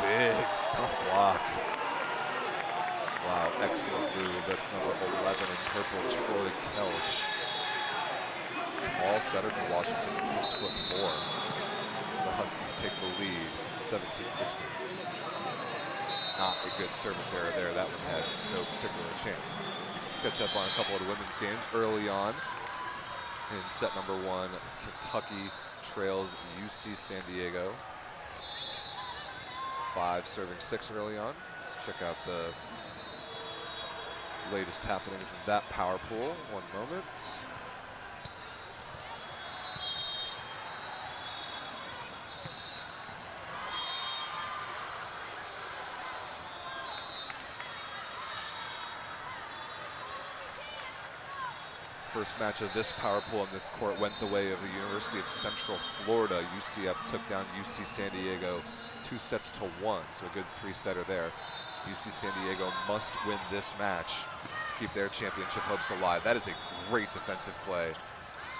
Big stuff block. Wow, excellent move. That's number 11 in purple, Troy Kelsch. Tall setter for Washington at 6'4". The Huskies take the lead, 17-16. Not a good service error there. That one had no particular chance. Let's catch up on a couple of the women's games early on. In set number 1, Kentucky trails UC San Diego. 5 serving 6 early on. Let's check out the latest happenings in that power pool. One moment. First match of this power pool on this court went the way of the University of Central Florida. UCF took down UC San Diego 2 sets to 1, so a good 3-setter there. UC San Diego must win this match to keep their championship hopes alive. That is a great defensive play,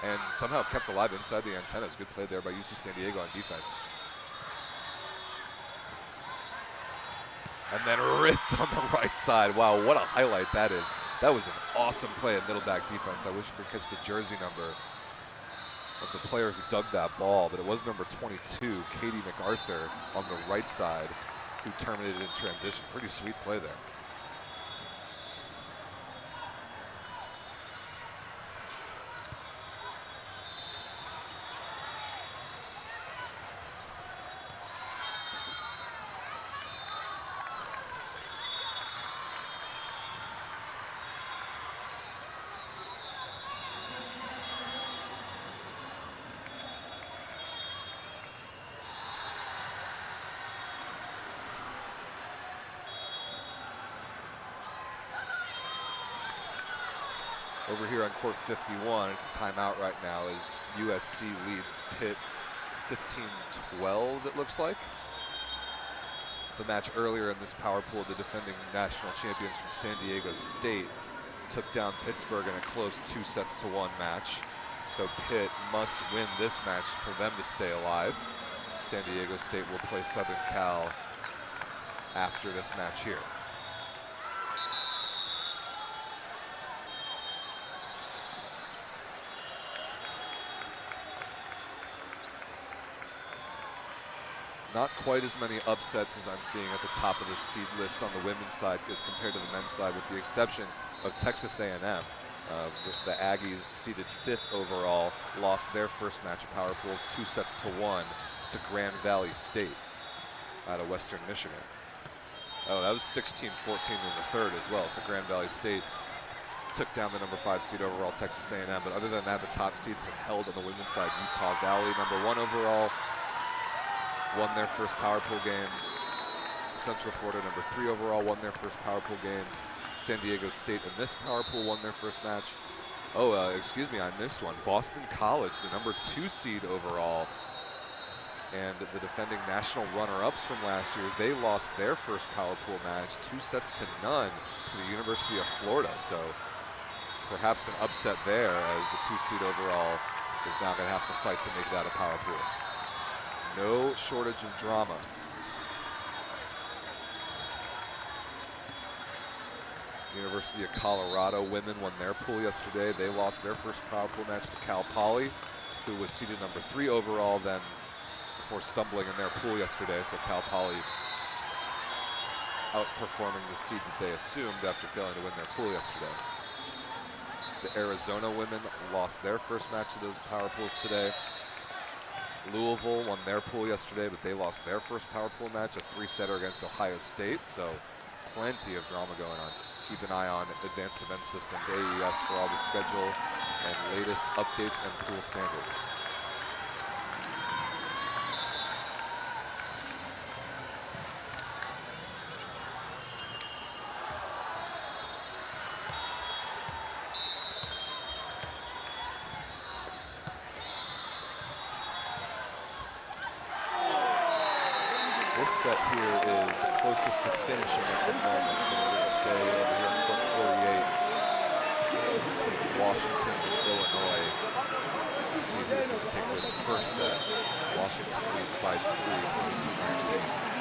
and somehow kept alive inside the antennas. Good play there by UC San Diego on defense. And then ripped on the right side. Wow, what a highlight that is. That was an awesome play at middle back defense. I wish I could catch the jersey number of the player who dug that ball, but it was number 22, Katie MacArthur, on the right side, who terminated in transition. Pretty sweet play there. Over here on court 51, it's a timeout right now as USC leads Pitt 15-12, it looks like. The match earlier in this power pool, the defending national champions from San Diego State took down Pittsburgh in a close 2 sets to 1 match. So Pitt must win this match for them to stay alive. San Diego State will play Southern Cal after this match here. Not quite as many upsets as I'm seeing at the top of the seed list on the women's side as compared to the men's side, with the exception of Texas A&M. The Aggies, seeded 5th overall, lost their first match of power pools 2 sets to 1 to Grand Valley State out of Western Michigan. Oh, that was 16-14 in the third as well. So Grand Valley State took down the number 5 seed overall, Texas A&M. But other than that, the top seeds have held on the women's side. Utah Valley, number 1 overall, won their first power pool game. Central Florida, number 3 overall, won their first power pool game. San Diego State in this power pool won their first match. Oh, excuse me, I missed one. Boston College, the number 2 seed overall, and the defending national runner-ups from last year, they lost their first power pool match 2 sets to 0 to the University of Florida. So perhaps an upset there, as the 2 seed overall is now going to have to fight to make that a power pools. No shortage of drama. University of Colorado women won their pool yesterday. They lost their first power pool match to Cal Poly, who was seeded number 3 overall then before stumbling in their pool yesterday. So Cal Poly outperforming the seed that they assumed after failing to win their pool yesterday. The Arizona women lost their first match of the power pools today. Louisville won their pool yesterday, but they lost their first power pool match, a 3-setter against Ohio State. So plenty of drama going on. Keep an eye on Advanced Event Systems, AES, for all the schedule and latest updates and pool standards. This set here is the closest to finishing at the moment, so we're going to stay over here on court 48 between Washington and Illinois. See who's going to take this first set. Washington leads by 3, 22-19.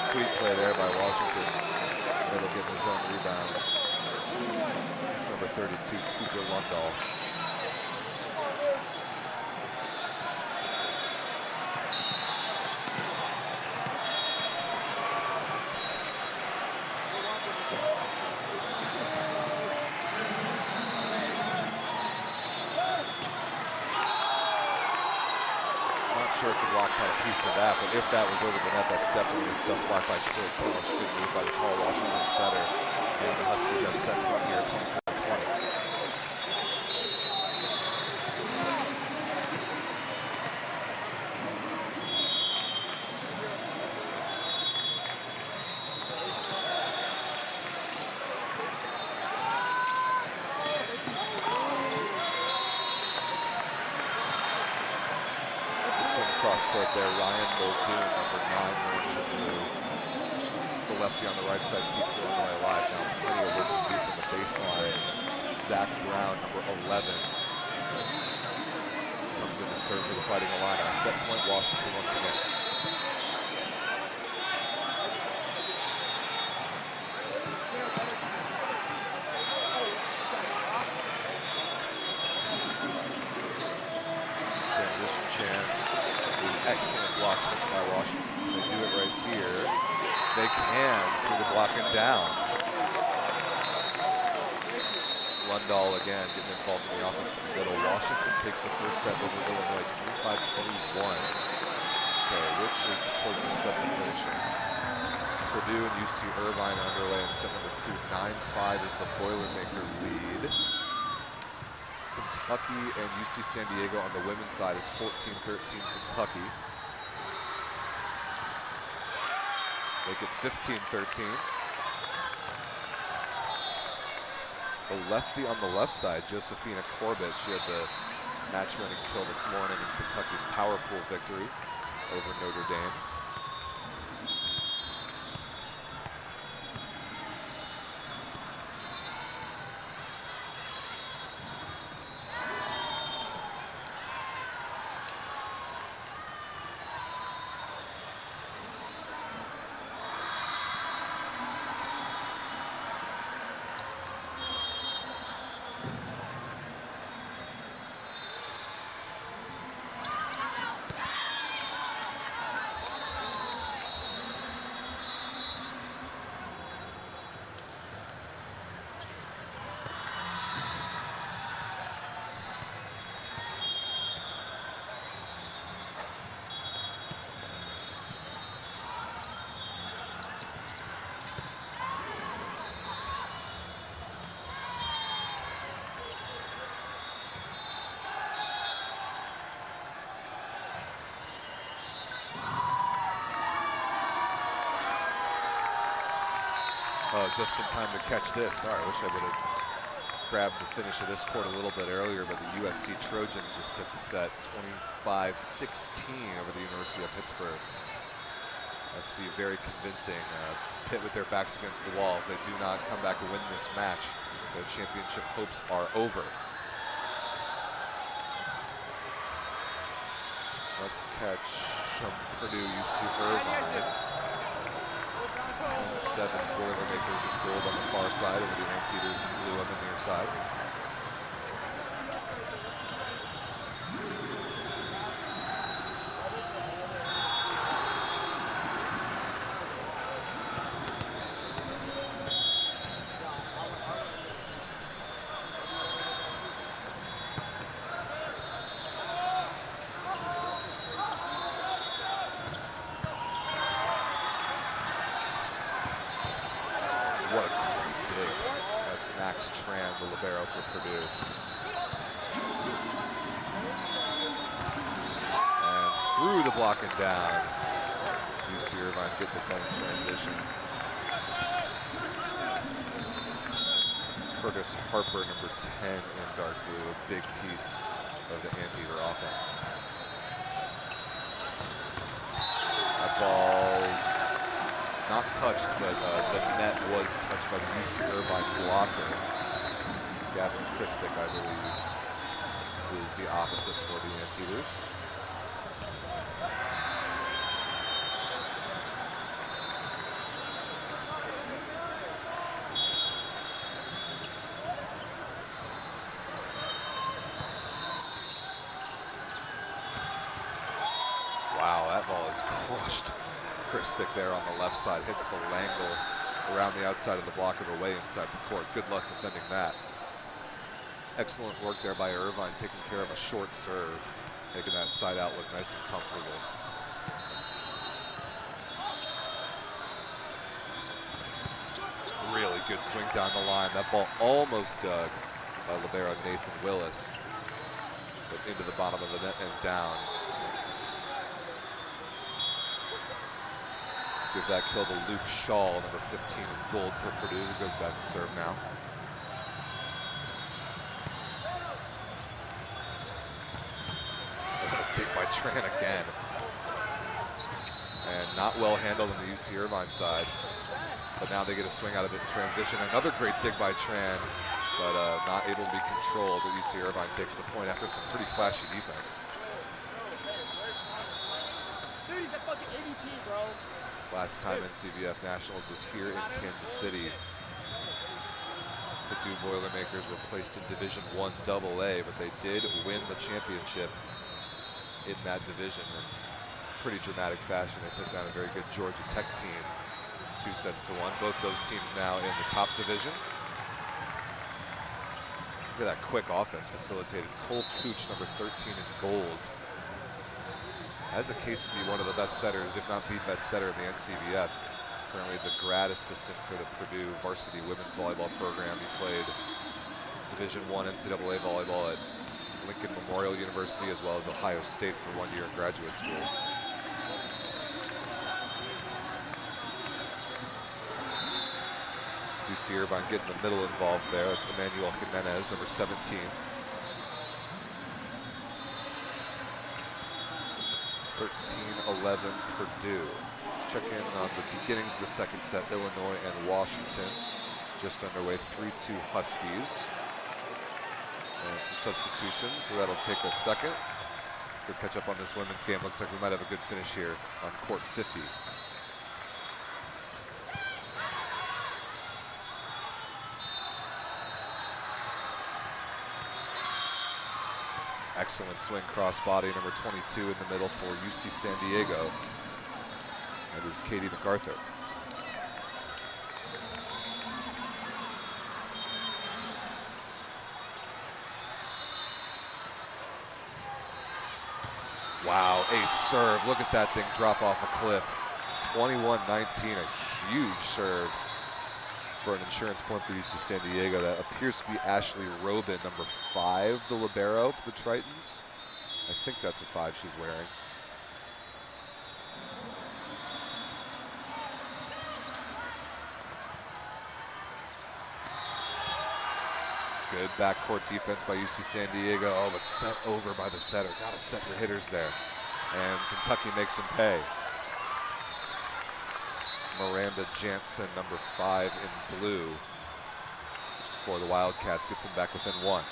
Sweet play there by Washington. That'll get his own rebound. It's number 32, Cooper Lundahl. Sure if the block had a piece of that, but if that was over the net, that's definitely a stuff block by Troy Polish. Good move by the tall Washington setter. And the Huskies have set point here, 24-20. Cross court there, Ryan Muldoon, number 9, orange and blue. The lefty on the right side keeps Illinois alive. Now plenty of work to do from the baseline. Zach Brown, number 11, comes in to serve for the Fighting Illini. Set point Washington once again. Transition chance. Excellent block touch by Washington. Can they do it right here? They can through the block and down. Lundahl again getting involved in the offense in the middle. Washington takes the first set over Illinois, 25-21. Okay, which is the closest set to finishing. Purdue and UC Irvine are underway in set number 2. 9-5 is the Boilermaker lead. Kentucky and UC San Diego on the women's side is 14-13 Kentucky. Make it 15-13. The lefty on the left side, Josephina Corbett, she had the match-winning kill this morning in Kentucky's power pool victory over Notre Dame. Oh, just in time to catch this. Sorry, I wish I would have grabbed the finish of this court a little bit earlier, but the USC Trojans just took the set 25-16 over the University of Pittsburgh. SC very convincing. Pitt with their backs against the wall. If they do not come back and win this match, their championship hopes are over. Let's catch some Purdue UC Irvine. 10-7 Boilermakers in gold on the far side over the Anteaters in blue on the near side. The libero for Purdue. And through the block and down. UC Irvine getting the point in transition. Curtis Harper, number 10 in dark blue, a big piece of the Anteater offense. That ball not touched, but the net was touched by the UC Irvine blocker. Gavin Christic, I believe, is the opposite for the Anteaters. Wow, that ball is crushed. Christic there on the left side, hits the Langle around the outside of the block of away inside the court. Good luck defending that. Excellent work there by Irvine, taking care of a short serve, making that side out look nice and comfortable. Really good swing down the line. That ball almost dug by libero Nathan Willis, but into the bottom of the net and down. Give that kill to Luke Shaw, number 15 is gold for Purdue, who goes back to serve now. Take by Tran again. And not well handled on the UC Irvine side. But now they get a swing out of it in transition. Another great dig by Tran, but not able to be controlled. But UC Irvine takes the point after some pretty flashy defense.
Dude, he's a fucking ADP, bro.
Last time NCVF Nationals was here in Kansas City. Purdue Boilermakers were placed in Division I AA, but they did win the championship in that division in pretty dramatic fashion. They took down a very good Georgia Tech team, 2-1. Both those teams now in the top division. Look at that quick offense facilitated. Cole Cooch, number 13 in gold, has a case to be one of the best setters, if not the best setter in the NCVF. Currently the grad assistant for the Purdue varsity women's volleyball program. He played Division I NCAA volleyball at Lincoln Memorial University as well as Ohio State for 1 year in graduate school. UC Irvine getting the middle involved there. That's Emmanuel Jimenez, number 17. 13-11 Purdue. Let's check in on the beginnings of the second set. Illinois and Washington just underway, 3-2 Huskies. And some substitutions, so that'll take a second. Let's go catch up on this women's game. Looks like we might have a good finish here on court 50. Excellent swing cross body, number 22 in the middle for UC San Diego. That is Katie MacArthur. Wow, ace serve. Look at that thing drop off a cliff. 21-19, a huge serve for an insurance point for UC San Diego. That appears to be Ashley Robin, number 5, the libero for the Tritons. I think that's a 5 she's wearing. Good backcourt defense by UC San Diego. Oh, but set over by the setter. Gotta set your hitters there. And Kentucky makes them pay. Miranda Jansen, number 5 in blue for the Wildcats, gets them back within 1.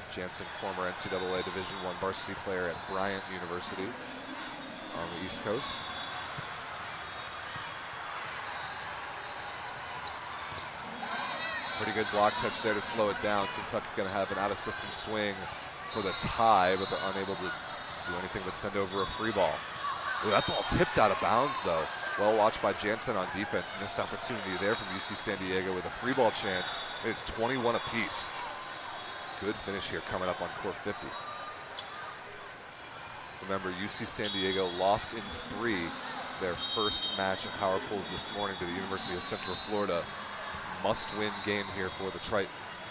Jansen, former NCAA Division I varsity player at Bryant University on the East Coast. Pretty good block touch there to slow it down. Kentucky going to have an out-of-system swing for the tie, but they're unable to do anything but send over a free ball. Ooh, that ball tipped out of bounds, though. Well watched by Jansen on defense. Missed opportunity there from UC San Diego with a free ball chance. It's 21 apiece. Good finish here coming up on court 50. Remember, UC San Diego lost in 3 their first match at Power Pools this morning to the University of Central Florida. Must-win game here for the Tritons.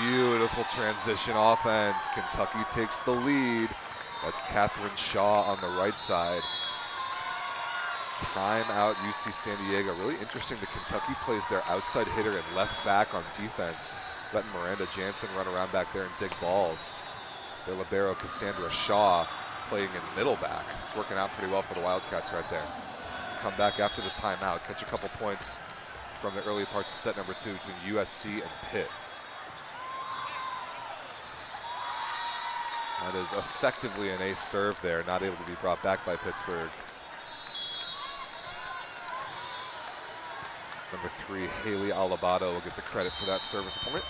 Beautiful transition offense. Kentucky takes the lead. That's Catherine Shaw on the right side. Timeout UC San Diego. Really interesting that Kentucky plays their outside hitter and left back on defense, letting Miranda Jansen run around back there and dig balls. Their libero Cassandra Shaw playing in middle back. It's working out pretty well for the Wildcats right there. Come back after the timeout, catch a couple points from the early parts of set number 2 between USC and Pitt. That is effectively an ace serve there, not able to be brought back by Pittsburgh. Number 3, Haley Alabado will get the credit for that service point.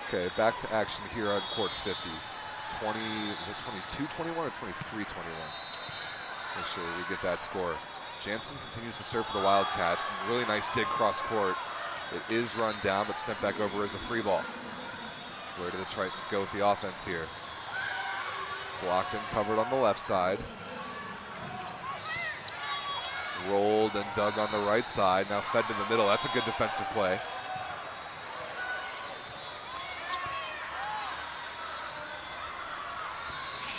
Okay, back to action here on court 50. 20, is it 22-21 or 23-21? Make sure we get that score. Jansen continues to serve for the Wildcats. Really nice dig cross court. It is run down, but sent back over as a free ball. Where do the Tritons go with the offense here? Blocked and covered on the left side. Rolled and dug on the right side. Now fed to the middle. That's a good defensive play.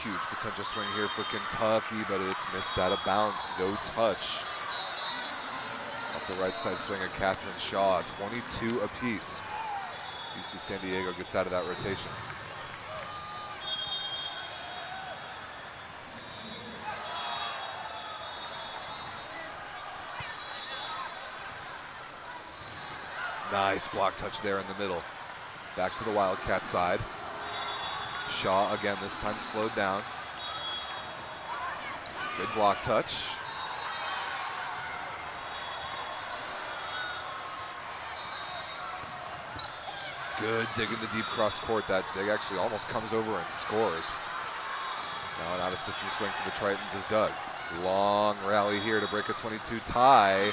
Huge potential swing here for Kentucky, but it's missed out of bounds. No touch. Off the right side swing of Catherine Shaw, 22 apiece. UC San Diego gets out of that rotation. Nice block touch there in the middle. Back to the Wildcat side. Shaw again, this time slowed down. Good block touch. Good dig in the deep cross court. That dig actually almost comes over and scores. Now an out of system swing for the Tritons is dug. Long rally here to break a 22 tie.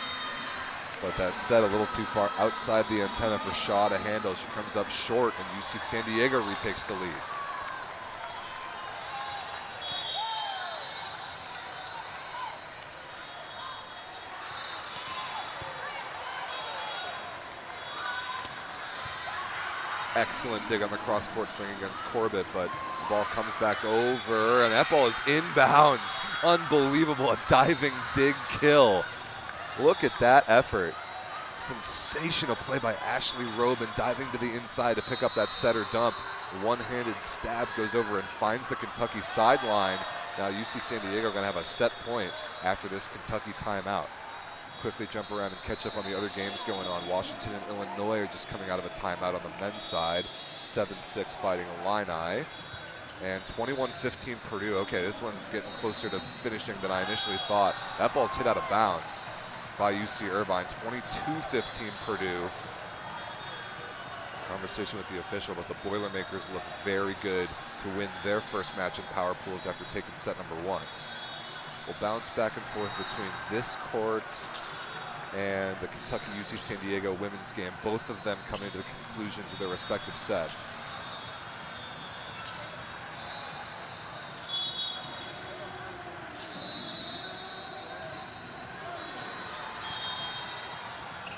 But that set a little too far outside the antenna for Shaw to handle. She comes up short and UC San Diego retakes the lead. Excellent dig on the cross-court swing against Corbett, but the ball comes back over, and that ball is inbounds. Unbelievable, a diving dig kill. Look at that effort. Sensational play by Ashley Robin, diving to the inside to pick up that setter dump. One-handed stab goes over and finds the Kentucky sideline. Now UC San Diego going to have a set point after this Kentucky timeout. Quickly jump around and catch up on the other games going on. Washington and Illinois are just coming out of a timeout on the men's side. 7-6 fighting Illini. And 21-15 Purdue. Okay, this one's getting closer to finishing than I initially thought. That ball's hit out of bounds by UC Irvine. 22-15 Purdue. Conversation with the official, but the Boilermakers look very good to win their first match in Power Pools after taking set number 1. We'll bounce back and forth between this court and the Kentucky UC San Diego women's game, both of them coming to the conclusions of their respective sets.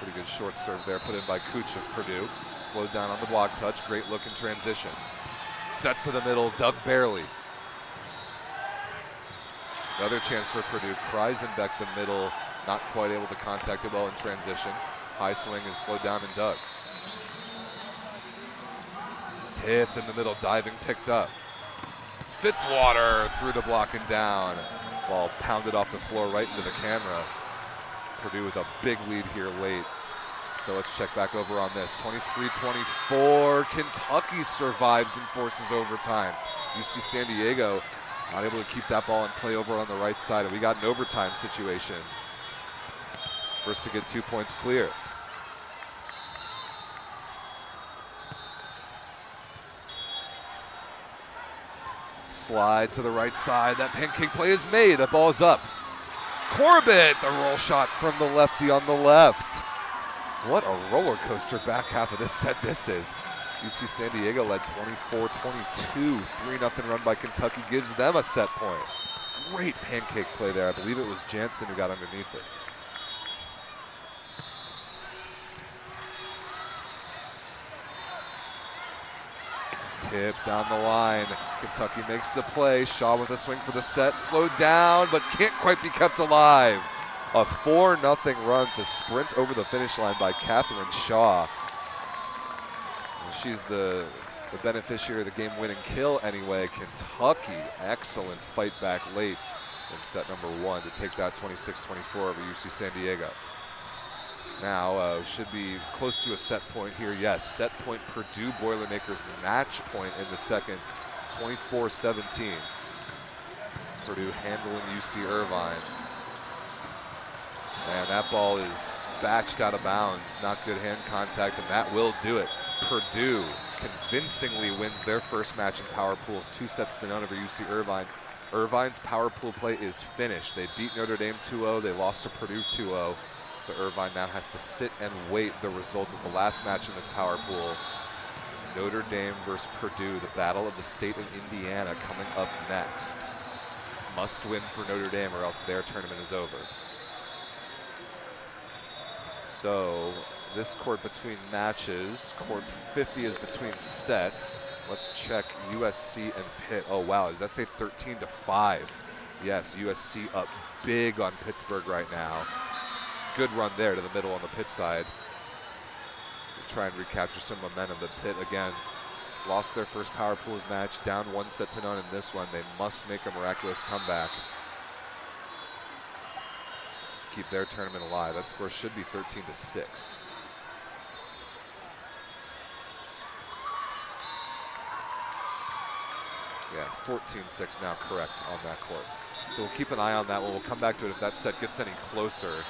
Pretty good short serve there, put in by Kuch of Purdue. Slowed down on the block touch, great look in transition. Set to the middle, Doug Barely. Another chance for Purdue. Kreisenbeck the middle, not quite able to contact it well in transition. High swing is slowed down and dug. Tipped in the middle, diving, picked up. Fitzwater through the block and down. Ball pounded off the floor right into the camera. Purdue with a big lead here late. So let's check back over on this. 23-24. Kentucky survives and forces overtime. UC San Diego not able to keep that ball in play over on the right side. And we got an overtime situation. First to get 2 points clear. Slide to the right side. That pancake play is made. That ball is up. Corbett, the roll shot from the lefty on the left. What a roller coaster back half of this set this is. UC San Diego led 24-22. 3-0 run by Kentucky gives them a set point. Great pancake play there. I believe it was Jansen who got underneath it. Tip down the line. Kentucky makes the play. Shaw with a swing for the set. Slowed down, but can't quite be kept alive. A 4-0 run to sprint over the finish line by Catherine Shaw. And she's the beneficiary of the game-winning kill anyway. Kentucky, excellent fight back late in set number 1 to take that 26-24 over UC San Diego. Now should be close to a set point here. Yes, set point Purdue Boilermakers match point in the second, 24-17. Purdue handling UC Irvine. And that ball is batched out of bounds. Not good hand contact, and that will do it. Purdue convincingly wins their first match in power pools, 2-0 over UC Irvine. Irvine's power pool play is finished. They beat Notre Dame 2-0. They lost to Purdue 2-0. So Irvine now has to sit and wait the result of the last match in this power pool. Notre Dame versus Purdue, the battle of the state of Indiana coming up next. Must win for Notre Dame or else their tournament is over. So this court between matches, court 50 is between sets. Let's check USC and Pitt. Oh wow, does that say 13-5? Yes, USC up big on Pittsburgh right now. Good run there to the middle on the Pitt side. They try and recapture some momentum, but Pitt again lost their first power pools match, down 1-0 in this one. They must make a miraculous comeback to keep their tournament alive. That score should be 13-6. Yeah, 14-6 now correct on that court. So we'll keep an eye on that one. We'll come back to it if that set gets any closer.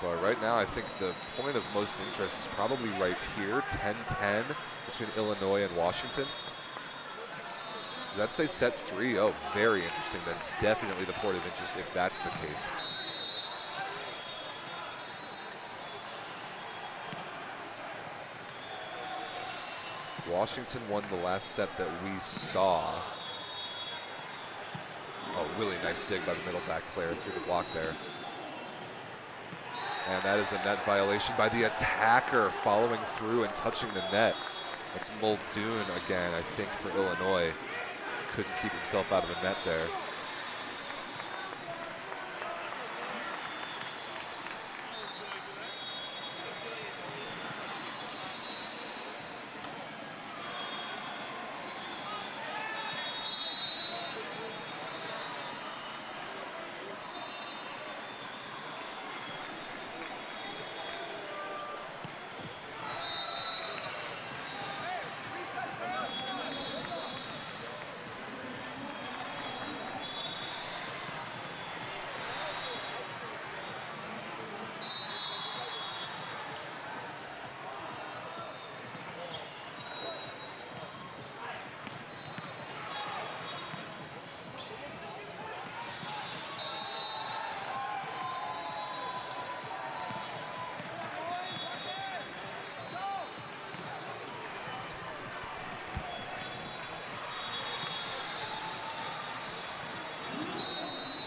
But right now, I think the point of most interest is probably right here, 10-10 between Illinois and Washington. Does that say set 3? Oh, very interesting. Then definitely the point of interest if that's the case. Washington won the last set that we saw. Oh, really nice dig by the middle back player through the block there. And that is a net violation by the attacker, following through and touching the net. It's Muldoon again, I think, for Illinois. Couldn't keep himself out of the net there.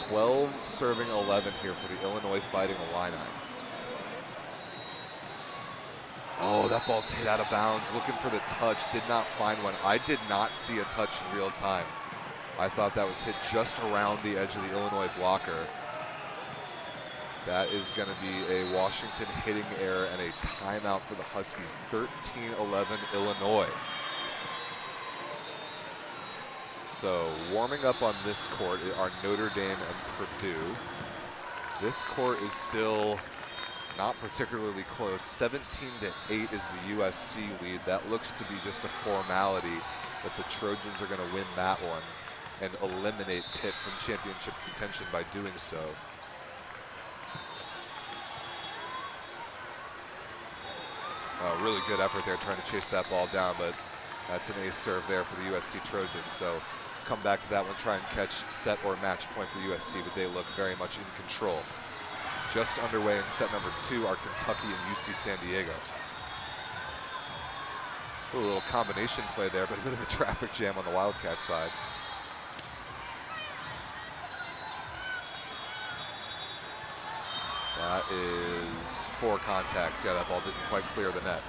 12 serving 11 here for the Illinois Fighting Illini. Oh, that ball's hit out of bounds. Looking for the touch. Did not find one. I did not see a touch in real time. I thought that was hit just around the edge of the Illinois blocker. That is going to be a Washington hitting error and a timeout for the Huskies. 13-11 Illinois. So warming up on this court are Notre Dame and Purdue. This court is still not particularly close. 17-8 is the USC lead. That looks to be just a formality that the Trojans are going to win that one and eliminate Pitt from championship contention by doing so. Really good effort there trying to chase that ball down, but that's an ace serve there for the USC Trojans. So come back to that one, try and catch set or match point for USC, but they look very much in control. Just underway in set number 2 are Kentucky and UC San Diego. Ooh, a little combination play there, but a bit of a traffic jam on the Wildcat side. That is 4 contacts. Yeah, that ball didn't quite clear the net.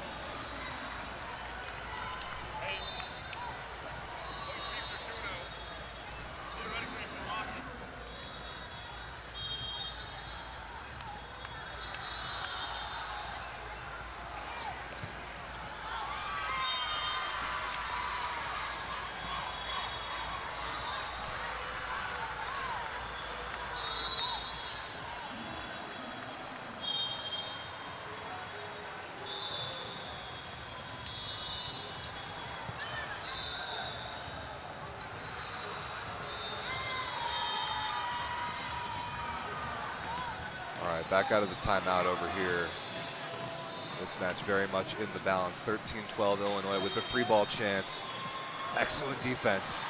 All right, back out of the timeout over here. This match very much in the balance. 13-12 Illinois with the free ball chance. Excellent defense.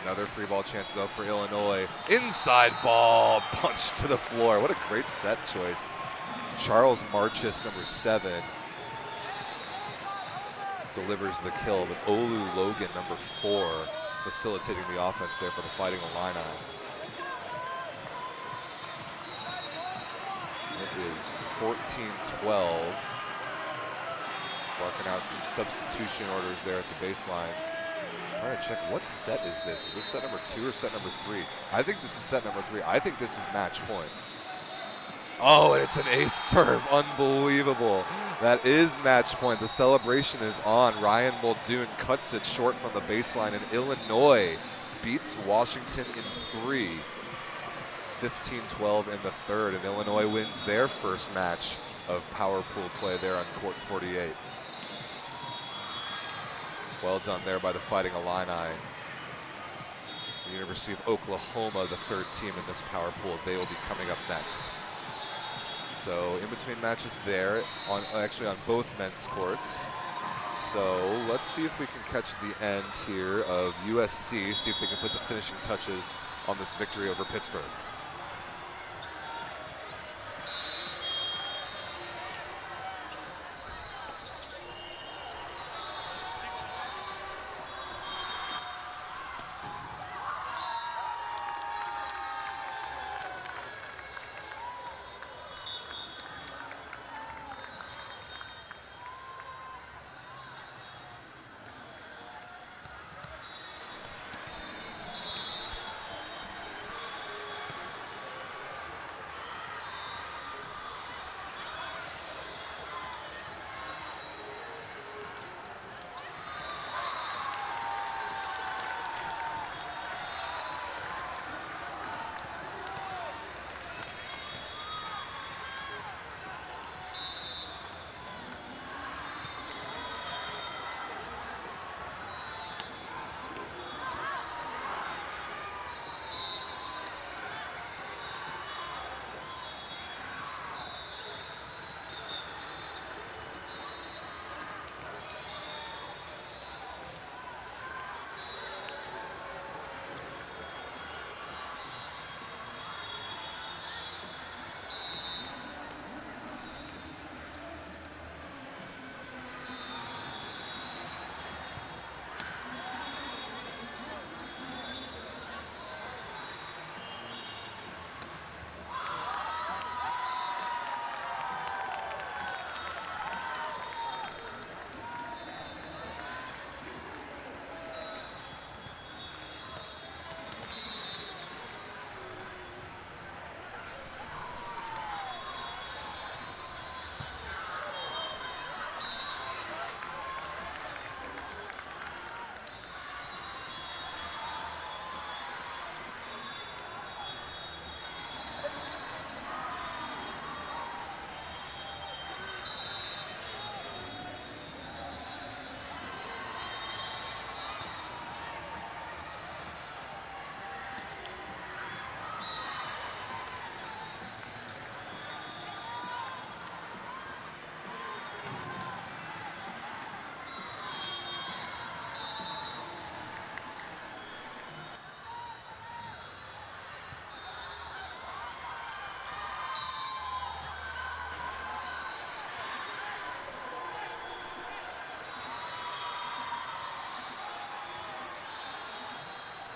Another free ball chance though for Illinois. Inside ball, punch to the floor. What a great set choice. Charles Marchis, number 7, delivers the kill, but Olu Logan, number 4, facilitating the offense there for the Fighting Illini. It is 14-12. Barking out some substitution orders there at the baseline. Trying to check, what set is this? Is this set number 2 or set number 3? I think this is set number 3. I think this is match point. Oh, and it's an ace serve. Unbelievable. That is match point. The celebration is on. Ryan Muldoon cuts it short from the baseline, and Illinois beats Washington in 3. 15-12 in the third, and Illinois wins their first match of power pool play there on court 48. Well done there by the Fighting Illini. The University of Oklahoma, the 3rd team in this power pool. They will be coming up next. So in between matches there, actually on both men's courts. So let's see if we can catch the end here of USC, see if they can put the finishing touches on this victory over Pittsburgh.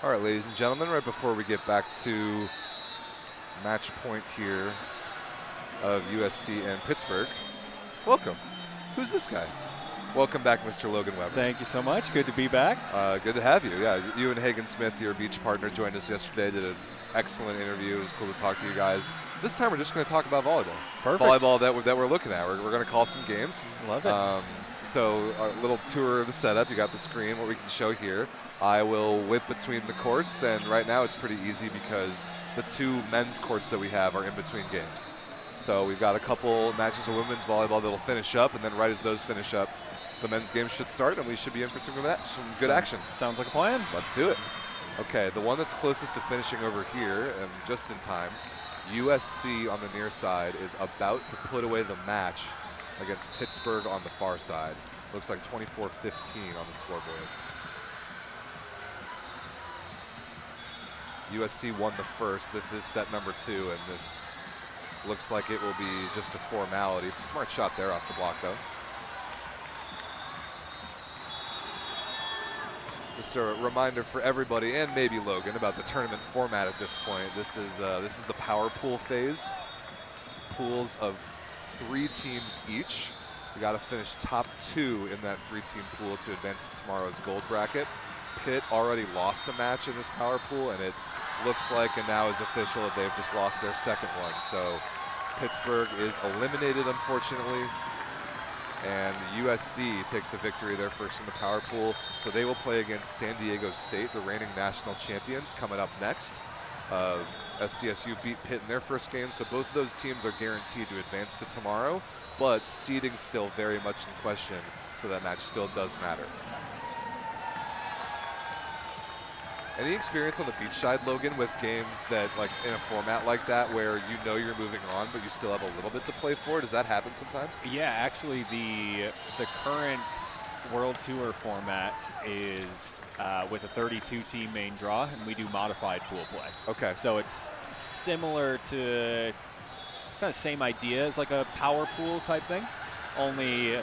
All right, ladies and gentlemen, right before we get back to match point here of USC and Pittsburgh, welcome. Who's this guy? Welcome back, Mr. Logan Weber.
Thank you so much. Good to be back.
Good to have you. Yeah, you and Hagen Smith, your beach partner, joined us yesterday. Did an excellent interview. It was cool to talk to you guys. This time we're just going to talk about volleyball.
Perfect.
Volleyball that we're looking at. We're going to call some games.
Love it.
So a little tour of the setup. You got the screen, what we can show here. I will whip between the courts, and right now it's pretty easy because the 2 men's courts that we have are in between games. So we've got a couple matches of women's volleyball that'll finish up, and then right as those finish up, the men's game should start, and we should be in for some good action.
Sounds like a plan.
Let's do it. Okay, the one that's closest to finishing over here, and just in time, USC on the near side is about to put away the match against Pittsburgh on the far side. Looks like 24-15 on the scoreboard. USC won the first. This is set number 2, and this looks like it will be just a formality. Smart shot there off the block, though. Just a reminder for everybody, and maybe Logan, about the tournament format at this point. This is the power pool phase. Pools of 3 teams each. We got to finish top 2 in that 3-team pool to advance to tomorrow's gold bracket. Pitt already lost a match in this power pool, and it looks like, and now is official, that they've just lost their second one. So Pittsburgh is eliminated, unfortunately, and USC takes a victory there first in the power pool. So they will play against San Diego State, the reigning national champions, coming up next. SDSU beat Pitt in their first game, so both of those teams are guaranteed to advance to tomorrow, but seeding still very much in question, so that match still does matter. Any experience on the beach side, Logan, with games that, like in a format like that, where you know you're moving on, but you still have a little bit to play for? Does that happen sometimes?
Yeah, actually, the current World Tour format is with a 32-team main draw, and we do modified pool play.
Okay.
So it's similar to kind of same idea as like a power pool type thing, only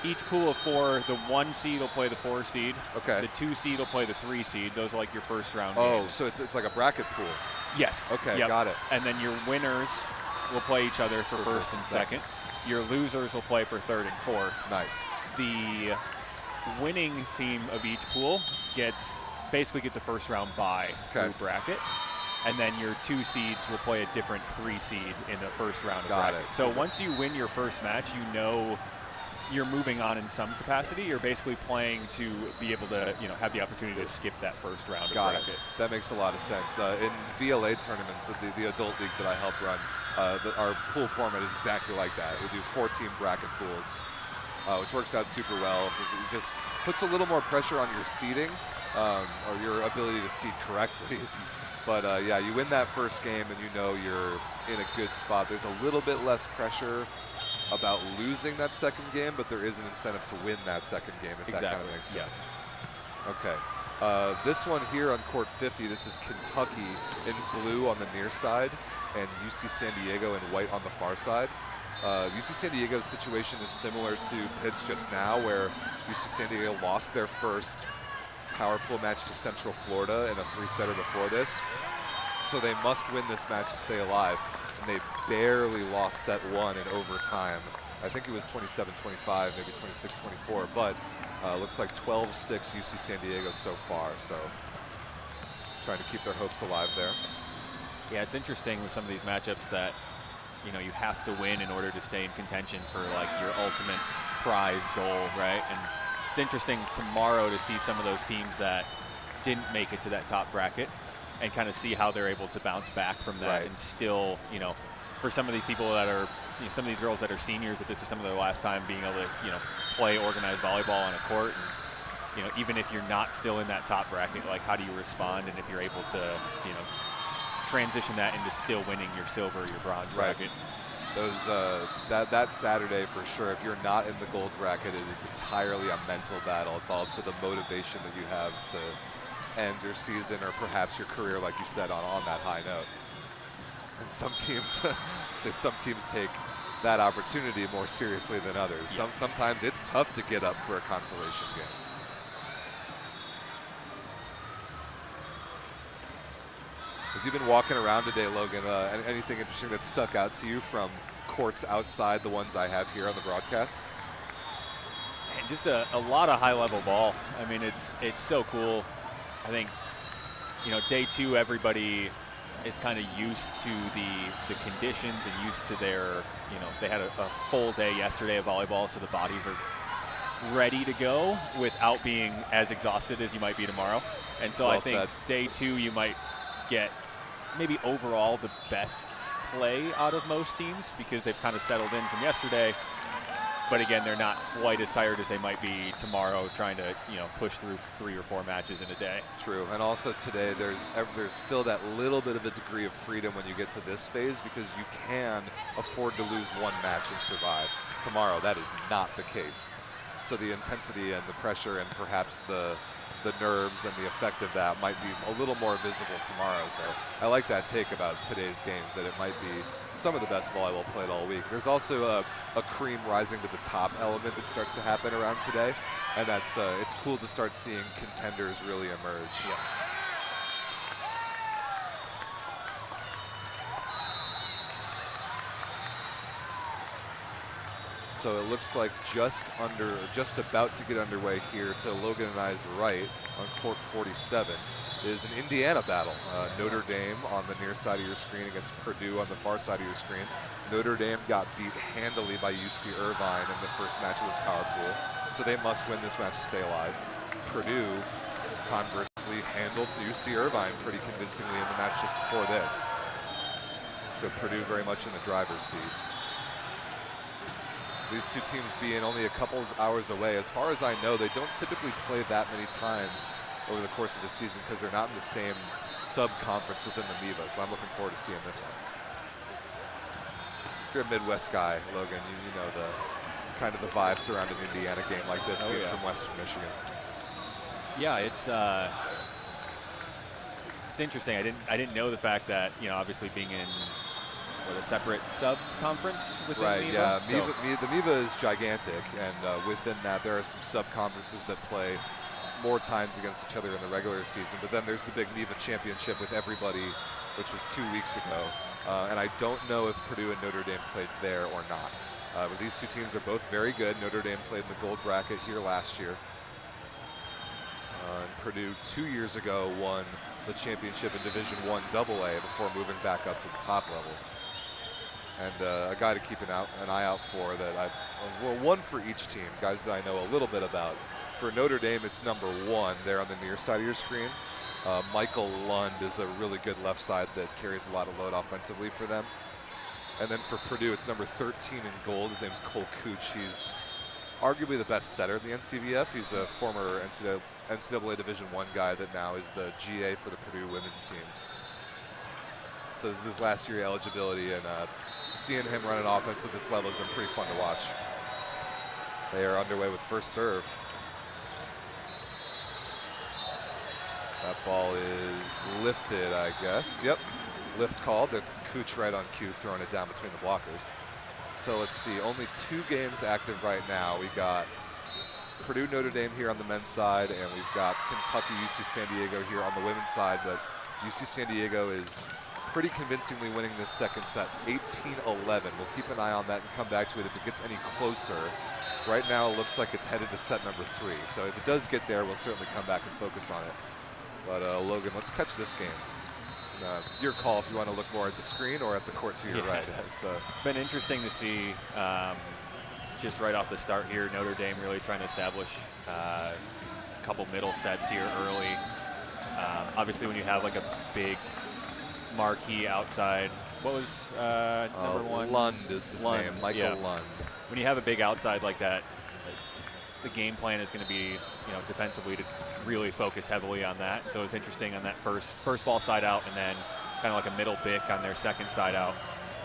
each pool of 4, the 1 seed will play the 4 seed.
Okay.
The 2 seed will play the 3 seed. Those are like your first round
Oh,
games.
so it's like a bracket pool.
Yes.
Okay,
Yep.
got it.
And then your winners will play each other for first and second. Your losers will play for third and fourth.
Nice.
The winning team of each pool basically gets a first round bye through bracket. And then your 2 seeds will play a different 3 seed in the first round of
Got
bracket.
it.
So once you win your first match, you know you're moving on in some capacity. You're basically playing to be able to, have the opportunity to skip that first round of
Got
bracket.
it. That makes a lot of sense. In VLA tournaments, the adult league that I help run, our pool format is exactly like that. We do 4-team bracket pools, which works out super well because it just puts a little more pressure on your seeding or your ability to seed correctly. But yeah, you win that first game and you know you're in a good spot. There's a little bit less pressure about losing that second game, but there is an incentive to win that second game, if that kind of makes sense. Okay. This one here on court 50, this is Kentucky in blue on the near side and UC San Diego in white on the far side. UC San Diego's situation is similar to Pitt's just now, where UC San Diego lost their first power pool match to Central Florida in a 3-setter before this. So they must win this match to stay alive. And they barely lost set 1 in overtime. I think it was 27-25, maybe 26-24, but looks like 12-6 UC San Diego so far. So trying to keep their hopes alive there.
Yeah, it's interesting with some of these matchups that, you have to win in order to stay in contention for like your ultimate prize goal, right? And it's interesting tomorrow to see some of those teams that didn't make it to that top bracket and kind of see how they're able to bounce back from that and still, for some of these people that are, some of these girls that are seniors, that this is some of their last time being able to, play organized volleyball on a court. And, even if you're not still in that top bracket, like how do you respond? And if you're able to transition that into still winning your silver or your bronze bracket.
Those that Saturday for sure, if you're not in the gold bracket, it is entirely a mental battle. It's all up to the motivation that you have to end your season or perhaps your career, like you said, on that high note. And some teams some teams take that opportunity more seriously than others. Yeah. Sometimes it's tough to get up for a consolation game. As you've been walking around today, Logan, anything interesting that stuck out to you from courts outside the ones I have here on the broadcast?
And just a lot of high-level ball. I mean, it's so cool. I think, day 2, everybody is kind of used to the conditions and used to their, they had a full day yesterday of volleyball, so the bodies are ready to go without being as exhausted as you might be tomorrow. And so
Well
I think
said.
day 2, you might get maybe overall the best play out of most teams because they've kind of settled in from yesterday. But again, they're not quite as tired as they might be tomorrow trying to, push through 3 or 4 matches in a day.
True, and also today there's still that little bit of a degree of freedom when you get to this phase because you can afford to lose 1 match and survive. Tomorrow, that is not the case. So the intensity and the pressure and perhaps the nerves and the effect of that might be a little more visible tomorrow. So I like that take about today's games, that it might be some of the best volleyball played all week. There's also a cream rising to the top element that starts to happen around today, and that's it's cool to start seeing contenders really emerge.
Yeah.
So it looks like just about to get underway here to Logan and I's right on court 47 is an Indiana battle. Notre Dame on the near side of your screen against Purdue on the far side of your screen. Notre Dame got beat handily by UC Irvine in the first match of this power pool, so they must win this match to stay alive. Purdue, conversely, handled UC Irvine pretty convincingly in the match just before this. So Purdue very much in the driver's seat. These two teams being only a couple of hours away. As far as I know, they don't typically play that many times over the course of the season because they're not in the same sub-conference within the MIVA, so I'm looking forward to seeing this one. You're a Midwest guy, Logan. You know the kind of the vibes around an Indiana game like this, being from Western Michigan.
Yeah, it's interesting. I didn't know the fact that, obviously being in a separate sub-conference within
right,
MIVA.
yeah.
So
The MIVA is gigantic, and within that there are some sub-conferences that play more times against each other in the regular season, but then there's the big MIVA championship with everybody, which was 2 weeks ago. And I don't know if Purdue and Notre Dame played there or not. But these two teams are both very good. Notre Dame played in the gold bracket here last year. And Purdue 2 years ago won the championship in Division I AA before moving back up to the top level. And a guy to keep an eye out for that one for each team, guys that I know a little bit about. For Notre Dame, it's number 1 there on the near side of your screen. Michael Lund is a really good left side that carries a lot of load offensively for them. And then for Purdue, it's number 13 in gold. His name's Cole Cooch. He's arguably the best setter in the NCVF. He's a former NCAA Division I guy that now is the GA for the Purdue women's team. So this is his last year eligibility, and seeing him run an offense at this level has been pretty fun to watch. They are underway with first serve. That ball is lifted, I guess. Yep, lift called. That's Cooch right on cue, throwing it down between the blockers. So let's see, only 2 games active right now. We got Purdue Notre Dame here on the men's side, and we've got Kentucky UC San Diego here on the women's side, but UC San Diego is pretty convincingly winning this second set, 18-11. We'll keep an eye on that and come back to it if it gets any closer. Right now it looks like it's headed to set number 3, so if it does get there, we'll certainly come back and focus on it. But Logan, let's catch this game. Your call if you want to look more at the screen or at the court to your right.
It's been interesting to see just right off the start here, Notre Dame really trying to establish a couple middle sets here early. Obviously when you have like a big marquee outside, what was number 1?
Lund is his name, Michael Lund.
When you have a big outside like that, the game plan is going to be, defensively to really focus heavily on that. So it's interesting on that first ball side out, and then kind of like a middle bick on their second side out.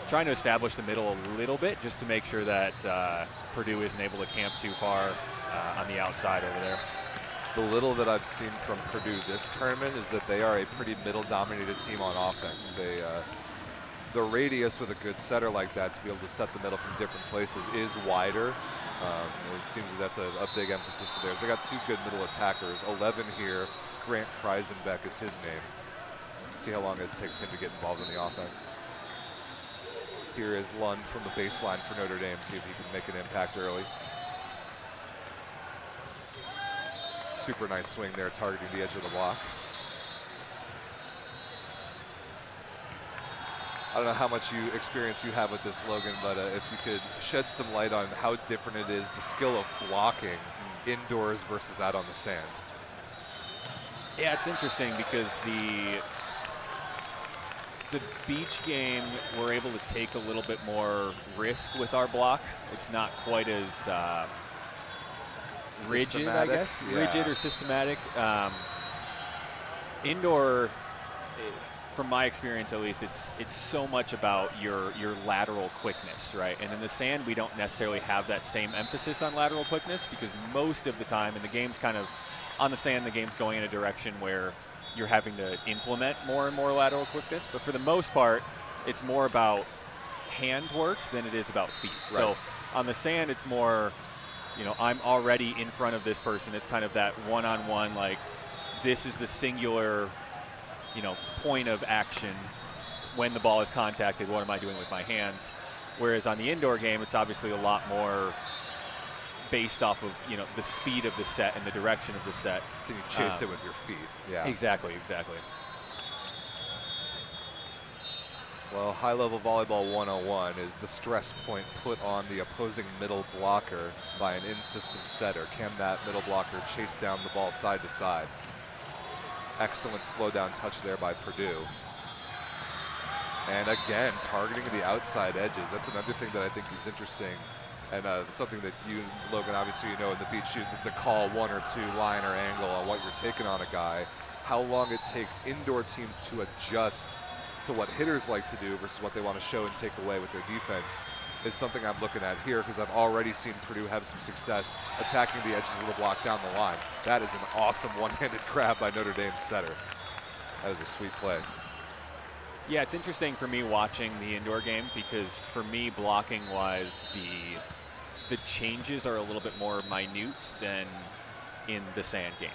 Trying to establish the middle a little bit just to make sure that Purdue isn't able to camp too far on the outside over there.
The little that I've seen from Purdue this tournament is that they are a pretty middle-dominated team on offense. They, the radius with a good setter like that to be able to set the middle from different places is wider. It seems that's a big emphasis of theirs. They got 2 good middle attackers. 11 here, Grant Kreisenbeck is his name. See how long it takes him to get involved in the offense. Here is Lund from the baseline for Notre Dame. See if he can make an impact early. Super nice swing there, targeting the edge of the block. I don't know how much experience you have with this, Logan, but if you could shed some light on how different it is, the skill of blocking indoors versus out on the sand.
Yeah, it's interesting because the beach game, we're able to take a little bit more risk with our block. It's not quite as rigid, I guess.
Yeah.
Rigid or systematic. Indoor, from my experience at least, it's so much about your lateral quickness, right? And in the sand, we don't necessarily have that same emphasis on lateral quickness because most of the time, and the game's kind of on the sand, the game's going in a direction where you're having to implement more and more lateral quickness. But for the most part, it's more about hand work than it is about feet. Right. So on the sand, it's more, you know, I'm already in front of this person. It's kind of that one-on-one, like, this is the singular, you know, point of action when the ball is contacted. What am I doing with my hands? Whereas on the indoor game, it's obviously a lot more based off of, you know, the speed of the set and the direction of the set.
Can you chase it with your feet? Yeah.
Exactly.
Well, high-level volleyball 101 is the stress point put on the opposing middle blocker by an in-system setter. Can that middle blocker chase down the ball side to side? Excellent slow-down touch there by Purdue. And again, targeting the outside edges. That's another thing that I think is interesting. And something that you, Logan, obviously you know in the beach shoot, the call 1 or 2 line or angle on what you're taking on a guy. How long it takes indoor teams to adjust to what hitters like to do versus what they want to show and take away with their defense is something I'm looking at here, because I've already seen Purdue have some success attacking the edges of the block down the line. That is an awesome one-handed grab by Notre Dame's setter. That was a sweet play.
Yeah, it's interesting for me watching the indoor game because for me, blocking-wise, the changes are a little bit more minute than in the sand game.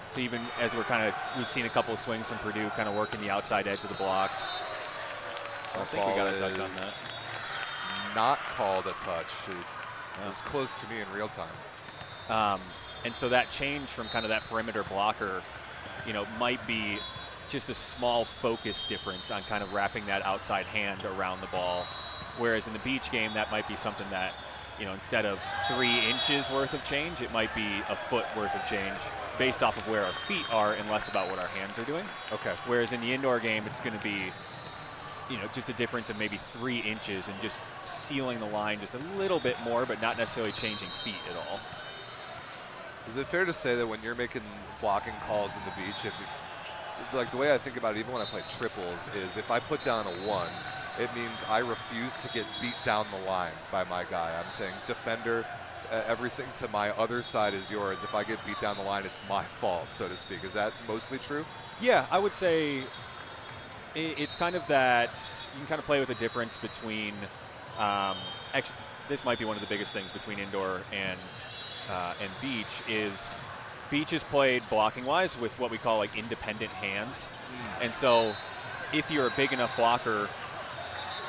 So even as we've seen a couple of swings from Purdue kind of working the outside edge of the block. I don't think we got a touch on that.
Not called a touch. It was close to me in real time.
And so that change from kind of that perimeter blocker, you know, might be just a small focus difference on kind of wrapping that outside hand around the ball. Whereas in the beach game, that might be something that, you know, instead of 3 inches worth of change, it might be a foot worth of change based off of where our feet are and less about what our hands are doing.
Okay.
Whereas in the indoor game, it's going to be, you know, just a difference of maybe 3 inches and just sealing the line just a little bit more, but not necessarily changing feet at all.
Is it fair to say that when you're making blocking calls in the beach, like the way I think about it, even when I play triples, is if I put down a 1, it means I refuse to get beat down the line by my guy. I'm saying defender, everything to my other side is yours. If I get beat down the line, it's my fault, so to speak. Is that mostly true?
Yeah, I would say it's kind of that you can kind of play with the difference between, actually, this might be one of the biggest things between indoor and beach is beach is played blocking-wise with what we call like independent hands. And so if you're a big enough blocker,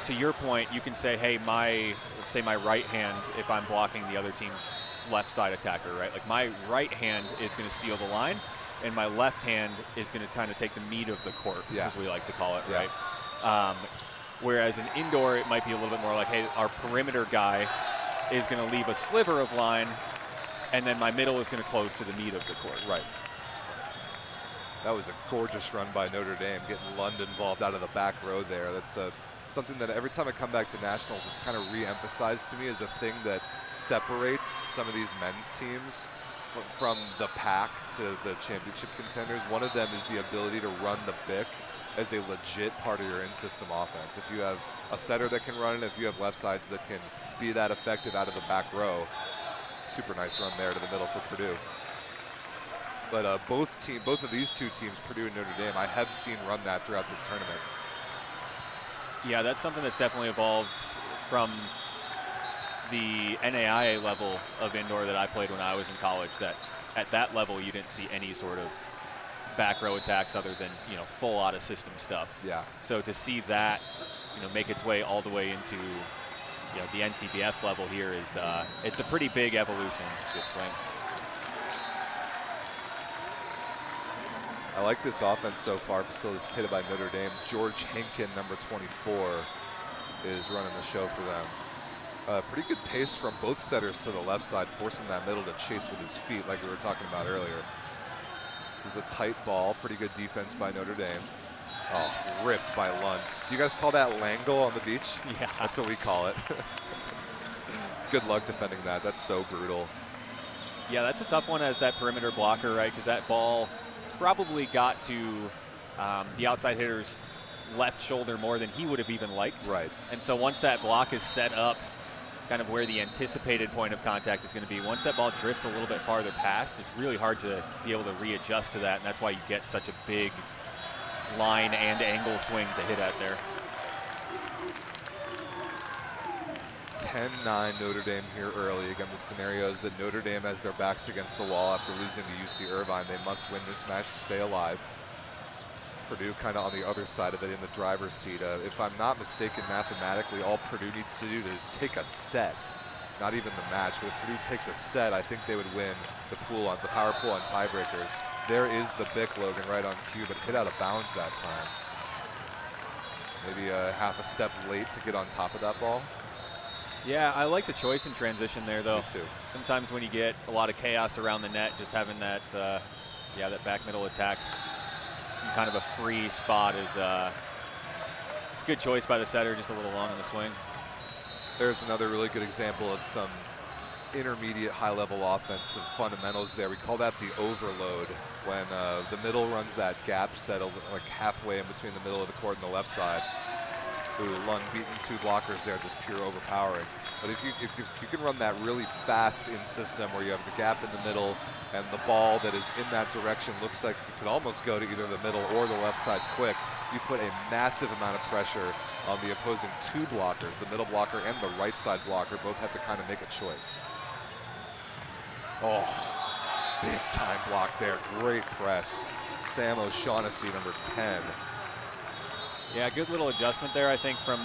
to your point, you can say, hey, let's say my right hand, if I'm blocking the other team's left side attacker, right? Like my right hand is going to steal the line, and my left hand is going to kind of take the meat of the court, as we like to call it, right? Whereas in indoor, it might be a little bit more like, hey, our perimeter guy is going to leave a sliver of line, and then my middle is going to close to the meat of the court.
Right. That was a gorgeous run by Notre Dame, getting Lund involved out of the back row there. That's something that every time I come back to nationals, it's kind of re-emphasized to me as a thing that separates some of these men's teams from the pack to the championship contenders. One of them is the ability to run the BIC as a legit part of your in-system offense. If you have a setter that can run it, if you have left sides that can be that effective out of the back row, super nice run there to the middle for Purdue. But both of these two teams, Purdue and Notre Dame, I have seen run that throughout this tournament.
Yeah, that's something that's definitely evolved from the NAIA level of indoor that I played when I was in college, that at that level you didn't see any sort of back row attacks other than, you know, full out of system stuff.
Yeah.
So to see that, you know, make its way all the way into, you know, the NCVF level here is, it's a pretty big evolution. It's a good swing.
I like this offense so far, facilitated by Notre Dame. George Henkin, number 24, is running the show for them. Pretty good pace from both setters to the left side, forcing that middle to chase with his feet like we were talking about earlier. This is a tight ball, pretty good defense by Notre Dame. Oh, ripped by Lund. Do you guys call that Langle on the beach?
Yeah.
That's what we call it. Good luck defending that. That's so brutal.
Yeah, that's a tough one as that perimeter blocker, right? Because that ball probably got to the outside hitter's left shoulder more than he would have even liked.
Right.
And so once that block is set up, kind of where the anticipated point of contact is going to be, once that ball drifts a little bit farther past, it's really hard to be able to readjust to that, and that's why you get such a big line and angle swing to hit at there.
10-9 Notre Dame here early. Again, the scenario is that Notre Dame has their backs against the wall after losing to UC Irvine. They must win this match to stay alive. Purdue kind of on the other side of it in the driver's seat. If I'm not mistaken, mathematically, all Purdue needs to do is take a set, not even the match. But if Purdue takes a set, I think they would win the power pool on tiebreakers. There is the Bick, Logan, right on cue, but hit out of bounds that time. Maybe a half a step late to get on top of that ball.
Yeah, I like the choice in transition there, though.
Me too.
Sometimes when you get a lot of chaos around the net, just having that, that back middle attack, kind of a free spot is it's a good choice by the setter, just a little long on the swing.
There's another really good example of some intermediate high-level offensive fundamentals there. We call that the overload, when the middle runs that gap set like halfway in between the middle of the court and the left side. Ooh, Lund beating two blockers there, just pure overpowering. But if you can run that really fast in system where you have the gap in the middle and the ball that is in that direction looks like it could almost go to either the middle or the left side quick, you put a massive amount of pressure on the opposing two blockers. The middle blocker and the right side blocker both have to kind of make a choice. Oh, big time block there. Great press. Sam O'Shaughnessy, number 10.
Yeah, good little adjustment there, I think, from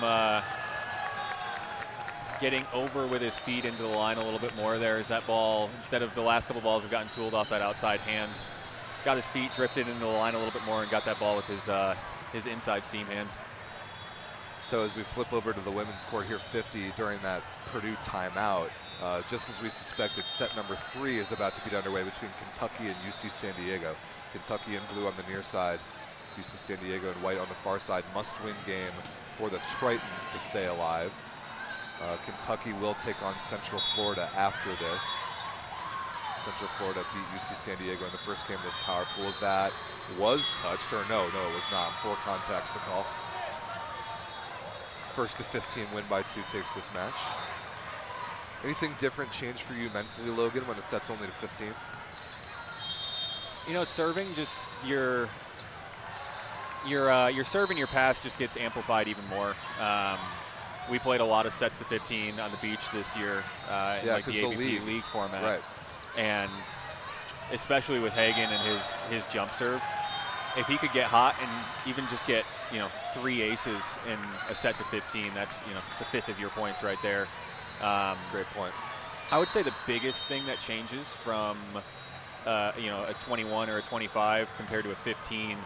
getting over with his feet into the line a little bit more there as that ball, instead of the last couple balls have gotten tooled off that outside hand, got his feet drifted into the line a little bit more and got that ball with his inside seam hand.
So as we flip over to the women's court here, 50 during that Purdue timeout, just as we suspected, set number 3 is about to get underway between Kentucky and UC San Diego. Kentucky in blue on the near side, UC San Diego in white on the far side. Must-win game for the Tritons to stay alive. Kentucky will take on Central Florida after this. Central Florida beat UC San Diego in the first game of this power pool. That was touched, or no, it was not. 4 contacts the call. First to 15 win by 2 takes this match. Anything different change for you mentally, Logan, when the set's only to 15?
You know, serving, just your serve and your pass just gets amplified even more. We played a lot of sets to 15 on the beach this year in like the AVP league format.
Right.
And especially with Hagen and his jump serve, if he could get hot and even just get, 3 aces in a set to 15, that's, it's a fifth of your points right there.
Great point.
I would say the biggest thing that changes from, a 21 or a 25 compared to a 15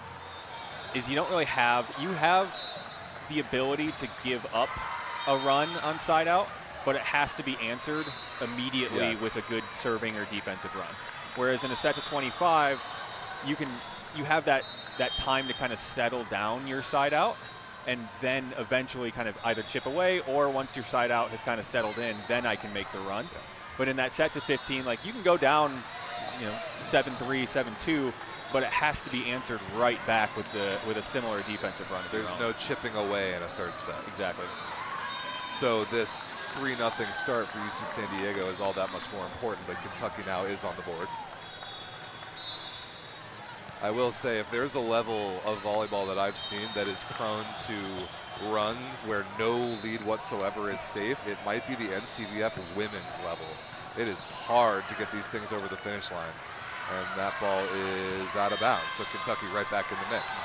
is you don't really have the ability to give up a run on side out, but it has to be answered immediately with a good serving or defensive run. Whereas in a set to 25, you have that time to kind of settle down your side out and then eventually kind of either chip away, or once your side out has kind of settled in, then I can make the run. Yeah. But in that set to 15, like you can go down, 7-3, 7-2, but it has to be answered right back with a similar defensive run.
There's no chipping away in a third set.
Exactly.
So this 3-0 start for UC San Diego is all that much more important, but Kentucky now is on the board. I will say, if there's a level of volleyball that I've seen that is prone to runs where no lead whatsoever is safe, it might be the NCVF women's level. It is hard to get these things over the finish line. And that ball is out of bounds. So Kentucky right back in the mix.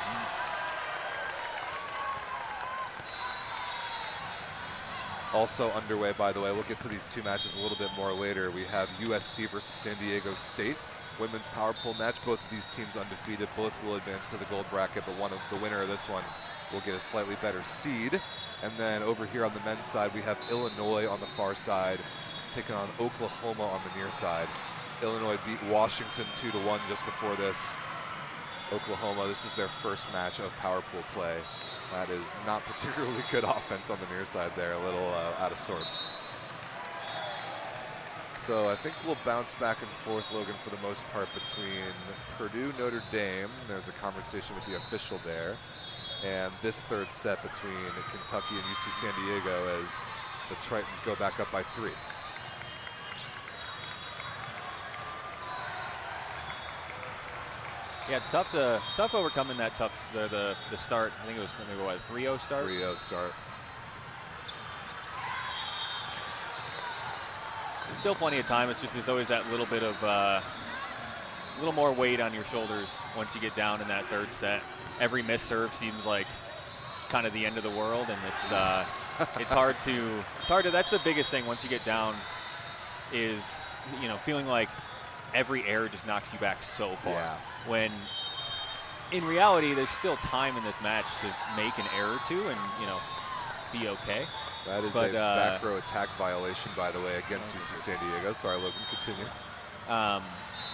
Also underway, by the way, we'll get to these two matches a little bit more later. We have USC versus San Diego State. Women's power pole match. Both of these teams undefeated. Both will advance to the gold bracket, but one of the winner of this one will get a slightly better seed. And then over here on the men's side, we have Illinois on the far side taking on Oklahoma on the near side. Illinois beat Washington 2-1 just before this. Oklahoma, this is their first match of power pool play. That is not particularly good offense on the near side there, a little out of sorts. So I think we'll bounce back and forth, Logan, for the most part between Purdue, Notre Dame. There's a conversation with the official there. And this third set between Kentucky and UC San Diego as the Tritons go back up by 3.
Yeah, it's tough overcoming that the start. I think it was maybe what, 3-0 start?
3-0 start.
Still plenty of time. It's just there's always that little bit of a little more weight on your shoulders once you get down in that third set. Every missed serve seems like kind of the end of the world, and it's hard to that's the biggest thing once you get down is, you know, feeling like every error just knocks you back so far.
Yeah.
When in reality there's still time in this match to make an error or two and, you know, be okay.
That is a back row attack violation, by the way, against UC San Diego. Sorry, Logan, continue.
But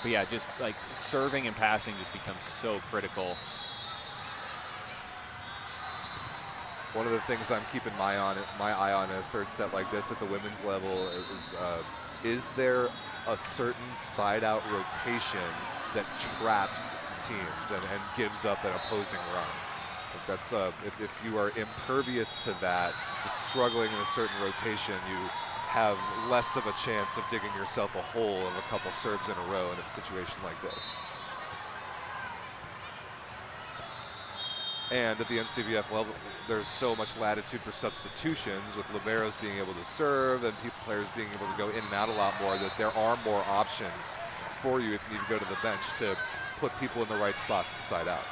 yeah, just like serving and passing just becomes so critical.
One of the things I'm keeping my eye on in a third set like this at the women's level is there a certain side-out rotation that traps teams and gives up an opposing run? That's if you are impervious to that, struggling in a certain rotation, you have less of a chance of digging yourself a hole of a couple serves in a row in a situation like this. And at the NCVF level, there's so much latitude for substitutions, with liberos being able to serve and players being able to go in and out a lot more, that there are more options for you if you need to go to the bench to put people in the right spots inside out.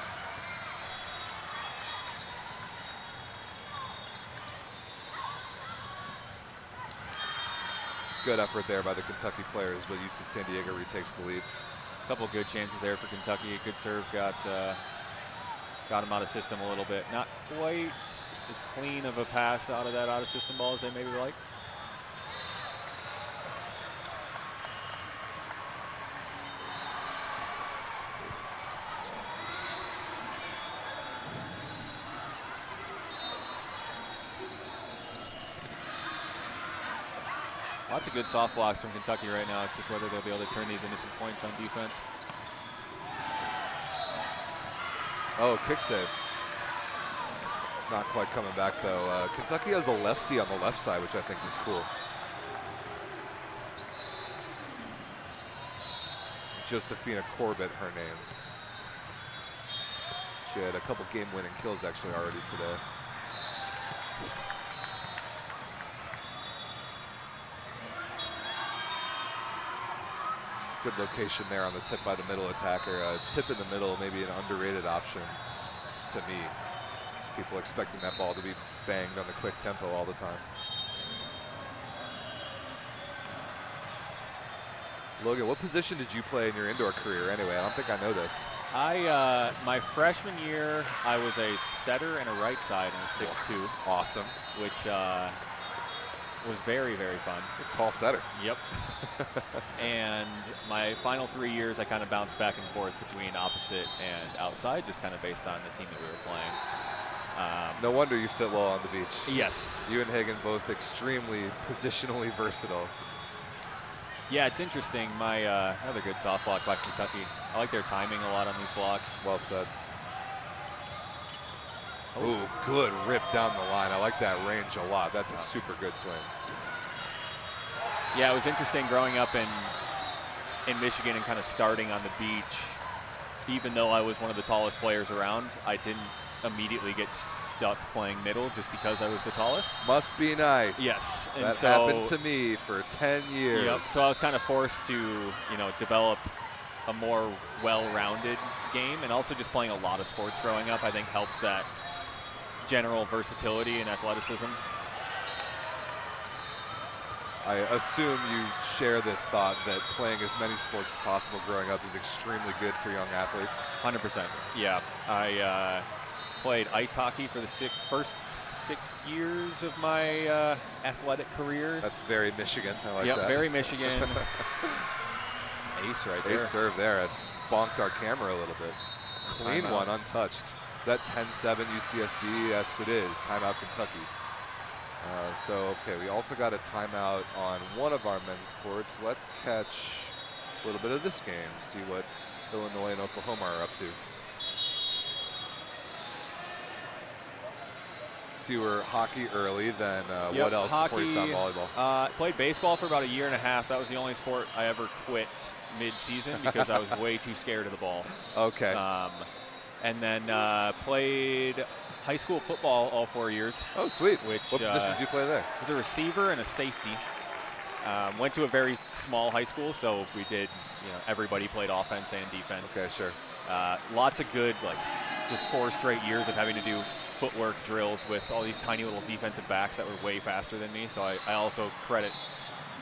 Good effort there by the Kentucky players, but UC San Diego retakes the lead.
A couple good chances there for Kentucky. A good serve got him out of system a little bit. Not quite as clean of a pass out of that out of system ball as they maybe liked. Lots of good soft blocks from Kentucky right now. It's just whether they'll be able to turn these into some points on defense.
Oh, kick save. Not quite coming back, though. Kentucky has a lefty on the left side, which I think is cool. Josephina Corbett, her name. She had a couple game-winning kills, actually, already today. Good location there on the tip by the middle attacker. Tip in the middle, maybe an underrated option to me. Just people expecting that ball to be banged on the quick tempo all the time. Logan, what position did you play in your indoor career anyway? I don't think I know this.
My freshman year, I was a setter and a right side and a 6'2".
Awesome.
Which was very, very fun.
A tall setter.
Yep. And my final 3 years, I kind of bounced back and forth between opposite and outside, just kind of based on the team that we were playing.
No wonder you fit well on the beach.
Yes.
You and Hagen both extremely positionally versatile.
Yeah, it's interesting. My another good soft block by Kentucky. I like their timing a lot on these blocks.
Well said. Ooh, good rip down the line. I like that range a lot. That's a super good swing.
Yeah, it was interesting growing up in Michigan and kind of starting on the beach. Even though I was one of the tallest players around, I didn't immediately get stuck playing middle just because I was the tallest.
Must be nice.
Yes. And
that happened to me for 10 years.
Yep, so I was kind of forced to, you know, develop a more well-rounded game, and also just playing a lot of sports growing up, I think helps that general versatility and athleticism.
I assume you share this thought that playing as many sports as possible growing up is extremely good for young athletes.
100%. Yeah, I played ice hockey for the first 6 years of my athletic career.
That's very Michigan. I like
Yep,
that.
very Michigan. Ace right there.
Ace serve there. It bonked our camera a little bit. Clean
Timeout.
one, untouched. That 10-7 UCSD, yes it is. Timeout Kentucky. So, okay, we also got a timeout on one of our men's courts. Let's catch a little bit of this game, see what Illinois and Oklahoma are up to. So you were hockey early, then
Yep,
what else before you found
hockey,
volleyball?
Played baseball for about a year and a half. That was the only sport I ever quit mid-season because I was way too scared of the ball.
Okay.
And then played high school football all 4 years.
Oh, sweet.
Which,
what position did you play there?
I was a receiver and a safety. Went to a very small high school, so we did, everybody played offense and defense.
Okay, sure.
Lots of good, just 4 straight years of having to do footwork drills with all these tiny little defensive backs that were way faster than me. So I also credit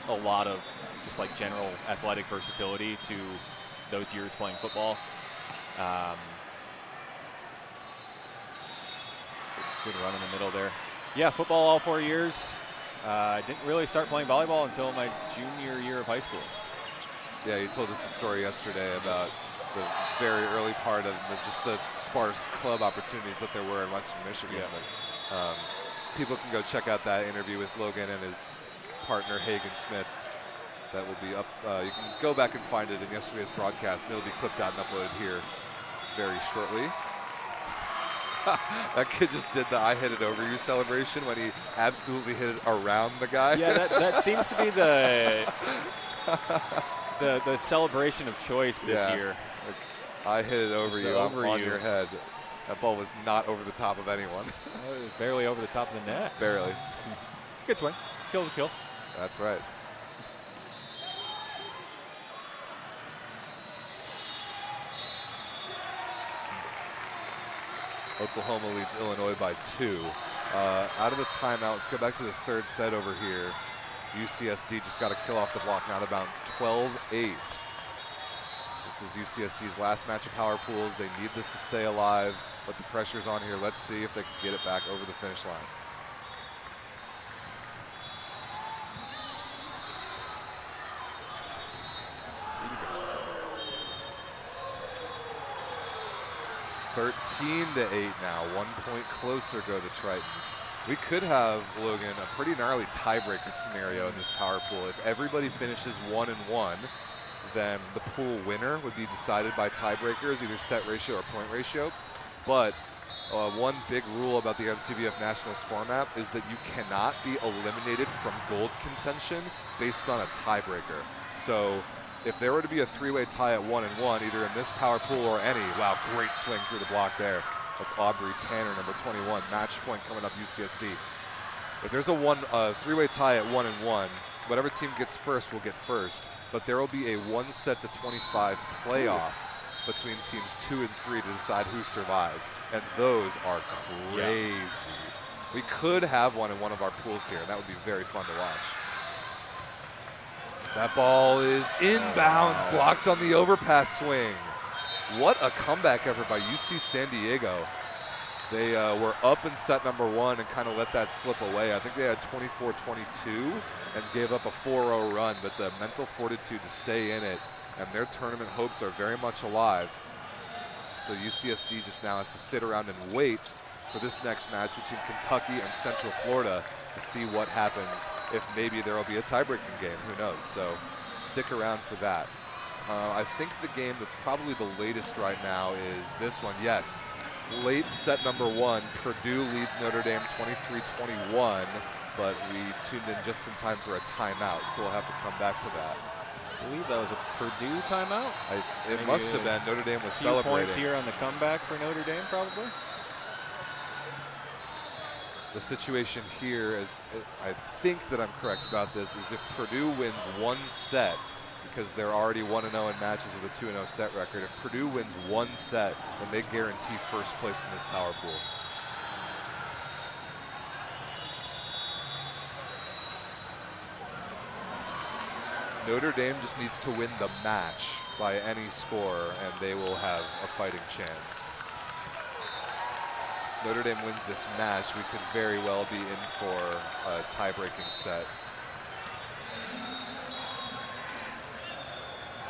a lot of just general athletic versatility to those years playing football. Good run in the middle there. Yeah, football all 4 years. Didn't really start playing volleyball until my junior year of high school.
Yeah, you told us the story yesterday about the very early part of just the sparse club opportunities that there were in Western Michigan.
Yeah.
But, people can go check out that interview with Logan and his partner Hagen Smith. That will be up. You can go back and find it in yesterday's broadcast, and it'll be clipped out and uploaded here very shortly. That kid just did the "I hit it over you" celebration when he absolutely hit it around the guy.
Yeah, that seems to be the celebration of choice this year.
I hit it over
Just
you,
over
on
you.
your head. That ball was not over the top of anyone.
It was barely over the top of the net.
Barely.
It's a good swing. Kill's a kill.
That's right. Oklahoma leads Illinois by 2. Out of the timeout, let's go back to this third set over here. UCSD just got a kill off the block, out of bounds, 12-8. This is UCSD's last match of power pools. They need this to stay alive, but the pressure's on here. Let's see if they can get it back over the finish line. (13-8) now. 1 point closer go the Tritons. We could have, Logan, a pretty gnarly tiebreaker scenario in this power pool. If everybody finishes 1-1, then the pool winner would be decided by tiebreakers, either set ratio or point ratio. But one big rule about the NCVF Nationals format is that you cannot be eliminated from gold contention based on a tiebreaker. So if there were to be a 3-way tie at 1-1, either in this power pool or any, wow, great swing through the block there. That's Aubrey Tanner, number 21, match point coming up UCSD. If there's a 3-way tie at 1-1, whatever team gets first will get first, but there will be a 1-set-to-25 playoff between teams 2 and 3 to decide who survives, and those are crazy. Yeah. We could have one in one of our pools here, and that would be very fun to watch. That ball is inbounds, blocked on the overpass swing. What a comeback effort by UC San Diego. They were up in set number 1 and kind of let that slip away. I think they had 24-22 and gave up a 4-0 run, but the mental fortitude to stay in it, and their tournament hopes are very much alive. So UCSD just now has to sit around and wait for this next match between Kentucky and Central Florida to see what happens, if maybe there will be a tie-breaking game, who knows. So stick around for that. I think the game that's probably the latest right now is this one. Yes, late set number 1, Purdue leads Notre Dame 23-21, but we tuned in just in time for a timeout, so we'll have to come back to that.
I believe that was a Purdue timeout.
It must have been. Notre Dame was
few
celebrating.
Points here on the comeback for Notre Dame, probably.
The situation here is, I think that I'm correct about this, is if Purdue wins 1 set, because they're already 1-0 in matches with a 2-0 set record. If Purdue wins one set, then they guarantee first place in this power pool. Notre Dame just needs to win the match by any score, and they will have a fighting chance. Notre Dame wins this match, we could very well be in for a tie-breaking set.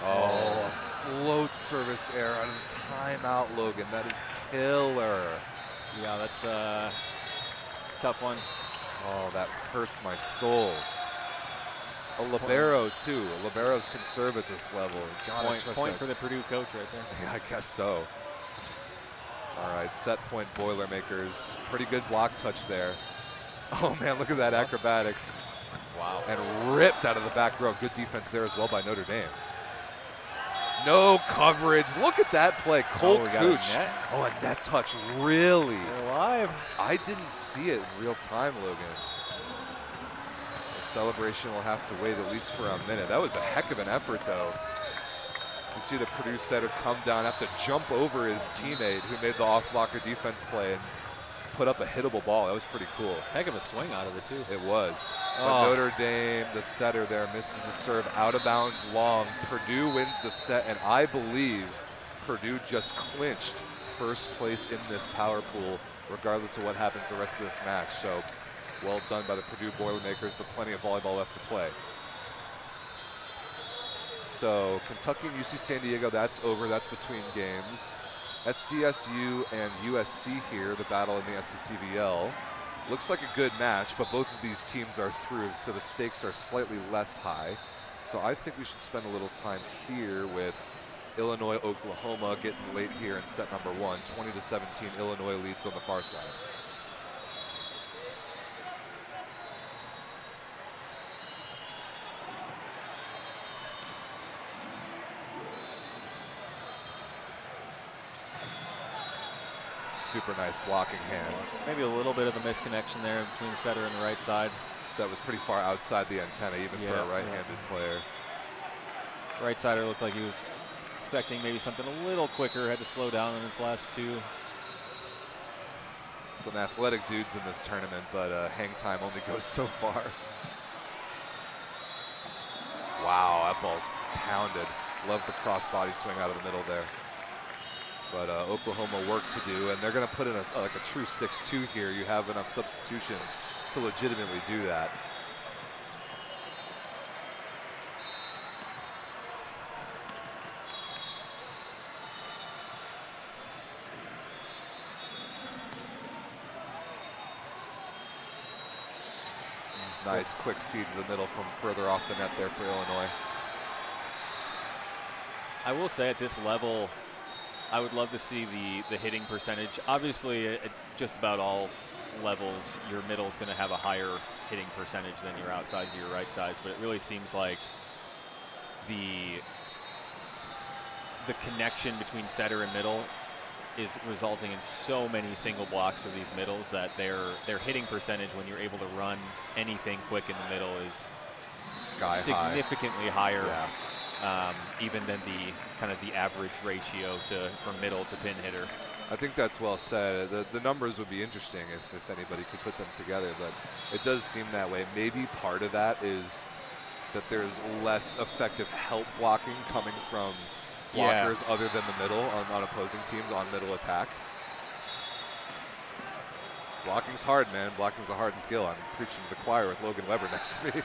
Oh, a float service error out of the timeout, Logan. That is killer.
Yeah, that's a tough one.
Oh, that hurts my soul. A libero, too. A liberos can serve at this level.
Point for the Purdue coach right there.
Yeah, I guess so. All right, set point Boilermakers. Pretty good block touch there. Oh, man, look at that acrobatics.
Wow.
And ripped out of the back row. Good defense there as well by Notre Dame. No coverage. Look at that play. Cole Cooch. Oh, a net touch. Really?
They're alive.
I didn't see it in real time, Logan. The celebration will have to wait at least for a minute. That was a heck of an effort, though. You see the Purdue setter come down, have to jump over his teammate who made the off-blocker defense play and put up a hittable ball. That was pretty cool.
Heck of a swing out of it, too.
It was. But Notre Dame, the setter there, misses the serve out of bounds long. Purdue wins the set, and I believe Purdue just clinched first place in this power pool, regardless of what happens the rest of this match. So well done by the Purdue Boilermakers, but plenty of volleyball left to play. So Kentucky and UC San Diego, that's over. That's between games. SDSU and USC here, the battle in the SCCVL. Looks like a good match, but both of these teams are through, so the stakes are slightly less high. So I think we should spend a little time here with Illinois, Oklahoma getting late here in set number 1. 20-17, Illinois leads on the far side. Super nice blocking hands.
Maybe a little bit of a misconnection there between the setter and the right side.
So that was pretty far outside the antenna, even for a right-handed player.
Right sider looked like he was expecting maybe something a little quicker, had to slow down in his last two.
Some athletic dudes in this tournament, but hang time only goes so far. Wow, that ball's pounded. Love the crossbody swing out of the middle there. But Oklahoma work to do, and they're going to put in like a true 6-2 here. You have enough substitutions to legitimately do that. Nice quick feed to the middle from further off the net there for Illinois.
I will say at this level, I would love to see the hitting percentage. Obviously, at just about all levels, your middle is going to have a higher hitting percentage than your outsides or your right sides, but it really seems like the connection between setter and middle is resulting in so many single blocks for these middles that their hitting percentage when you're able to run anything quick in the middle is significantly higher. Even than the kind of the average ratio from middle to pin hitter.
I think that's well said. The numbers would be interesting if anybody could put them together, but it does seem that way. Maybe part of that is that there's less effective help blocking coming from blockers other than the middle on opposing teams on middle attack. Blocking's hard, man. Blocking's a hard skill. I'm preaching to the choir with Logan Weber next to me.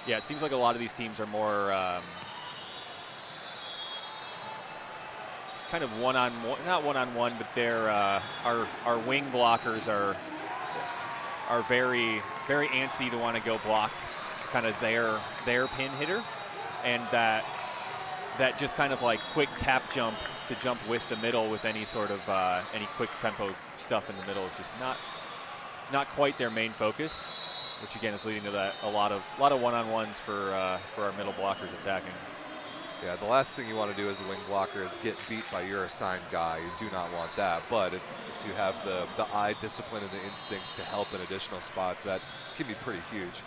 Yeah, it seems like a lot of these teams are more kind of one-on-one, not one-on-one, but they're our wing blockers are very, very antsy to want to go block kind of their pin hitter, and that just kind of like quick tap jump to jump with the middle with any sort of any quick tempo stuff in the middle is just not quite their main focus, which again is leading to that a lot of one-on-ones for our middle blockers attacking.
Yeah, the last thing you want to do as a wing blocker is get beat by your assigned guy. You do not want that. But if you have the eye discipline and the instincts to help in additional spots, that can be pretty huge.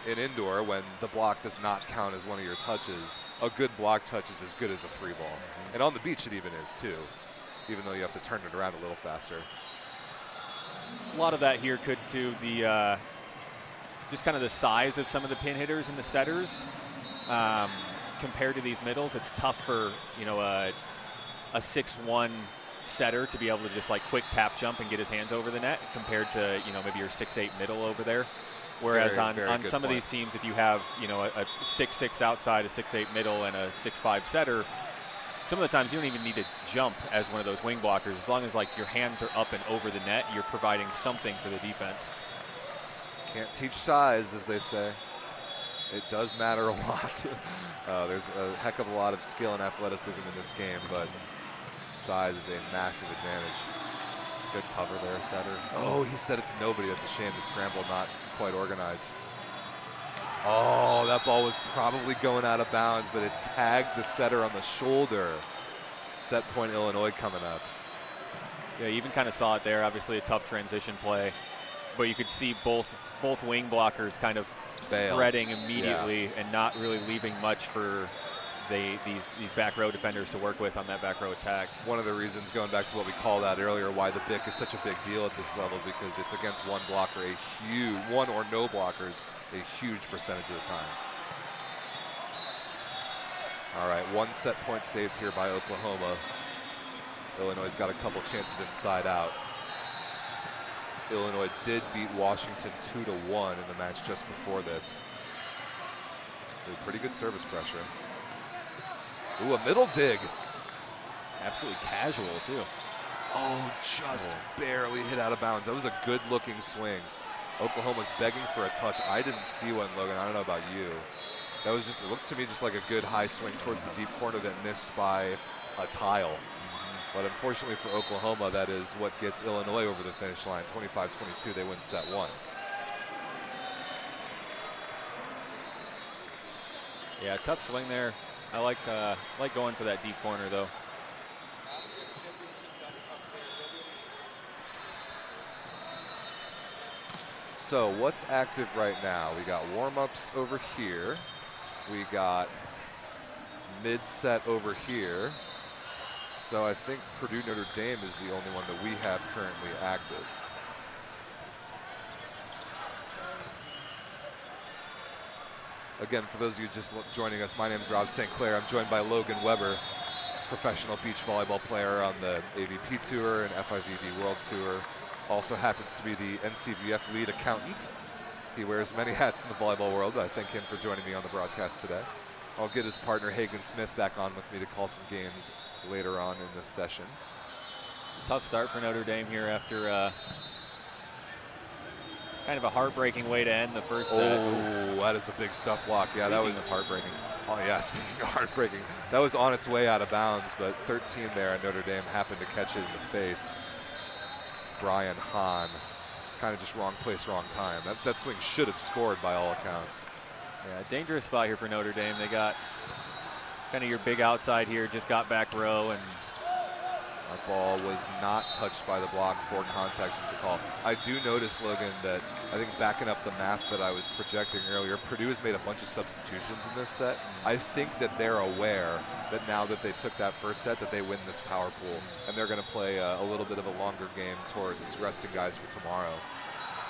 In indoor, when the block does not count as one of your touches, a good block touch is as good as a free ball. And on the beach it even is too, even though you have to turn it around a little faster.
A lot of that here could to the just kind of the size of some of the pin hitters and the setters. Compared to these middles, it's tough for, you know, a 6'1" setter to be able to just like quick tap jump and get his hands over the net compared to, you know, maybe your 6'8" middle over there. Whereas on some of these teams, if you have, you know, a 6'6" outside, a 6'8" middle, and a 6'5" setter, some of the times you don't even need to jump as one of those wing blockers. As long as like your hands are up and over the net, you're providing something for the defense.
Can't teach size, as they say. It does matter a lot. There's a heck of a lot of skill and athleticism in this game, but size is a massive advantage.
Good cover there, setter.
Oh, he said it to nobody. That's a shame. The scramble not quite organized. Oh, that ball was probably going out of bounds, but it tagged the setter on the shoulder. Set point Illinois coming up.
Yeah, you even kind of saw it there. Obviously a tough transition play, but you could see both wing blockers kind of spreading immediately and not really leaving much for these back row defenders to work with on that back row attack.
One of the reasons, going back to what we called out earlier, why the BIC is such a big deal at this level, because it's against one blocker, one or no blockers, a huge percentage of the time. All right, one set point saved here by Oklahoma. Illinois' got a couple chances inside out. Illinois did beat Washington 2-1 in the match just before this. With pretty good service pressure. Ooh, a middle dig.
Absolutely casual, too.
Oh, just barely hit out of bounds. That was a good-looking swing. Oklahoma's begging for a touch. I didn't see one, Logan. I don't know about you. That was just, it looked to me just like a good high swing towards the deep corner that missed by a tile. But unfortunately for Oklahoma, that is what gets Illinois over the finish line. 25-22, they win set one.
Yeah, tough swing there. I like going for that deep corner, though.
So what's active right now? We got warm-ups over here. We got mid-set over here. So I think Purdue Notre Dame is the only one that we have currently active. Again, for those of you just joining us, my name is Rob St. Clair. I'm joined by Logan Weber, professional beach volleyball player on the AVP Tour and FIVB World Tour. Also happens to be the NCVF lead accountant. He wears many hats in the volleyball world, but I thank him for joining me on the broadcast today. I'll get his partner Hagen Smith back on with me to call some games later on in this session.
Tough start for Notre Dame here after kind of a heartbreaking way to end the first set.
Oh, that is a big stuff block. Yeah, that was
heartbreaking.
Oh yeah, speaking of heartbreaking, that was on its way out of bounds, but 13 there, and Notre Dame happened to catch it in the face. Brian Hahn, kind of just wrong place, wrong time. That swing should have scored by all accounts.
Yeah, dangerous spot here for Notre Dame. They got kind of your big outside here, just got back row, and
that ball was not touched by the block. For contact is the call. I do notice, Logan, that I think backing up the math that I was projecting earlier, Purdue has made a bunch of substitutions in this set. I think that they're aware that now that they took that first set, that they win this power pool, and they're going to play a little bit of a longer game towards resting guys for tomorrow,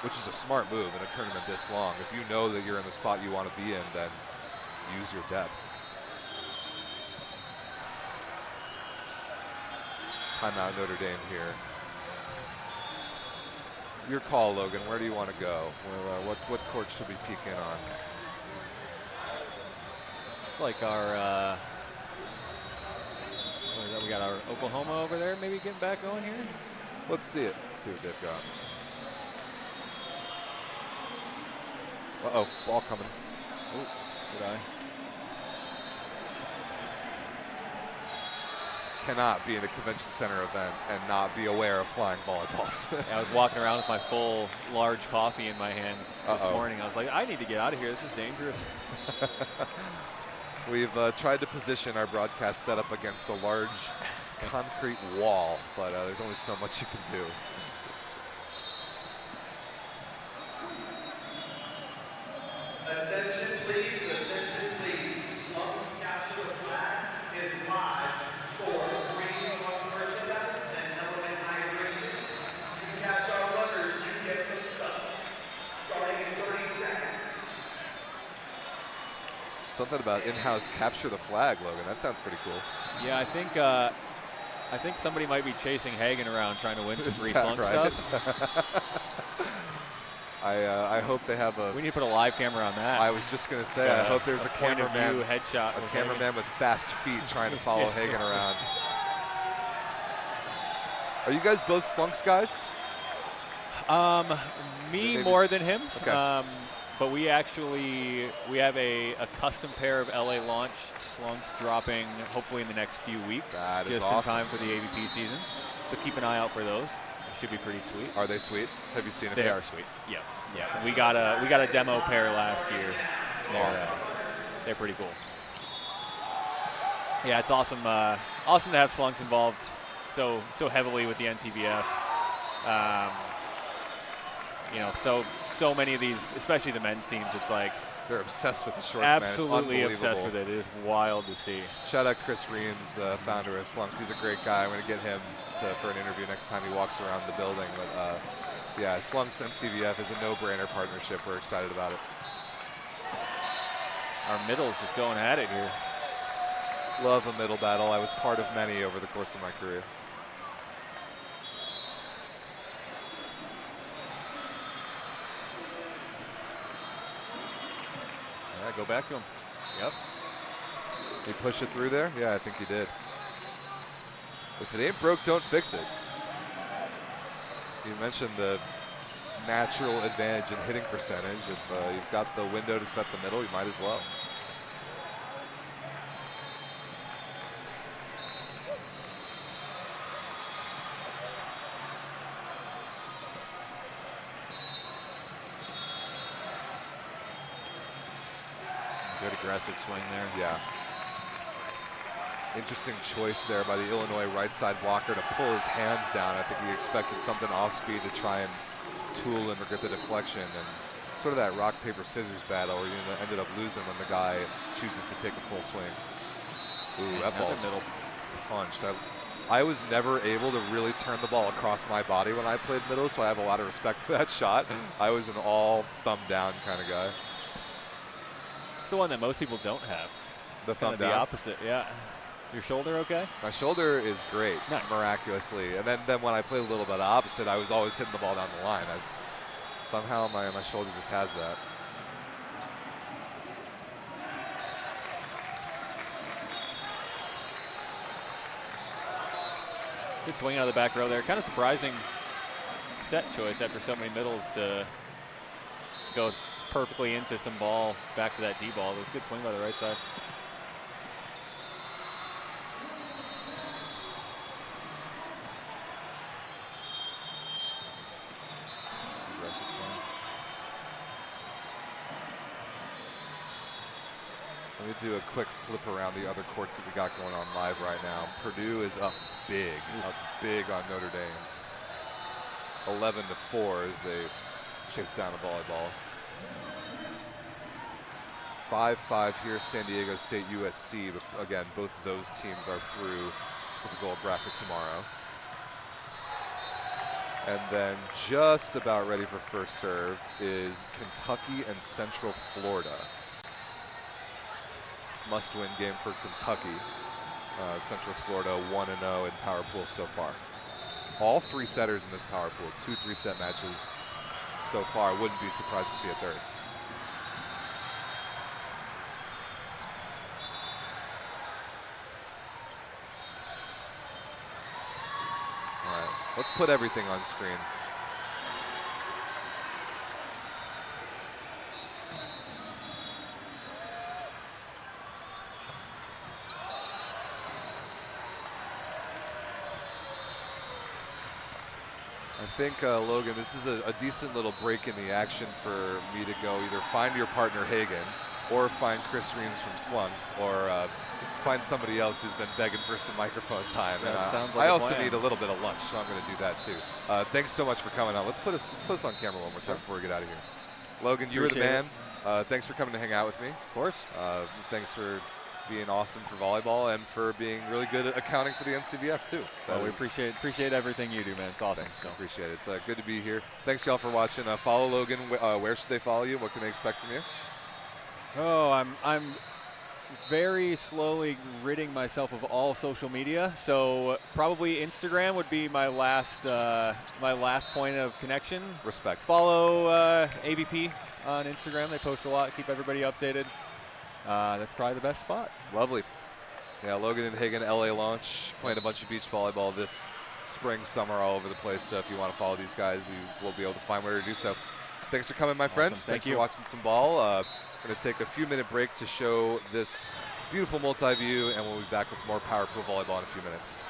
which is a smart move in a tournament this long. If you know that you're in the spot you want to be in, then use your depth. Timeout Notre Dame here. Your call, Logan. Where do you want to go? What court should we peek in on?
it's like our, what is that? We got our Oklahoma over there maybe getting back going here.
Let's see it. Let's see what they've got. Uh-oh, ball coming.
Oh, good eye.
Cannot be in a convention center event and not be aware of flying volleyballs.
I was walking around with my full large coffee in my hand this morning. I was like, I need to get out of here. This is dangerous.
We've tried to position our broadcast setup against a large concrete wall, but there's only so much you can do.
Attention please, Slunks capture the flag is live for green Slunks merchandise and element hydration. You can catch our runners, you can get some stuff. Starting in 30 seconds.
Something about in-house capture the flag, Logan. That sounds pretty cool.
Yeah, I think somebody might be chasing Hagen around trying to win some free
Is that
Slunk
right?
stuff.
I hope they have a.
We need to put a live camera on that.
I was just gonna say, I hope there's a
point of
cameraman,
view headshot.
a
with
cameraman with fast feet trying to follow Hagen around. Are you guys both Slunks guys?
Hagen. Me
Maybe.
more than him.
Okay.
But we have a custom pair of LA launch Slunks dropping hopefully in the next few weeks,
That is
just
awesome.
in time for the AVP season. So keep an eye out for those. They should be pretty sweet.
Are they sweet? Have you seen them?
They
yet?
are sweet. Yeah, yeah. We got a demo pair last year.
Awesome.
They're pretty cool. Yeah, it's awesome. Awesome to have Slunks involved so heavily with the NCVF. You know, so many of these, especially the men's teams, it's like
They're obsessed with the shorts,
absolutely
man. It's
obsessed with
unbelievable.
it. It is wild to see.
Shout out Chris Reams, founder of Slunks. He's a great guy. I'm going to get him for an interview next time he walks around the building. But yeah, Slunks and NCVF is a no-brainer partnership. We're excited about it.
Our middle's just going at it here.
Love a middle battle. I was part of many over the course of my career.
Yeah, go back to him. Yep.
He push it through there? Yeah, I think he did. If it ain't broke, don't fix it. You mentioned the natural advantage in hitting percentage. If you've got the window to set the middle, you might as well.
Good aggressive swing there.
Yeah. Interesting choice there by the Illinois right side blocker to pull his hands down. I think he expected something off speed to try and tool and get the deflection, and sort of that rock, paper, scissors battle where you ended up losing when the guy chooses to take a full swing. Ooh, that ball's
middle.
punched. I was never able to really turn the ball across my body when I played middle, so I have a lot of respect for that shot. I was an all thumb down kind of guy.
It's the one that most people don't have.
The thumb
Kind of
down.
the opposite, yeah. Your shoulder okay?
My shoulder is great,
Nice.
miraculously. And then when I played a little bit opposite, I was always hitting the ball down the line. Somehow my shoulder just has that.
Good swing out of the back row there. Kind of surprising set choice after so many middles to go perfectly in system ball back to that D ball. It was a good swing by the right side. Aggressive swing.
Let me do a quick flip around the other courts that we got going on live right now. Purdue is up big on Notre Dame. 11-4 as they chase down a volleyball. 5-5 here, San Diego State, USC. But again, both of those teams are through to the gold bracket tomorrow. And then just about ready for first serve is Kentucky and Central Florida. Must-win game for Kentucky. Central Florida 1-0 in power pool so far. All three setters in this power pool, 2 3-set matches so far. Wouldn't be surprised to see a third. All right, let's put everything on screen. I think, Logan, this is a decent little break in the action for me to go either find your partner Hagen or find Chris Reams from Slunks, or find somebody else who's been begging for some microphone time.
That
And,
sounds like
I
a
also
plan.
need a little bit of lunch, so I'm going to do that too. Thanks so much for coming on. Let's put us on camera one more time before we get out of here. Logan, you were the
Appreciate
man. Thanks for coming to hang out with me.
Of course.
Thanks for being awesome for volleyball and for being really good at accounting for the NCVF too.
Well, we appreciate everything you do, man. It's awesome.
Thanks,
So.
appreciate it. It's good to be here. Thanks y'all for watching. Follow Logan. Where should they follow you? What can they expect from you?
Oh, I'm very slowly ridding myself of all social media. So probably Instagram would be my last point of connection.
Respect.
Follow AVP on Instagram. They post a lot, keep everybody updated. That's probably the best spot.
Lovely. Yeah, Logan and Hagen LA launch, playing a bunch of beach volleyball this spring, summer, all over the place. So if you want to follow these guys, you will be able to find where to do so. Thanks for coming, my friends.
Thank
Thanks
you.
for watching some ball. We're going to take a few-minute break to show this beautiful multi-view, and we'll be back with more Power Pro volleyball in a few minutes.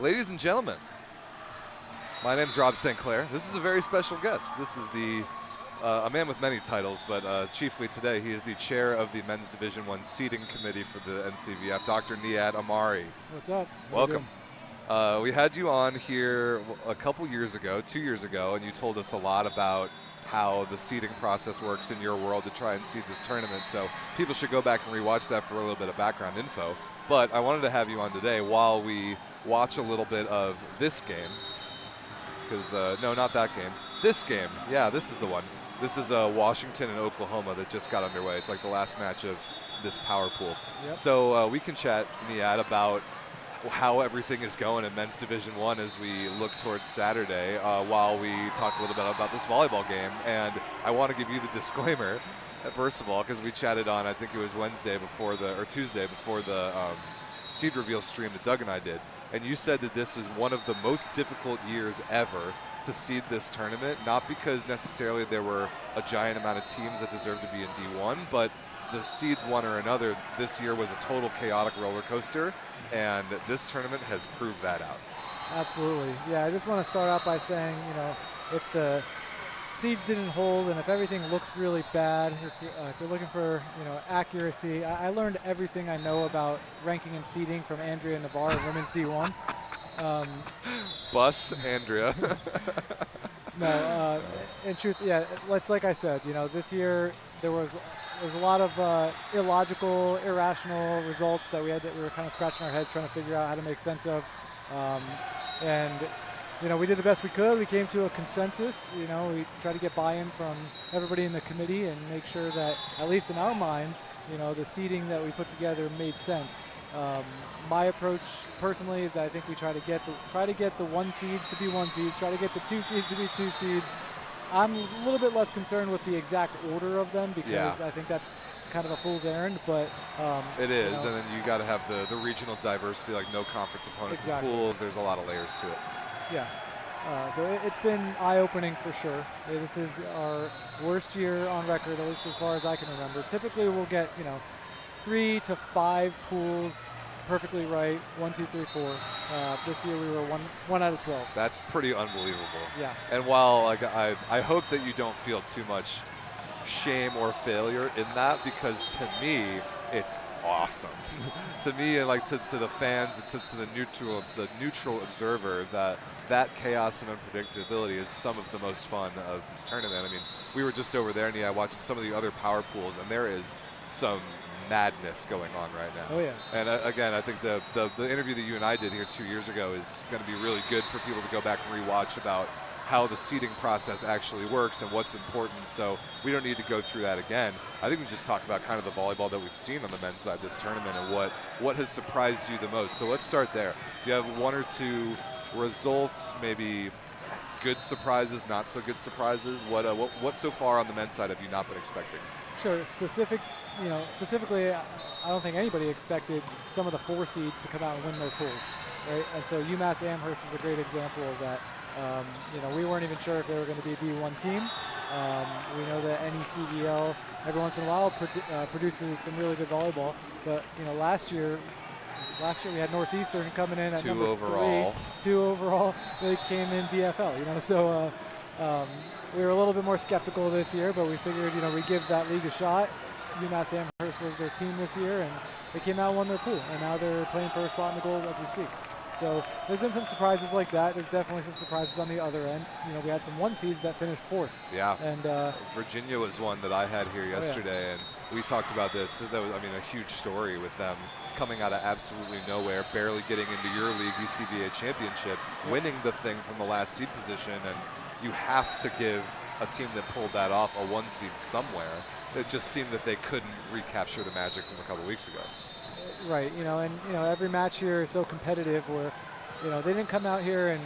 Ladies and gentlemen, my name's Rob St. Clair. This is a very special guest. This is a man with many titles, but chiefly today he is the chair of the Men's Division I Seating Committee for the NCVF, Dr. Niad Amari.
What's up?
Welcome. We had you on here a couple years ago, 2 years ago, and you told us a lot about how the seeding process works in your world to try and seed this tournament. So people should go back and rewatch that for a little bit of background info. But I wanted to have you on today while we watch a little bit of this game. Because, no, not that game. This game. Yeah, this is the one. This is Washington and Oklahoma that just got underway. It's like the last match of this power pool.
Yep.
So we can chat, Niad, about how everything is going in Men's Division I as we look towards Saturday while we talk a little bit about this volleyball game. And I want to give you the disclaimer, first of all, because we chatted on, I think it was Tuesday before the seed reveal stream that Doug and I did. And you said that this was one of the most difficult years ever to seed this tournament, not because necessarily there were a giant amount of teams that deserved to be in D1, but the seeds one or another this year was a total chaotic roller coaster, and this tournament has proved that out.
Absolutely. Yeah, I just want to start out by saying, if the seeds didn't hold and if everything looks really bad, if you're looking for, accuracy, I learned everything I know about ranking and seeding from Andrea Navarre in Women's D1.
Bus, Andrea.
No, in truth, yeah, it's like I said, this year there was a lot of illogical, irrational results that we were kind of scratching our heads trying to figure out how to make sense of. We did the best we could. We came to a consensus. We tried to get buy-in from everybody in the committee and make sure that, at least in our minds, the seeding that we put together made sense. My approach personally is that I think we try to get the 1 seeds to be 1 seeds, try to get the 2 seeds to be 2 seeds. I'm a little bit less concerned with the exact order of them because I think that's kind of a fool's errand, but
it is, and then you got to have the regional diversity, like no conference opponents and pools. There's a lot of layers to it.
Yeah. So it's been eye-opening for sure. This is our worst year on record, at least as far as I can remember. Typically, we'll get 3 to 5 pools perfectly right. 1, 2, 3, 4. This year we were one out of 12.
That's pretty unbelievable.
Yeah.
And while I hope that you don't feel too much shame or failure in that, because to me it's awesome. To me, and to the fans, to the neutral observer, that chaos and unpredictability is some of the most fun of this tournament. I mean, we were just over there, and watching some of the other power pools, and there is some madness going on right now.
Oh yeah.
And again, I think the interview that you and I did here 2 years ago is going to be really good for people to go back and rewatch about how the seeding process actually works and what's important. So we don't need to go through that again. I think we just talk about kind of the volleyball that we've seen on the men's side this tournament and what has surprised you the most. So let's start there. Do you have 1 or 2 results, maybe good surprises, not so good surprises? What so far on the men's side have you not been expecting?
Sure. Specifically, I don't think anybody expected some of the 4 seeds to come out and win their pools, right? And so UMass Amherst is a great example of that. We weren't even sure if they were going to be a D1 team. We know that NCVF every once in a while produces some really good volleyball, but last year we had Northeastern coming in at
2
number
overall.
3, 2 overall. They came in DFL. So we were a little bit more skeptical this year, but we figured we'd give that league a shot. UMass Amherst was their team this year, and they came out and won their pool, and now they're playing for a spot in the gold as we speak. So there's been some surprises like that. There's definitely some surprises on the other end. We had some 1 seeds that finished 4th.
Yeah.
And
Virginia was one that I had here yesterday, and we talked about this. That was, a huge story with them coming out of absolutely nowhere, barely getting into your league, ECVA championship, winning the thing from the last seed position, and you have to give a team that pulled that off a 1 seed somewhere. It just seemed that they couldn't recapture the magic from a couple weeks ago.
Right, every match here is so competitive where, they didn't come out here and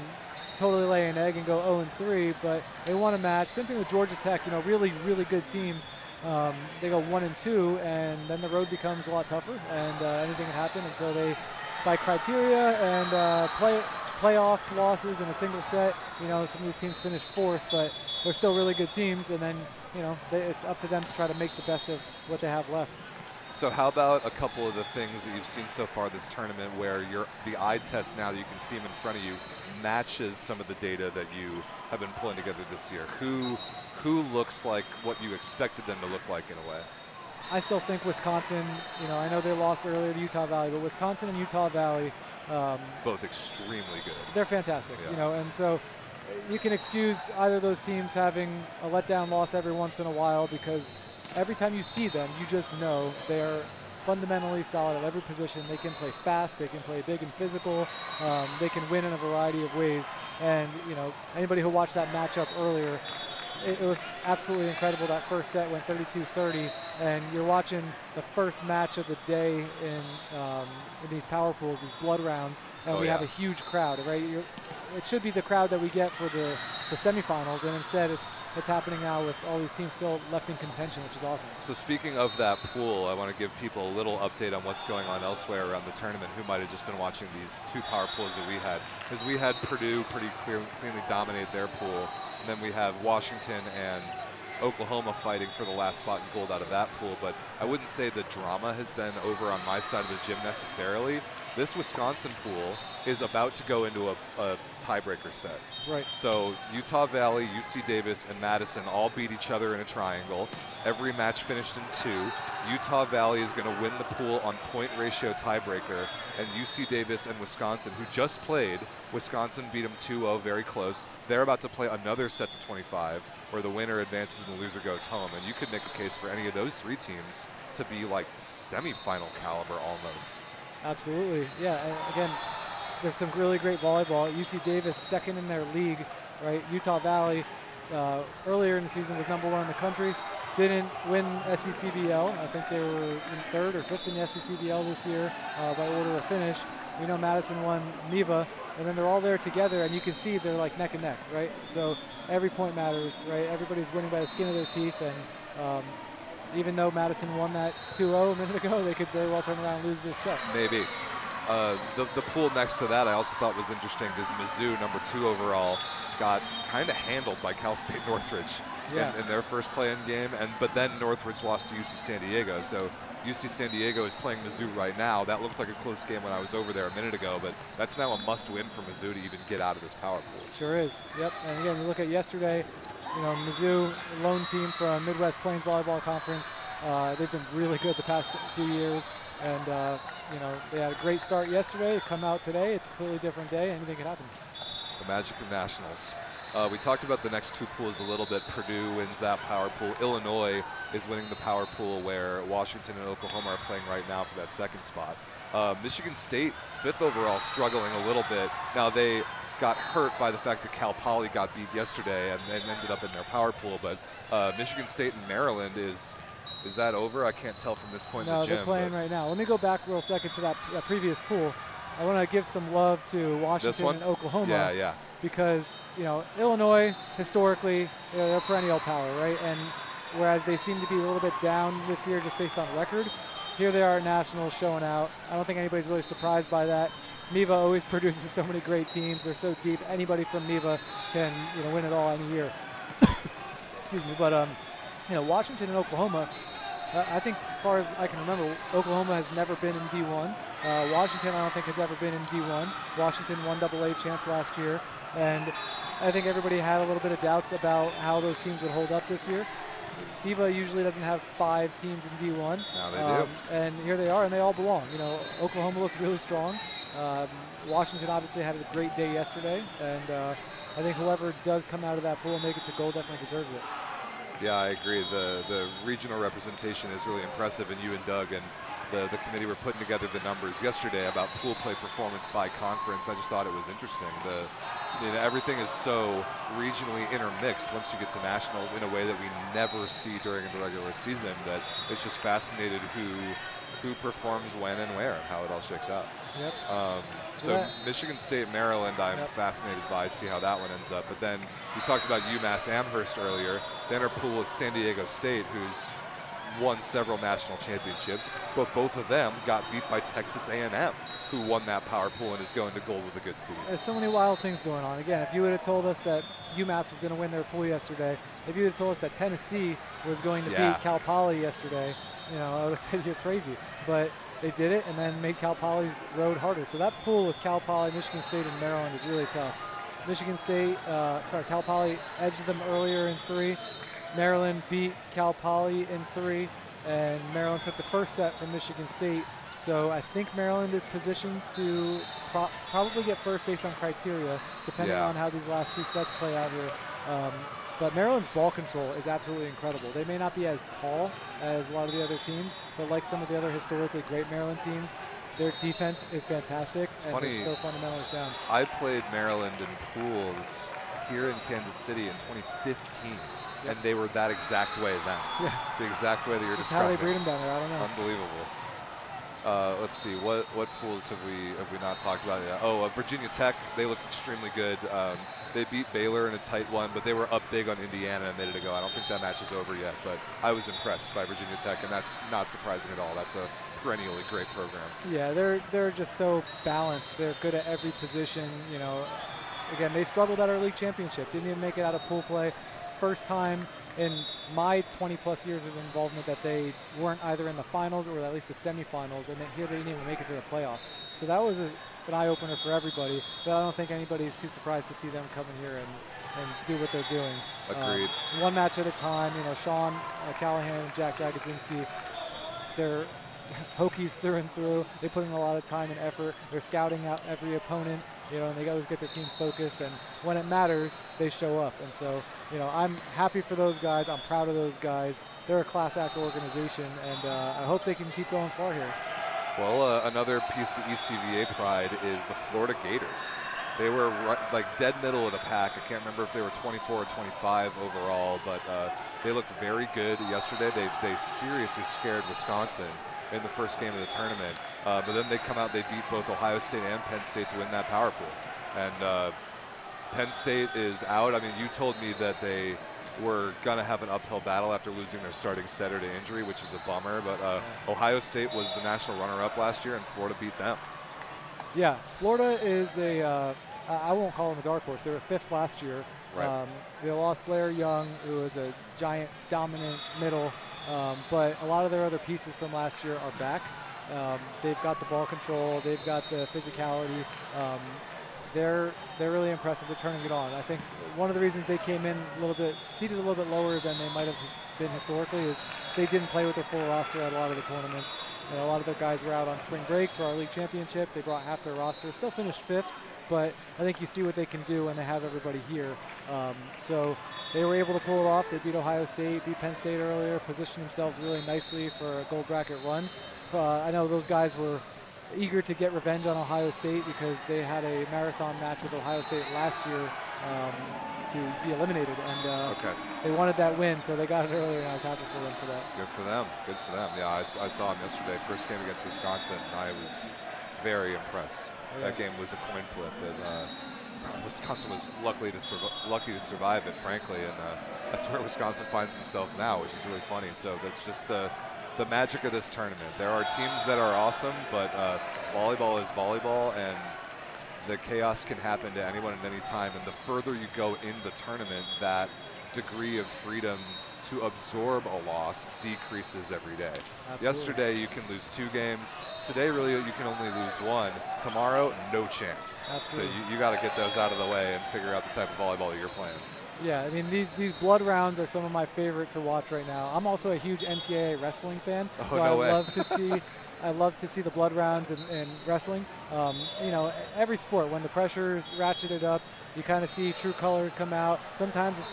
totally lay an egg and go 0-3, but they won a match. Same thing with Georgia Tech, really, really good teams. They go 1-2, and then the road becomes a lot tougher, and anything can happen. And so they, by criteria and playoff losses in a single set, some of these teams finish 4th, but they're still really good teams. And then, it's up to them to try to make the best of what they have left.
So how about a couple of the things that you've seen so far this tournament where the eye test now that you can see them in front of you matches some of the data that you have been pulling together this year? Who looks like what you expected them to look like in a way?
I still think Wisconsin, I know they lost earlier to Utah Valley, but Wisconsin and Utah Valley,
both extremely good.
They're fantastic,
Yeah.
And so you can excuse either of those teams having a letdown loss every once in a while because every time you see them, you just know they're fundamentally solid at every position. They can play fast, they can play big and physical, they can win in a variety of ways. And, anybody who watched that matchup earlier, it was absolutely incredible. That first set went 32-30, and you're watching the first match of the day in these power pools, these blood rounds, and we have a huge crowd, right? It should be the crowd that we get for the semifinals, and instead it's happening now with all these teams still left in contention, which is awesome.
So speaking of that pool, I want to give people a little update on what's going on elsewhere around the tournament who might have just been watching these two power pools that we had. Because we had Purdue pretty cleanly dominate their pool, and then we have Washington and Oklahoma fighting for the last spot and gold out of that pool. But I wouldn't say the drama has been over on my side of the gym necessarily. This Wisconsin pool is about to go into a tiebreaker set.
Right.
So Utah Valley, UC Davis, and Madison all beat each other in a triangle. Every match finished in 2. Utah Valley is going to win the pool on point ratio tiebreaker, and UC Davis and Wisconsin, who just played, Wisconsin beat them 2-0, very close. They're about to play another set to 25, where the winner advances and the loser goes home. And you could make a case for any of those 3 teams to be like semifinal caliber almost.
Absolutely, yeah. And again, there's some really great volleyball. UC Davis, second in their league, right? Utah Valley, earlier in the season was #1 in the country. Didn't win SECBL. I think they were in 3rd or 5th in the SECBL this year by order of finish. We know Madison won NEVA, and then they're all there together, and you can see they're like neck and neck, right? So every point matters, right? Everybody's winning by the skin of their teeth, and even though Madison won that 2-0 a minute ago, they could very well turn around and lose this set.
Maybe. The pool next to that I also thought was interesting because Mizzou, #2 overall, got kind of handled by Cal State Northridge in their first play-in game, but then Northridge lost to UC San Diego. So UC San Diego is playing Mizzou right now. That looked like a close game when I was over there a minute ago, but that's now a must-win for Mizzou to even get out of this power pool.
Sure is. Yep. And again, you look at yesterday. Mizzou, lone team from Midwest Plains Volleyball Conference. They've been really good the past few years, and they had a great start yesterday. Come out today, it's a completely different day. Anything can happen.
The Magic of Nationals. We talked about the next 2 pools a little bit. Purdue wins that power pool. Illinois is winning the power pool where Washington and Oklahoma are playing right now for that 2nd spot. Michigan State, 5th overall, struggling a little bit. Now they got hurt by the fact that Cal Poly got beat yesterday and ended up in their power pool. But Michigan State and Maryland is that over? I can't tell from this point in the gym.
No, they're playing right now. Let me go back real second to that previous pool. I want to give some love to Washington and Oklahoma.
Yeah.
Because, Illinois, historically, they're a perennial power, right? And whereas they seem to be a little bit down this year just based on record, here they are at Nationals showing out. I don't think anybody's really surprised by that. NEVA always produces so many great teams. They're so deep. Anybody from NEVA can, win it all any year. Excuse me. But, Washington and Oklahoma, I think as far as I can remember, Oklahoma has never been in D1. Washington, I don't think, has ever been in D1. Washington won AA champs last year. And I think everybody had a little bit of doubts about how those teams would hold up this year. SEVA usually doesn't have 5 teams in D1.
Now they do.
And here they are, and they all belong. Oklahoma looks really strong. Washington obviously had a great day yesterday. And I think whoever does come out of that pool and make it to gold definitely deserves it.
Yeah, I agree. The regional representation is really impressive, and you and Doug and the committee were putting together the numbers yesterday about pool play performance by conference. I just thought it was interesting. Everything is so regionally intermixed once you get to nationals in a way that we never see during the regular season, that it's just fascinated who performs when and where and how it all shakes out.
Yep.
So Michigan State, Maryland, I'm fascinated by, see how that one ends up. But then we talked about UMass Amherst earlier. Then our pool with San Diego State, who's won several national championships, but both of them got beat by Texas A&M, who won that power pool and is going to gold with a good seed.
There's so many wild things going on. Again, if you would have told us that UMass was going to win their pool yesterday, if you would have told us that Tennessee was going to beat Cal Poly yesterday, I would have said you're crazy. But they did it and then made Cal Poly's road harder. So that pool with Cal Poly, Michigan State, and Maryland is really tough. Cal Poly edged them earlier in 3. Maryland beat Cal Poly in 3, and Maryland took the first set from Michigan State. So I think Maryland is positioned to probably get first based on criteria, depending on how these last 2 sets play out here. But Maryland's ball control is absolutely incredible. They may not be as tall as a lot of the other teams, but like some of the other historically great Maryland teams, their defense is fantastic. It's funny. They're so fundamentally sound.
I played Maryland in pools here in Kansas City in 2015. And they were that exact way then. Yeah. The exact way that you're describing.
How they breed them down there, I don't know.
Unbelievable. Let's see, what pools have we not talked about yet? Virginia Tech, they look extremely good. They beat Baylor in a tight one, but they were up big on Indiana a minute ago. I don't think that match is over yet, but I was impressed by Virginia Tech, and that's not surprising at all. That's a perennially great program.
Yeah, they're just so balanced. They're good at every position. Again, they struggled at our league championship. Didn't even make it out of pool play. First time in my 20-plus years of involvement that they weren't either in the finals or at least the semifinals, and then here they didn't even make it to the playoffs. So that was an eye-opener for everybody, but I don't think anybody is too surprised to see them come in here and do what they're doing.
Agreed.
One match at a time. Sean Callahan and Jack Jagodzinski, they're Hokies through and through. They put in a lot of time and effort. They're scouting out every opponent, and they always get their team focused. And when it matters, they show up. And so, I'm happy for those guys. I'm proud of those guys. They're a class act organization, and I hope they can keep going far here.
Well, another piece of ECVA pride is the Florida Gators. They were dead middle of the pack. I can't remember if they were 24 or 25 overall, but they looked very good yesterday. They seriously scared Wisconsin in the first game of the tournament. But then they come out, they beat both Ohio State and Penn State to win that power pool. And Penn State is out. I mean, you told me that they were going to have an uphill battle after losing their starting setter to injury, which is a bummer. But Ohio State was the national runner-up last year, and Florida beat them. Yeah,
Florida is I won't call them a dark horse. They were 5th last year.
Right.
They lost Blair Young, who was a giant, dominant middle. But a lot of their other pieces from last year are back. They've got the ball control. They've got the physicality. They're really impressive. They're turning it on. I think one of the reasons they came in seated a little bit lower than they might have been historically is they didn't play with their full roster at a lot of the tournaments. A lot of their guys were out on spring break for our league championship. They brought half their roster. Still finished 5th, but I think you see what they can do when they have everybody here. So they were able to pull it off. They beat Ohio State, beat Penn State earlier, positioned themselves really nicely for a gold bracket run. I know those guys were eager to get revenge on Ohio State because they had a marathon match with Ohio State last year to be eliminated, and they wanted that win, so they got it earlier, and I was happy for them for that.
Good for them. Good for them. Yeah, I saw them yesterday, first game against Wisconsin, and I was very impressed. Oh, yeah. That game was a coin flip, and Wisconsin was lucky to survive it, frankly, and that's where Wisconsin finds themselves now, which is really funny. So that's just the magic of this tournament. There are teams that are awesome, but volleyball is volleyball, and the chaos can happen to anyone at any time. And the further you go in the tournament, that degree of freedom to absorb a loss decreases every day. Absolutely. Yesterday, you can lose 2 games. Today, really, you can only lose 1. Tomorrow, no chance. Absolutely. So you got to get those out of the way and figure out the type of volleyball that you're playing.
Yeah, I mean, these blood rounds are some of my favorite to watch right now. I'm also a huge NCAA wrestling fan, so I love to see the blood rounds in wrestling. Every sport, when the pressure's ratcheted up, you kind of see true colors come out. Sometimes it's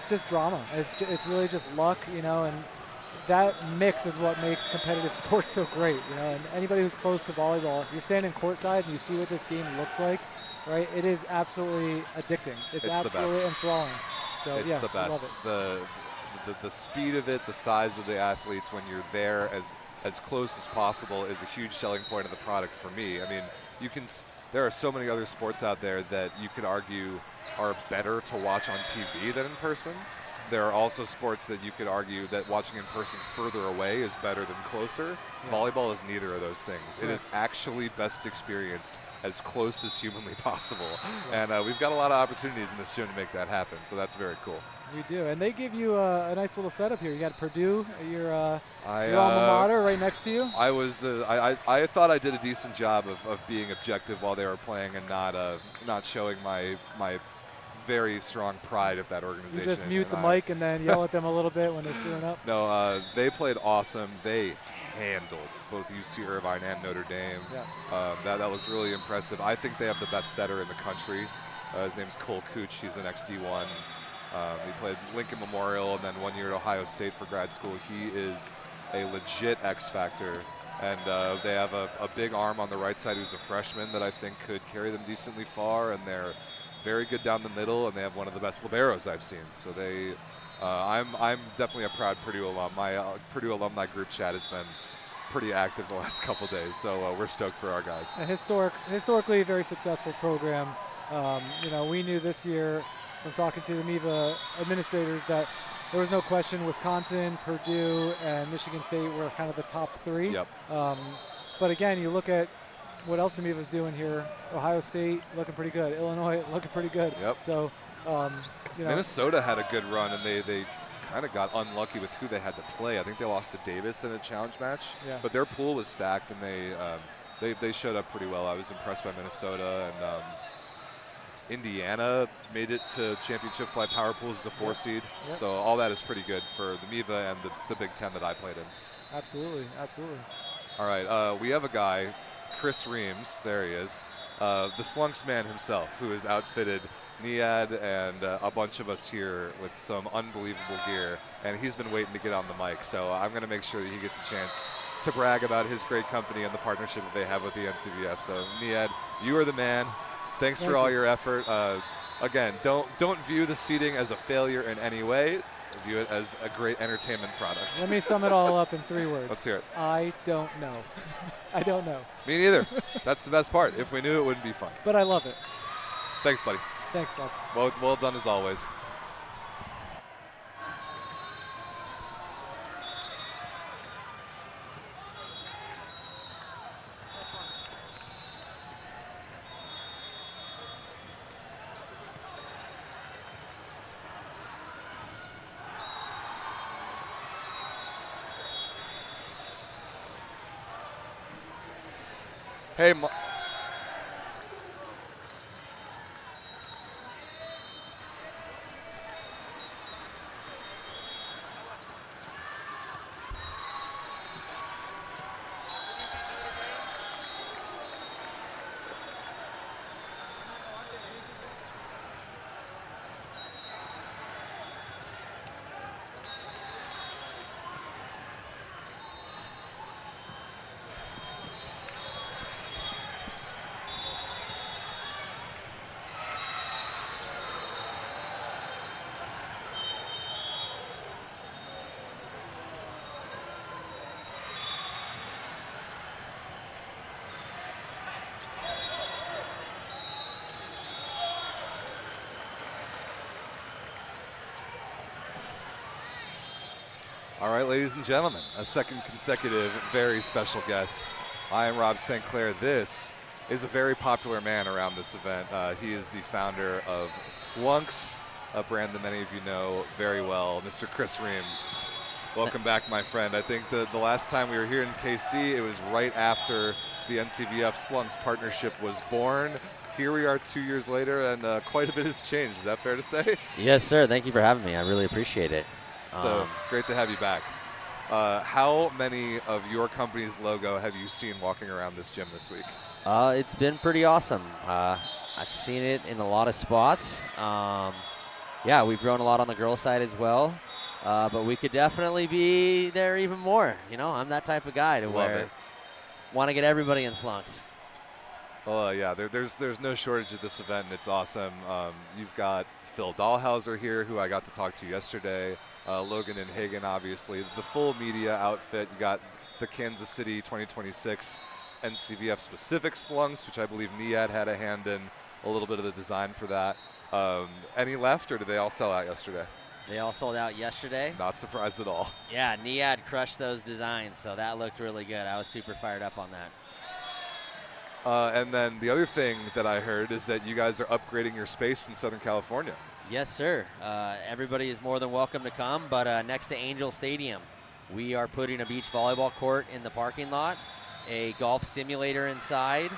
just drama. It's really just luck, and that mix is what makes competitive sports so great. And anybody who's close to volleyball, you're standing courtside and you see what this game looks like. Right, it is absolutely addicting. It's absolutely enthralling. So
it's the best. The speed of it, the size of the athletes when you're there as close as possible is a huge selling point of the product for me. I mean, there are so many other sports out there that you could argue are better to watch on TV than in person. there are also sports that you could argue that watching in person further away is better than closer.
Yeah.
Volleyball is neither of those things. It is
Correct.
actually best experienced as close as humanly possible. And we've got a lot of opportunities in this gym to make that happen, so that's very cool.
We do, and they give you a nice little setup here. You got Purdue, your alma
I
mater, right next to you.
I was I thought I did a decent job of being objective while they were playing and not showing my very strong pride of that
You
organization.
just mute
and
the
I-
mic and then yell at them a little bit when they're screwing up.
No, they played awesome. They handled both UC Irvine and Notre Dame.
Yeah.
That looked really impressive. I think they have the best setter in the country. His name's Cole Cooch. He's an XD1. He played Lincoln Memorial and then 1 year at Ohio State for grad school. He is a legit X factor. And they have a big arm on the right side who's a freshman that I think could carry them decently far. And they're very good down the middle, and they have one of the best liberos I've seen. So they, I'm definitely a proud Purdue alum. My Purdue alumni group chat has been pretty active the last couple days, so we're stoked for our guys.
A historically very successful program. We knew this year from talking to the MIVA administrators that there was no question Wisconsin, Purdue, and Michigan State were kind of the top three.
Yep.
But again, you look at what else the MIVA's doing here. Ohio State looking pretty good. Illinois looking pretty good.
Yep.
So,
Minnesota had a good run, and they kind of got unlucky with who they had to play. I think they lost to Davis in a challenge match,
Yeah.
but their pool was stacked, and they showed up pretty well. I was impressed by Minnesota, and Indiana made it to championship fly power pools as a 4 seed.
Yep.
So all that is pretty good for the MIVA and the Big Ten that I played in.
absolutely.
All right, we have a guy, Chris Reams, there he is, the Slunks man himself, who has outfitted Niad and a bunch of us here with some unbelievable gear, and he's been waiting to get on the mic, so I'm going to make sure that he gets a chance to brag about his great company and the partnership that they have with the NCVF. So Niad, you are the man. Thanks for
Thank
all
you.
your effort. Again, don't view the seating as a failure in any way. View it as a great entertainment product.
Let me sum it all up in 3 words.
Let's hear it.
I don't know. I don't know.
Me neither. That's the best part. If we knew, it wouldn't be fun.
But I love it.
Thanks, buddy.
Thanks, Bob.
Well done as always. Hey, All right, ladies and gentlemen, a second consecutive very special guest. I am Rob St. Clair. This is a very popular man around this event. He is the founder of Slunks, a brand that many of you know very well, Mr. Chris Reams. Welcome back, my friend. I think the last time we were here in KC, it was right after the NCVF Slunks partnership was born. Here we are 2 years later, and quite a bit has changed. Is that fair to say?
Yes, sir. Thank you for having me. I really appreciate it.
So great to have you back. How many of your company's logo have you seen walking around this gym this week?
It's been pretty awesome. I've seen it in a lot of spots. Yeah, we've grown a lot on the girls' side as well, but we could definitely be there even more. You know, I'm that type of guy to want to get everybody in Slunks.
Well, yeah, there's no shortage at this event, and it's awesome. You've got Phil Dahlhauser here, who I got to talk to yesterday. Logan and Hagen, obviously. The full media outfit. You got the Kansas City 2026 NCVF specific slunks, which I believe Niad had a hand in a little bit of the design for that. Any left, or did they all sell out yesterday?
They all sold out yesterday.
Not surprised at all.
Yeah, Niad crushed those designs, so that looked really good. I was super fired up on that.
And then the other thing that I heard is that you guys are upgrading your space in Southern California.
Yes, sir. Everybody is more than welcome to come, but next to Angel Stadium, we are putting a beach volleyball court in the parking lot, a golf simulator inside,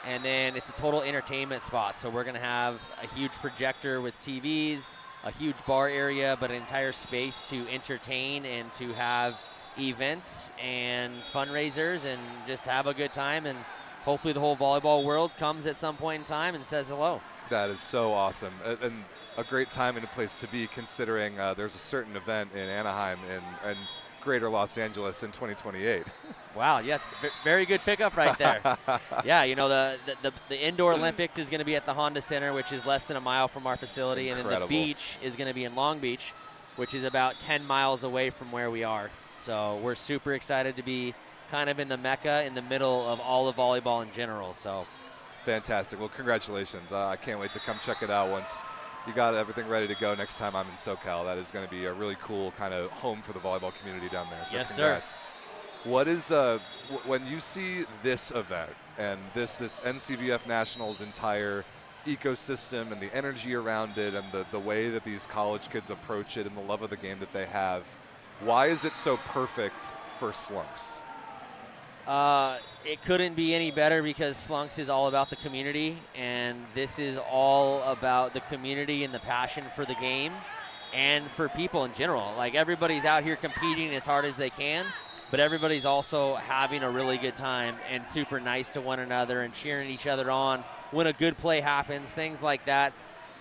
and then it's a total entertainment spot. So we're going to have a huge projector with TVs, a huge bar area, but an entire space to entertain and to have events and fundraisers and just have a good time. And hopefully the whole volleyball world comes at some point in time and says hello.
That is so awesome. And a great time and a place to be, considering there's a certain event in Anaheim and Greater Los Angeles in 2028.
Wow, yeah, very good pickup right there. Yeah, you know, the Indoor Olympics is going to be at the Honda Center, which is less than a mile from our facility.
Incredible.
And then the beach is going to be in Long Beach, which is about 10 miles away from where we are. So we're super excited to be kind of in the mecca, in the middle of all of volleyball in general. So
fantastic. Well, congratulations. I can't wait to come check it out once you got everything ready to go next time I'm in SoCal. That is going to be a really cool kind of home for the volleyball community down there. So
yes,
congrats.
Sir.
What is when you see this event and this NCVF Nationals entire ecosystem and the energy around it and the way that these college kids approach it and the love of the game that they have, why is it so perfect for Slunks?
It couldn't be any better because Slunks is all about the community, and this is all about the community and the passion for the game and for people in general. Like, everybody's out here competing as hard as they can, but everybody's also having a really good time and super nice to one another and cheering each other on when a good play happens, things like that.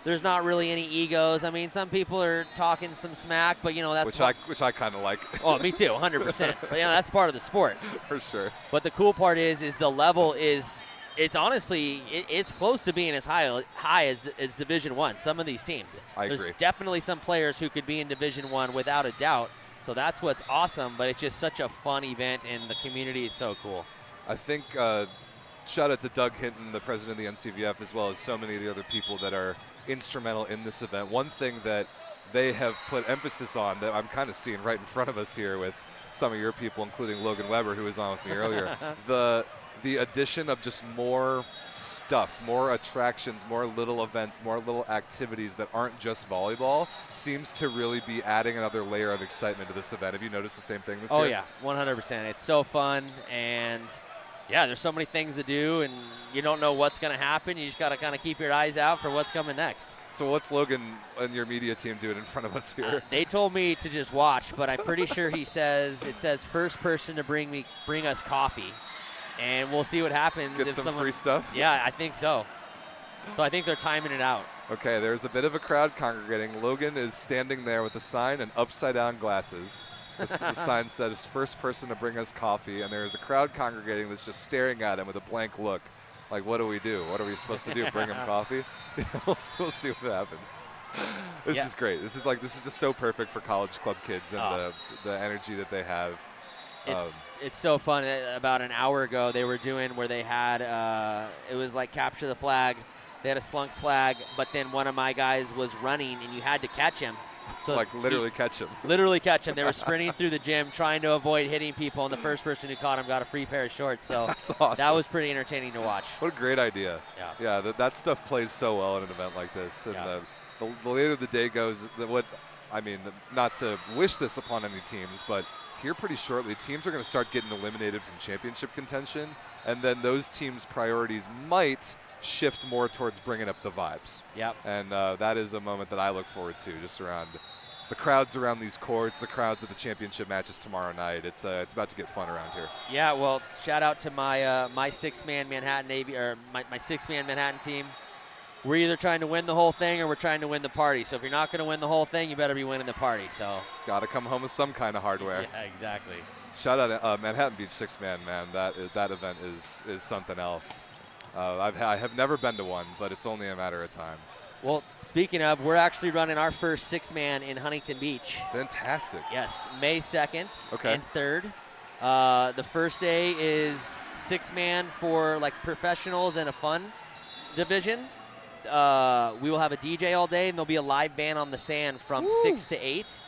There's not really any egos. I mean, some people are talking some smack, but, you know, that's
which I kind of like.
Oh, me too, 100%. But, you know, that's part of the sport.
For sure.
But the cool part is the level is, it's honestly, it's close to being as high as Division I, some of these teams.
I agree.
There's definitely some players who could be in Division I without a doubt. So that's what's awesome, but it's just such a fun event, and the community is so cool.
I think shout out to Doug Hinton, the president of the NCVF, as well as so many of the other people that are instrumental in this event. One thing that they have put emphasis on that I'm kind of seeing right in front of us here with some of your people, including Logan Weber, who was on with me earlier, the addition of just more stuff, more attractions, more little events, more little activities that aren't just volleyball seems to really be adding another layer of excitement to this event. Have you noticed the same thing this year?
Oh, yeah, 100%. It's so fun, and yeah, there's so many things to do, and you don't know what's going to happen. You just got to kind of keep your eyes out for what's coming next.
So what's Logan and your media team doing in front of us here?
They told me to just watch, but I'm pretty sure it says first person to bring us coffee, and we'll see what happens.
Get some free stuff?
Yeah, I think so. So I think they're timing it out.
Okay, there's a bit of a crowd congregating. Logan is standing there with a sign and upside-down glasses. The sign says, first person to bring us coffee, and there's a crowd congregating that's just staring at him with a blank look. Like, what do we do? What are we supposed to do, bring him coffee? we'll see what happens. This is great. This is just so perfect for college club kids and the energy that they have.
It's so fun. About an hour ago, they were doing where they had, it was like capture the flag. They had a Slunks flag, but then one of my guys was running, and you had to catch him. So
like literally catch him.
Literally catch him. They were sprinting through the gym trying to avoid hitting people, and the first person who caught him got a free pair of shorts. So
that's awesome.
That was pretty entertaining to watch.
What a great idea.
Yeah.
Yeah, that stuff plays so well in an event like this. And the later the day goes, not to wish this upon any teams, but here pretty shortly, teams are going to start getting eliminated from championship contention, and then those teams' priorities might shift more towards bringing up the vibes.
Yep.
And that is a moment that I look forward to, just around the crowds around these courts, the crowds at the championship matches tomorrow night. It's about to get fun around here.
Yeah, well, shout out to my six-man Manhattan Navy, or my six-man Manhattan team. We're either trying to win the whole thing or we're trying to win the party. So if you're not going to win the whole thing, you better be winning the party. So
got to come home with some kind of hardware.
Yeah, exactly.
Shout out Manhattan Beach six-man, man. That event is something else. I have never been to one, but it's only a matter of time.
Well, speaking of, we're actually running our first six-man in Huntington Beach.
Fantastic.
Yes, May 2nd
okay.
and 3rd. The first day is six-man for like professionals and a fun division. we will have a DJ all day, and there'll be a live band on the sand from 6 to 8.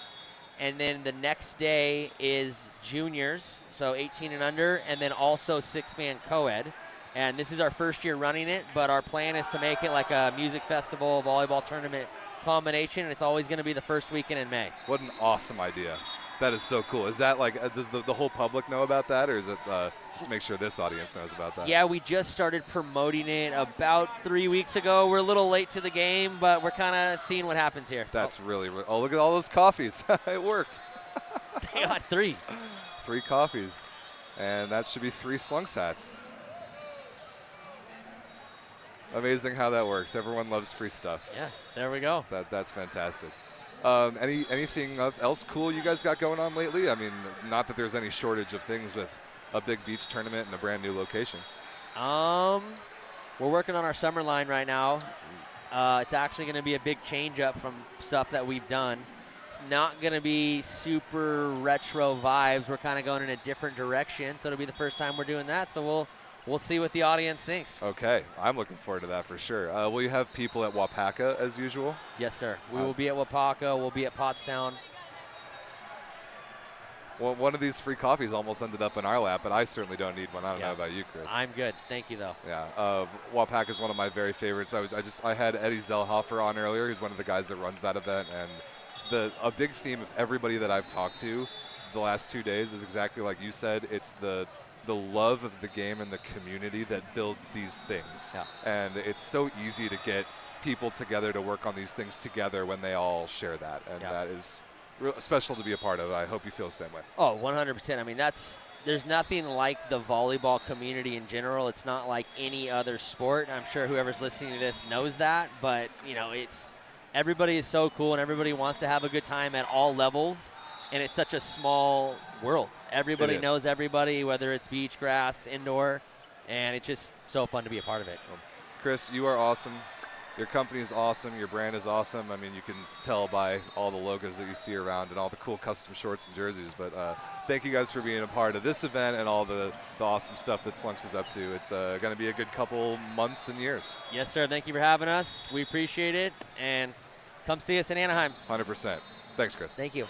And then the next day is juniors, so 18 and under, and then also 6-man co-ed. And this is our first year running it, but our plan is to make it like a music festival, volleyball tournament combination, and it's always going to be the first weekend in May.
What an awesome idea. That is so cool. Is that like, does the whole public know about that, or is it just to make sure this audience knows about that?
Yeah, we just started promoting it about 3 weeks ago. We're a little late to the game, but we're kind of seeing what happens here.
That's really, oh, look at all those coffees. It worked.
They got 3.
3 coffees, and that should be 3 Slunks hats. Amazing how that works. Everyone loves free stuff.
Yeah, there we go.
That's fantastic. Anything else cool you guys got going on lately? I mean, not that there's any shortage of things with a big beach tournament and a brand new location.
We're working on our summer line right now. It's actually going to be a big change up from stuff that we've done. It's not going to be super retro vibes. We're kind of going in a different direction, so it'll be the first time we're doing that. So we'll see what the audience thinks.
Okay, I'm looking forward to that for sure. Will you have people at Wapaka as usual?
Yes, sir. We will be at Wapaka. We'll be at Pottstown.
Well, one of these free coffees almost ended up in our lap, but I certainly don't need one. I don't know about you, Chris.
I'm good. Thank you, though.
Yeah, Wapaka is one of my very favorites. I had Eddie Zellhofer on earlier. He's one of the guys that runs that event, and a big theme of everybody that I've talked to the last 2 days is exactly like you said. It's the love of the game and the community that builds these things.
Yeah.
And it's so easy to get people together to work on these things together when they all share that. And that is special to be a part of. I hope you feel the same way.
Oh, 100%. I mean, there's nothing like the volleyball community in general. It's not like any other sport. I'm sure whoever's listening to this knows that. But, everybody is so cool, and everybody wants to have a good time at all levels. And it's such a small world. Everybody knows everybody, whether it's beach, grass, indoor, and it's just so fun to be a part of it.
Well, Chris, you are awesome. Your company is awesome. Your brand is awesome. I mean, you can tell by all the logos that you see around and all the cool custom shorts and jerseys. But thank you guys for being a part of this event and all the awesome stuff that Slunks is up to. It's going to be a good couple months and years.
Yes, sir. Thank you for having us. We appreciate it. And come see us in Anaheim.
100%. Thanks, Chris.
Thank you.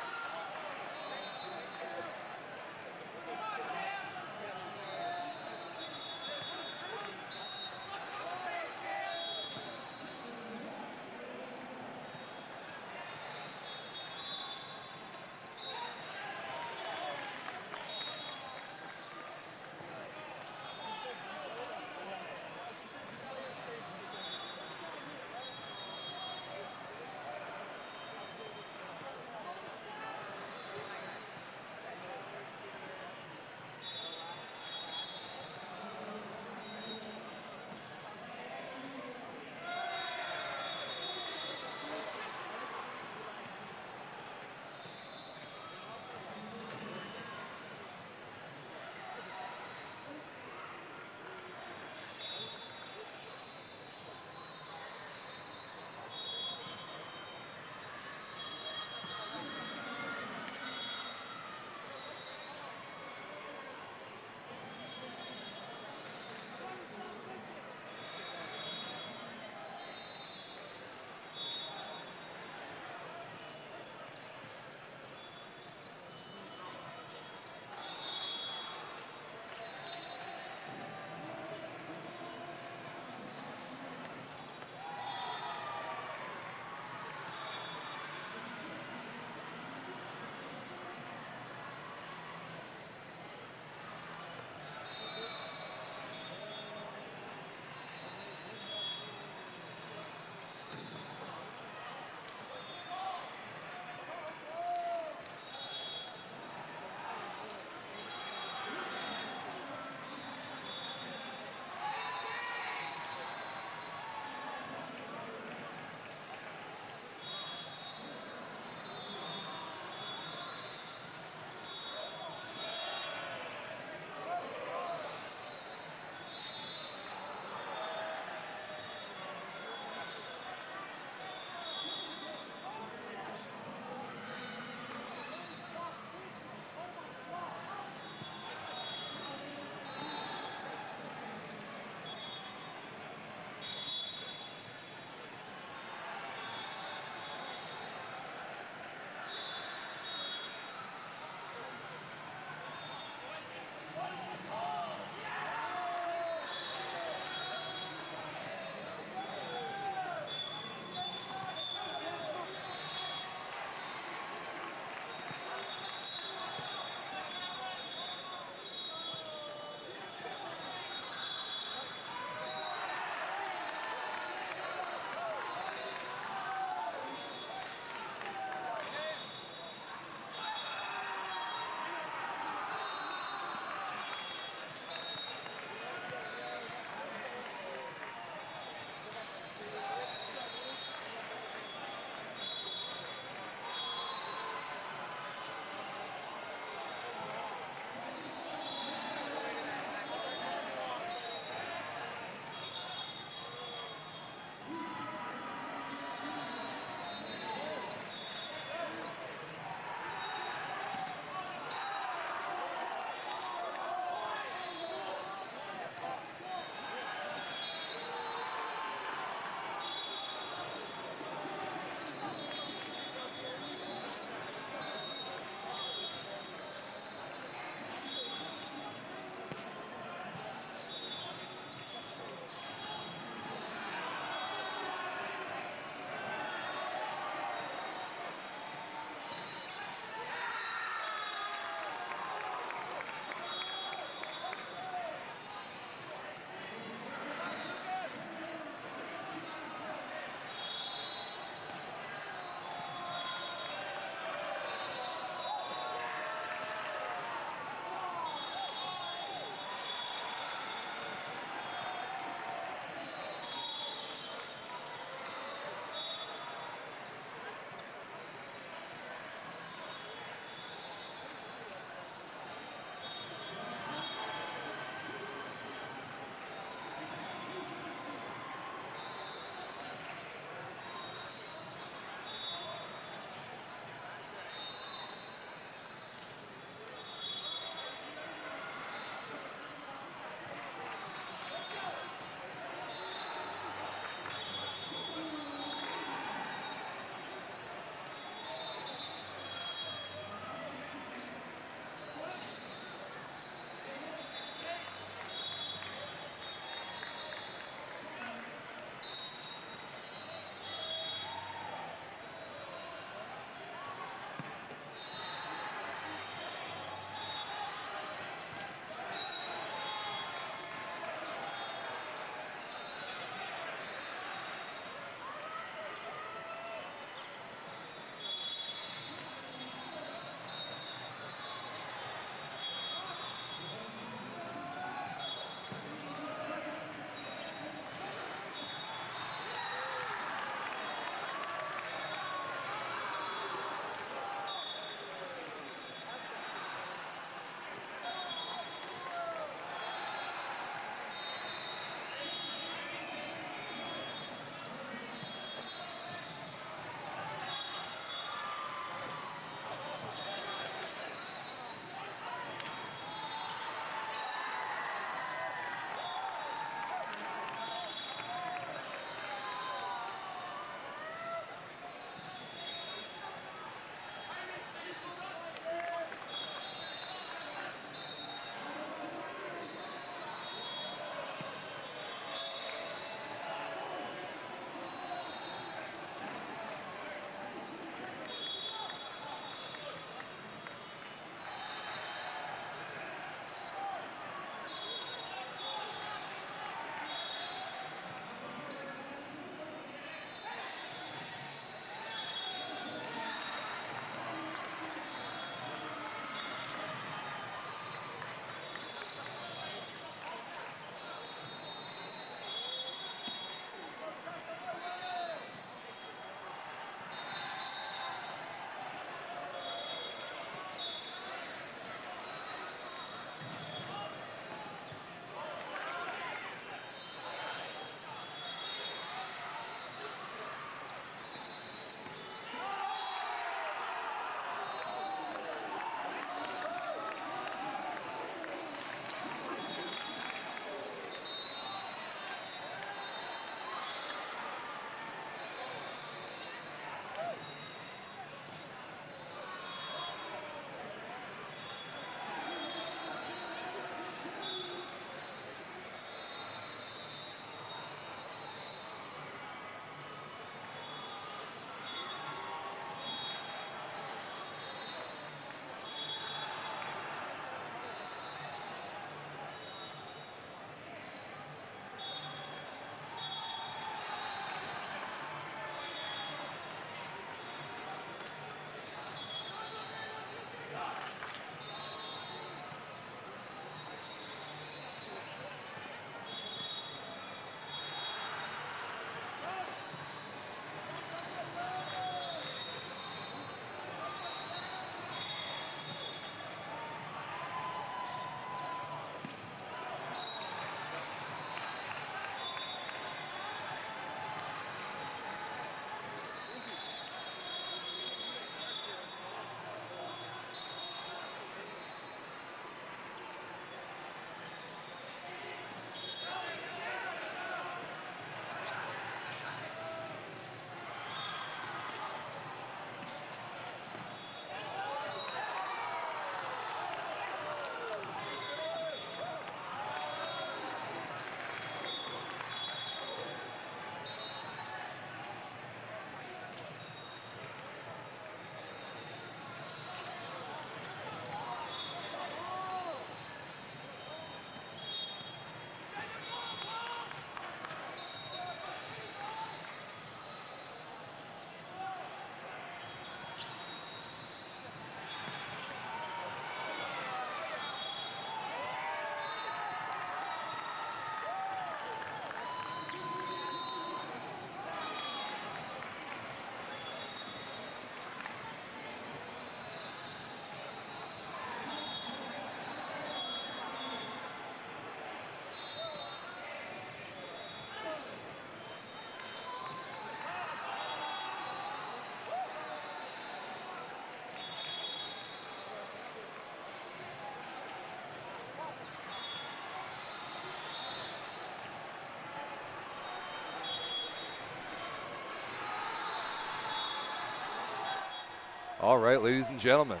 All right, ladies and gentlemen,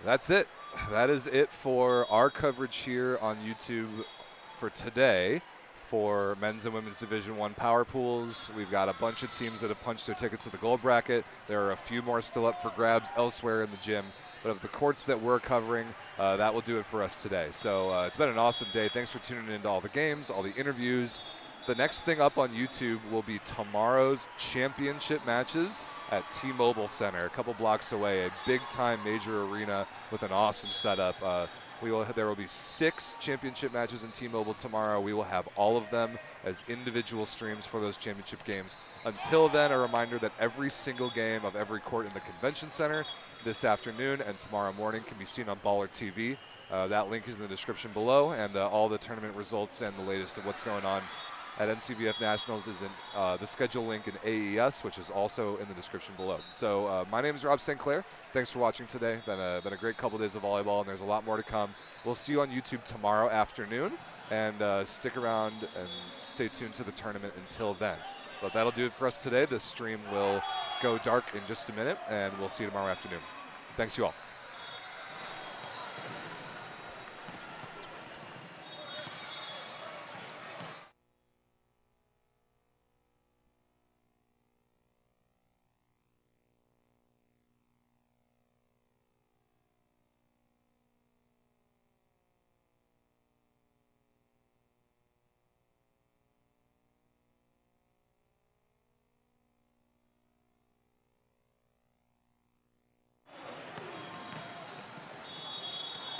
that's it. That is it for our coverage here on YouTube for today for men's and women's Division I power pools. We've got a bunch of teams that have punched their tickets to the gold bracket. There are a few more still up for grabs elsewhere in the gym. But of the courts that we're covering, that will do it for us today. So it's been an awesome day. Thanks for tuning into all the games, all the interviews. The next thing up on YouTube will be tomorrow's championship matches at T-Mobile Center, a couple blocks away, a big-time major arena with an awesome setup. There will be 6 championship matches in T-Mobile tomorrow. We will have all of them as individual streams for those championship games. Until then, a reminder that every single game of every court in the convention center this afternoon and tomorrow morning can be seen on Baller TV. That link is in the description below, and all the tournament results and the latest of what's going on at NCVF Nationals is in the schedule link in AES, which is also in the description below. So my name is Rob St. Clair. Thanks for watching today. Been a great couple days of volleyball, and there's a lot more to come. We'll see you on YouTube tomorrow afternoon, and stick around and stay tuned to the tournament until then. But that'll do it for us today. This stream will go dark in just a minute, and we'll see you tomorrow afternoon. Thanks, you all.